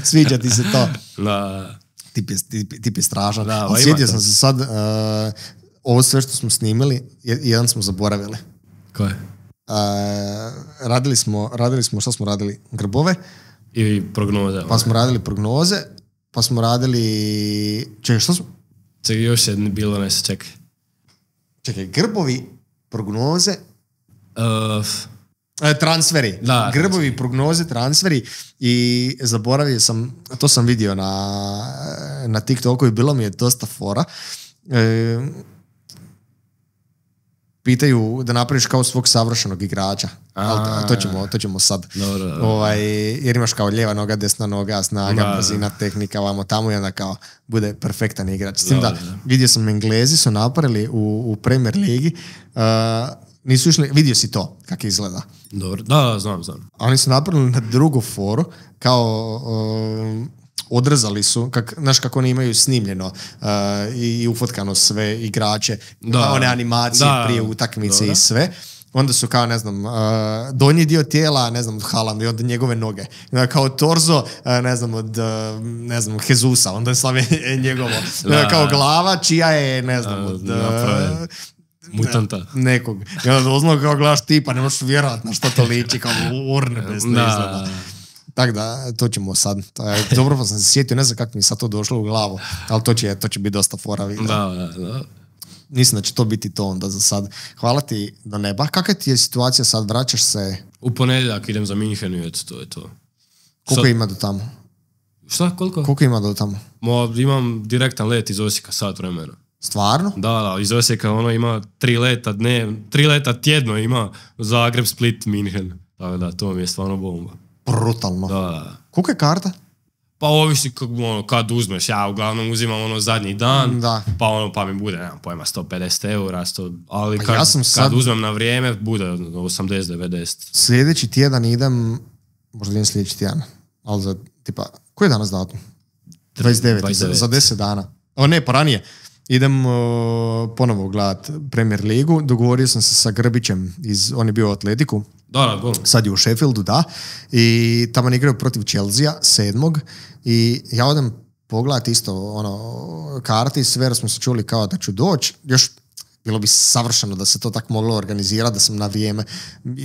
sviđa ti se to. Da. Tip je strašan. Sjetio sam se sad, ovo sve što smo snimili, jedan smo zaboravili. Ko je? Radili smo, šta smo radili? Grbove. I prognoze. Pa smo radili prognoze, pa smo radili... Čekaj, što smo? Čekaj, još je bilo nešto, čekaj. Čekaj, grbovi, prognoze... transferi. Da, grbovi, prognoze, transferi i zaboravio sam, to sam vidio na TikToku i bilo mi je dosta fora. Pitaju da napraviš kao svog savršenog igrača. To ćemo sad. Dobro. Jer imaš kao lijeva noga, desna noga, snaga, brzina, tehnika, vamo tamo i onda kao bude perfektan igrač. S tim da vidio sam, Englezi su napravili u Premier ligi, nisu išli, vidio si to kako izgleda. Dobro, da, znam. Oni su napravili na drugu foru, kao odrezali su, znaš kako oni imaju snimljeno i ufotkano sve igrače, one animacije prije utakmice i sve. Onda su kao, ne znam, donji dio tijela, ne znam, Haaland i onda njegove noge. Kao torzo, ne znam, od, ne znam, Jezusa, onda je slave njegovo. Kao glava, čija je, ne znam, od... mutanta. Nekog. I onda dozno kao gledaš tipa, ne možeš vjerovat na što to liči, kao urnebesno izgleda. Tako da, to ćemo sad. Dobro pa sam se sjetio, ne znam kako mi sad to došlo u glavu, ali to će biti dosta fora. Da. Mislim da će to biti to onda za sad. Hvala ti do neba. Kakva ti je situacija sad? Vraćaš se? U ponedjeljak idem za Minhen i to je to. Koliko ima do tamo? Šta? Koliko? Koliko ima do tamo? Imam direktan let iz Osijeka, sat vremena. Stvarno? Da, iz Osijeka ima 3 leta tjedno ima Zagreb, Split, Minhen. Tako da, to mi je stvarno bomba. Brutalno. Da. Koliko je karta? Pa ovisi kad uzmeš, ja uglavnom uzimam zadnji dan, pa mi bude, nemam pojma, 150 eura, ali kad uzmem na vrijeme, bude 80-90. Sljedeći tjedan idem, možda idem sljedeći tjedan, ali za, tipa, koji je danas datum? 29. Za 10 dana. Ne, pa ranije. Idem ponovo gledat Premier ligu, dogovorio sam se sa Grbićem, on je bio u Atletiku. Sad je u Sheffieldu, da. I tamo igraju protiv Chelsea 7. I ja odem pogledat isto karti, sve smo se čuli kao da ću doći. Još bilo bi savršeno da se to tako moglo organizirati, da sam na vrijeme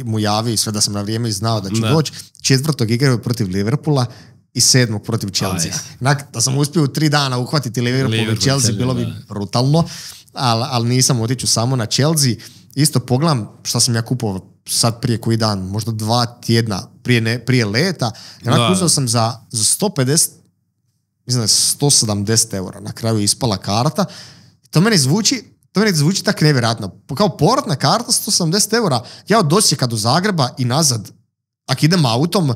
mu javio i sve da sam na vrijeme i znao da ću doći. 4. igraju protiv Liverpoola i 7. protiv Chelsea. Da sam uspio u 3 dana uhvatiti Liverpool i Chelsea, bilo bi brutalno, ali nisam, otiću samo na Chelsea. Isto pogledam šta sam ja kupovao sad prije koji dan, možda 2 tjedna prije leta. Uzeo sam za 150, mislim da je 170 eura. Na kraju je ispala karta. To meni zvuči tako nevjerojatno. Kao povratna karta 170 eura. Ja od Osijeka do Zagreba i nazad, ako idem autom,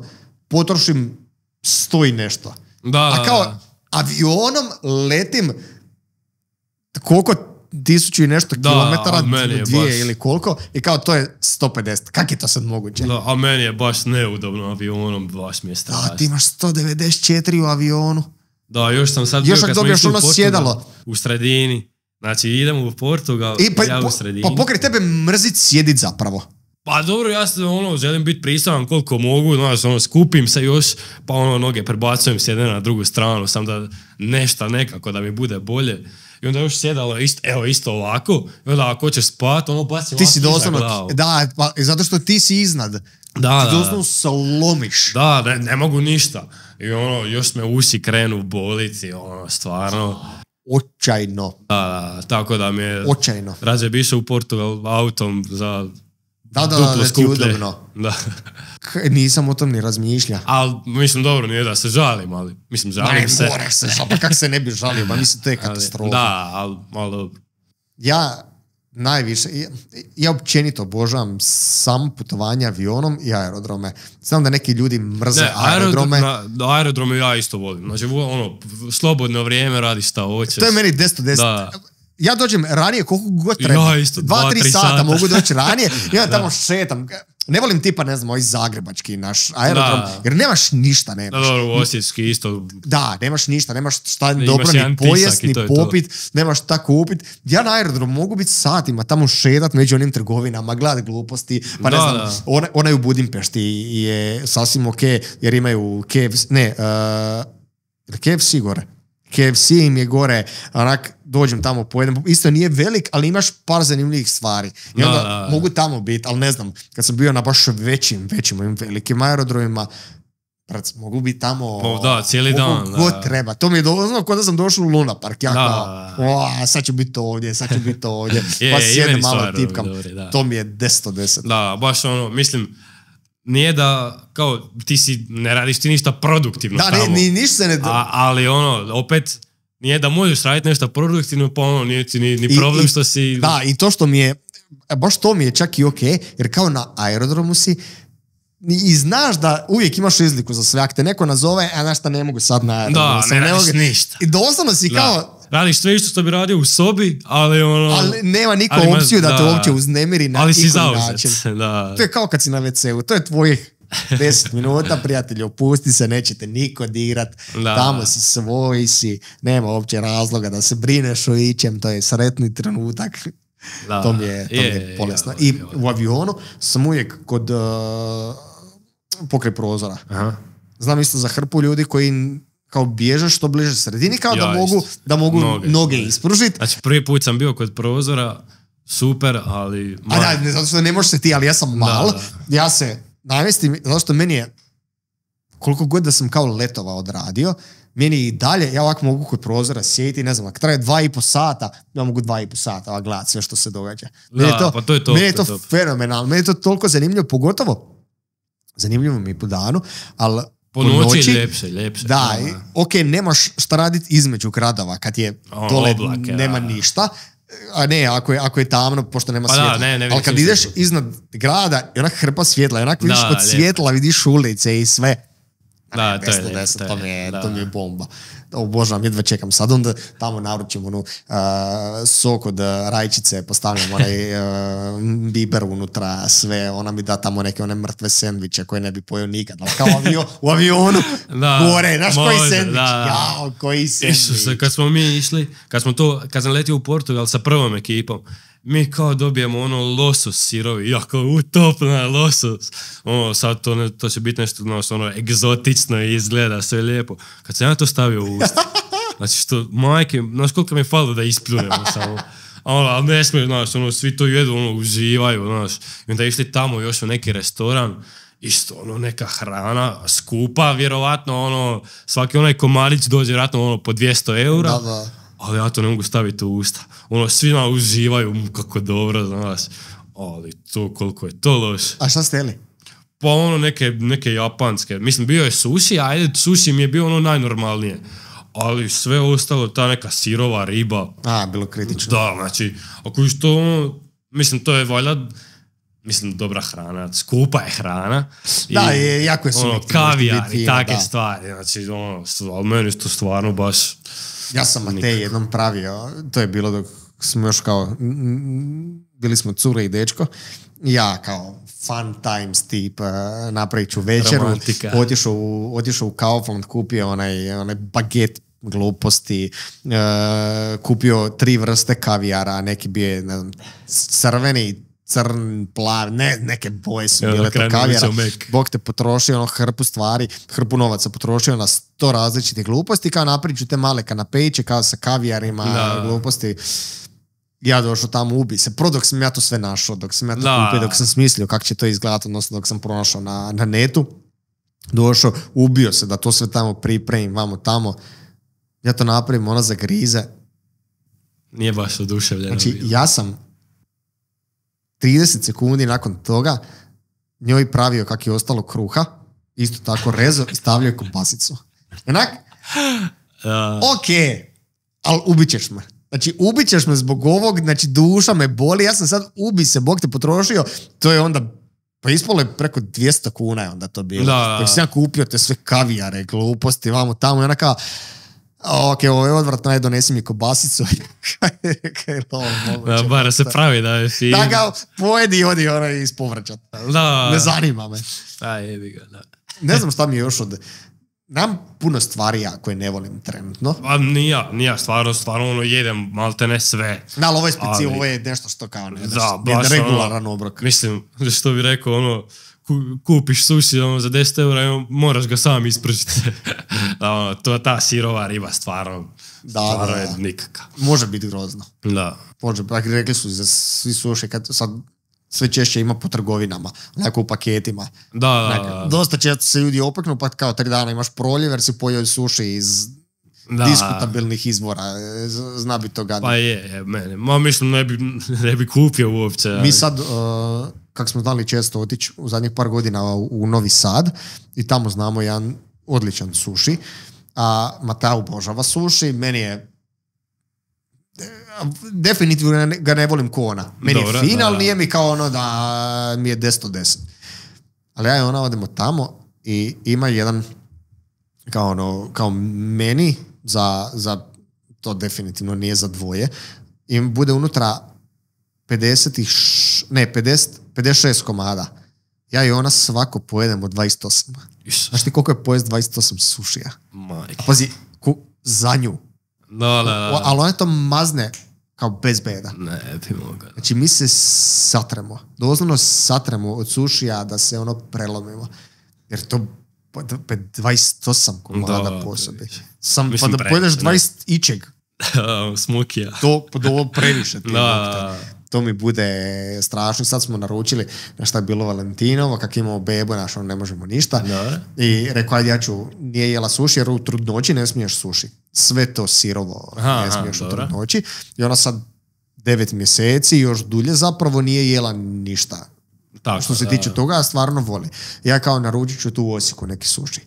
potrošim 100 i nešto. A kao avionom letim koliko 1000 i nešto kilometara, 2 ili koliko, i kao to je 150. Kako je to sad moguće? Da, a meni je baš neudobno avionom, baš mi je strašno. Da, ti imaš 194 u avionu. Da, još sam sad bio kad smo išli u Portugal, u sredini. Znači, idemo u Portugal, ja u sredini. Pa pokraj tebe mrzit sjedit zapravo. Pa dobro, ja se želim biti pristavan koliko mogu, skupim se još, pa noge prebacujem s jedne na drugu stranu, sam da nešto nekako da mi bude bolje. i onda još sjedalo isto ovako, i onda ako hoćeš spat, ono baci Ti si ovako doslovno, iza glavu. da, pa, zato što ti si iznad. Da, ti doslovno se lomiš. Da, ne mogu ništa. I ono, još me uši krenu boliti, ono, stvarno. Očajno. Da, tako da mi je... Očajno. Rađe bi išao u Portugal autom za Da, duplo ti skuplje. udobno. Da. Nisam o tom ni razmišlja. Ali, mislim, dobro, nije da se žalim, ali, mislim, žalim se. Moraš se žaliti, pa kako se ne bi žalio, pa mislim, to je katastrofa. Da, ali malo dobro. Ja najviše, ja općenito obožavam samo putovanja avionom i aerodrome. Znam da neki ljudi mrze aerodrome. Aerodrome ja isto volim. Znači, ono, slobodno vrijeme radiš šta hoćeš. To je meni 10/10. Da. Ja dođem ranije koliko god treba. Ja isto, 2-3 sata. sata mogu doći ranije i onda tamo šetam. Ne volim tipa, ne znam, ovaj zagrebački naš aerodrom, jer nemaš ništa, nemaš. Da, dobro, Osječki isto. Da, nemaš ništa, nemaš šta Imaš dobro jedan ni pojest, tisak i ni to je popit, nemaš šta kupit. Ja na aerodrom mogu biti satima, tamo šetat među onim trgovinama, gledat gluposti, pa ne Da, znam, onaj u Budimpešti je sasvim ok, jer imaju KFC gore. KFC im je gore, onak, dođem tamo, pojedem, isto nije velik, ali imaš par zanimljivih stvari. I onda mogu tamo biti, ali ne znam, kad sam bio na baš većim ovim velikim aerodromima, mogu biti tamo... Da, cijeli dan. God treba. To mi je dozno kao da sam došao u Luna Park. Ja kao, sad ću biti ovdje. Pa sjedem malo tipkam. To mi je 10/10. Da, baš ono, mislim, nije da, kao, ne radiš ti ništa produktivno tamo. Da, ništa se ne... Ali ono, opet, nije da možeš raditi nešto produktivno, pa ono, nije ti ni problem što si... Da, i to što mi je, baš to mi je čak i ok, jer kao na aerodromu si, i znaš da uvijek imaš izliku za sve. Ako te neko nazove, a znaš šta, ne mogu sad na aerodromu. Da, ne radiš ništa. I doslovno si kao... Radiš sve što bi radio u sobi, ali ono... Ali nema niko opciju da te uopće uznemiri na ikoji način. Da. To je kao kad si na WC-u. To je tvojih 10 minuta, prijatelji, opusti se, nećete niko dirat. Tamo si svoj, nema uopće razloga da se brineš o ičem. To je sretni trenutak. Da. To mi je bolesno. I u avionu sam uvijek kod pokraj prozora. Aha. Znam isto za hrpu ljudi koji kao bježe što bliže sredini, kao da mogu noge ispružiti. Znači, prvi put sam bio kod prozora, super, ali... ne, zato što ne možeš se ti, ali ja sam mal. Ja se namjestim, zato što meni je, koliko god da sam kao letova odradio, meni i dalje, ja ovako mogu kod prozora sjediti, ne znam, ako traje 2,5 sata, ja mogu 2,5 sata gledati sve što se događa. Meni je to fenomenalno, meni je to toliko zanimljivo, pogotovo zanimljivo mi je po danu, ali po noći ljepše. Da, ok, nemaš šta raditi između gradova, kad je dole oblake, nema ništa, a ne, ako je tamno, pošto nema svjetla. Ali kad ideš iznad grada, onak hrpa svjetla, onak vidiš od svjetla, vidiš ulice i sve. Da, to mi je bomba. Obožavam, jedva čekam. Sad onda tamo naručim sok od rajčice, postavljam onaj biber unutra, sve, ona mi da tamo neke one mrtve sendviče koje ne bi pojeo nikad. Kao u avionu, gore, znaš koji sendvič? Jao, koji sendvič? Kad smo mi išli, kad sam letio u Portugal sa prvom ekipom, mi kao dobijemo ono losos sirovi, jako utopna losos. Ono, sad to će biti nešto ono egzotično i izgleda sve lijepo. Kad sam ja to stavio u usta, znači što, majke, znaš koliko mi je falilo da ispljunem samo. Ali ne smije, znaš, ono, svi to jedu, ono, uživaju, znaš. I onda išli tamo još u neki restoran, isto, ono, neka hrana, skupa, vjerovatno, ono, svaki onaj komadić dođe vjerojatno, ono, po 200 eura. Da. Ali ja to ne mogu staviti u usta. Ono, svi uživaju, kako dobro, znaš. Ali to, koliko je to loše. A šta ste jeli? Pa ono, neke japanske. Mislim, bio je sushi, ajde, sushi mi je bio ono najnormalnije. Ali sve ostalo, ta neka sirova riba. Bilo kritično. Da, znači, ako je to ono, mislim, to je valjda, dobra hrana, skupa je hrana. Da, jako je subjektivno. Kavijar i takve stvari, znači, ali meni to stvarno baš... Ja sam Matej jednom pravio, to je bilo dok smo još kao, bili smo cure i dečko, ja kao fun times tip, napravit ću večeru, otišao u Kaufland, kupio onaj baget gluposti, kupio 3 vrste kavijara, neki bio je, ne znam, crveni, crn, plav, neke boje su Ja, bile na to kraju kavijara. naučio Mek. Bog te potrošio ono hrpu stvari, hrpu novaca potrošio na 100 različitih gluposti, kao napriču te male kanapejče, kao sa kavijarima, Da. gluposti. Ja došao tamo, ubi se. Dok sam ja to sve našao, dok sam ja to Da. kupio, dok sam smislio kako će to izgledati, odnosno dok sam pronašao na netu, došao, ubio se da to sve tamo pripremim, vamo tamo. Ja to napravim, ona zagrize. Nije baš oduševljeno. Znači, bilo. ja sam 30 sekundi nakon toga njoj pravio kak je ostalo kruha, isto tako rezo i stavljao kobasicu. Onak, ok, ali ubit ćeš me. Znači, ubit ćeš me zbog ovog, znači duša me boli, ja sam sad ubi se, Bog te potrošio, to je onda, pa ispalo je preko 200 kuna je onda to bilo. Da. Dok sam ja kupio te sve kavijare, gluposti, vamo tamo i ona kao, ok, ovo je odvratno, aj donesi mi kobasicu. Kaj je ovo moguće? Da, bar se pravi da je fin. Da ga pojedi i odi ono ispovraćat. Da. Ne zanima me. A, jebi ga, da. Ne znam šta mi je još od... Nam puno stvari ja koje ne volim trenutno. A nije, stvarno ono jedem malte ne sve. Da, ali ovo je specijalno, Ali- ovo je nešto što kao ne, Da, ne baš regularan obrok. Mislim, što bi rekao, ono, kupiš sushi ono, za 10 eura i ono, moraš ga sam ispržiti. Da, ono, ta sirova riba stvarno Da. je nikakav. Može biti grozno. Da. Može, rekli su za svi suši, kad sad sve češće ima po trgovinama, onako u paketima. Da. Dosta često se ljudi opeknu, pa kao 3 dana imaš proljev jer si pojeo suši iz diskutabilnih izvora. Zna bi to gadno. Pa je, mene. Mislim, ne bi kupio uopće. Ali... Mi sad, kako smo znali često otići u zadnjih par godina u Novi Sad i tamo znamo jedan odličan suši. A Mateo obožava suši, meni je definitivno ga ne volim ko ona. Meni Dobro, je fin, da. ali nije mi kao ono da mi je 10 od 10. Ali ja i ona odemo tamo i ima jedan kao meni za to definitivno nije za dvoje. I bude unutra 56 komada. Ja i ona svako pojedemo 28. Znaš ti koliko je pojest 28 sušija? Majke. Pazi, za nju. Da. Ali ona to mazne kao bez beda. Ne bi mogao. Znači mi se satremo. Doslovno satremo od sušija da se ono prelomimo. Jer to 28 komada po sobi. Pa da pojedeš 20 ičeg. Smokija. To ovo previše. Da. To mi bude strašno. Sad smo naručili na šta je bilo Valentinovo, kak imamo bebu, našo ne možemo ništa. Da. I rekao, ajde ja ću, nije jela suši jer u trudnoći ne smiješ suši. Sve to sirovo ne smiješ u trudnoći. I ona sad 9 mjeseci, još dulje zapravo nije jela ništa. Tako, što se tiče toga, a stvarno voli. Ja kao naručit ću tu u Osijeku neki suši.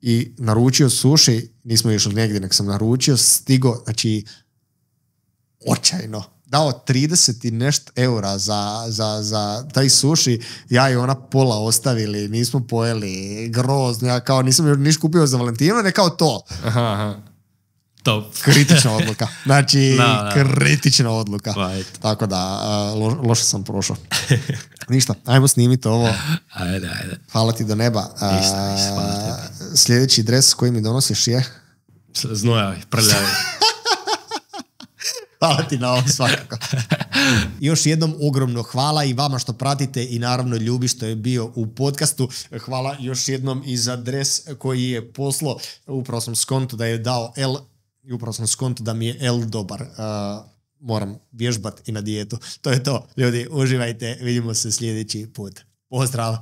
I naručio suši, nismo išli negdje, nek sam naručio, stigo, znači, očajno. Dao 30 i nešto eura za taj suši, ja i ona pola ostavili, nismo pojeli, grozno, ja kao nisam još niš kupio za Valentino, ne kao to. Aha. Top. Kritična odluka. Znači, Da. kritična odluka. Right. Tako da, loše sam prošao. Ništa, ajmo snimiti ovo. Ajde. Hvala ti do neba. Ništa, hvala tebi. Sljedeći dres koji mi donosiš je... Znojavi, prljavi. Hvala ti na ovom svakako. Još jednom ogromno hvala i vama što pratite i naravno Ljubi što je bio u podcastu. Hvala još jednom i za dres koji je poslao. Upravo sam skonto da je dao L i upravo sam skonto da mi je L dobar. Moram vježbat i na dijetu. To je to. Ljudi, uživajte. Vidimo se sljedeći put. Pozdrav!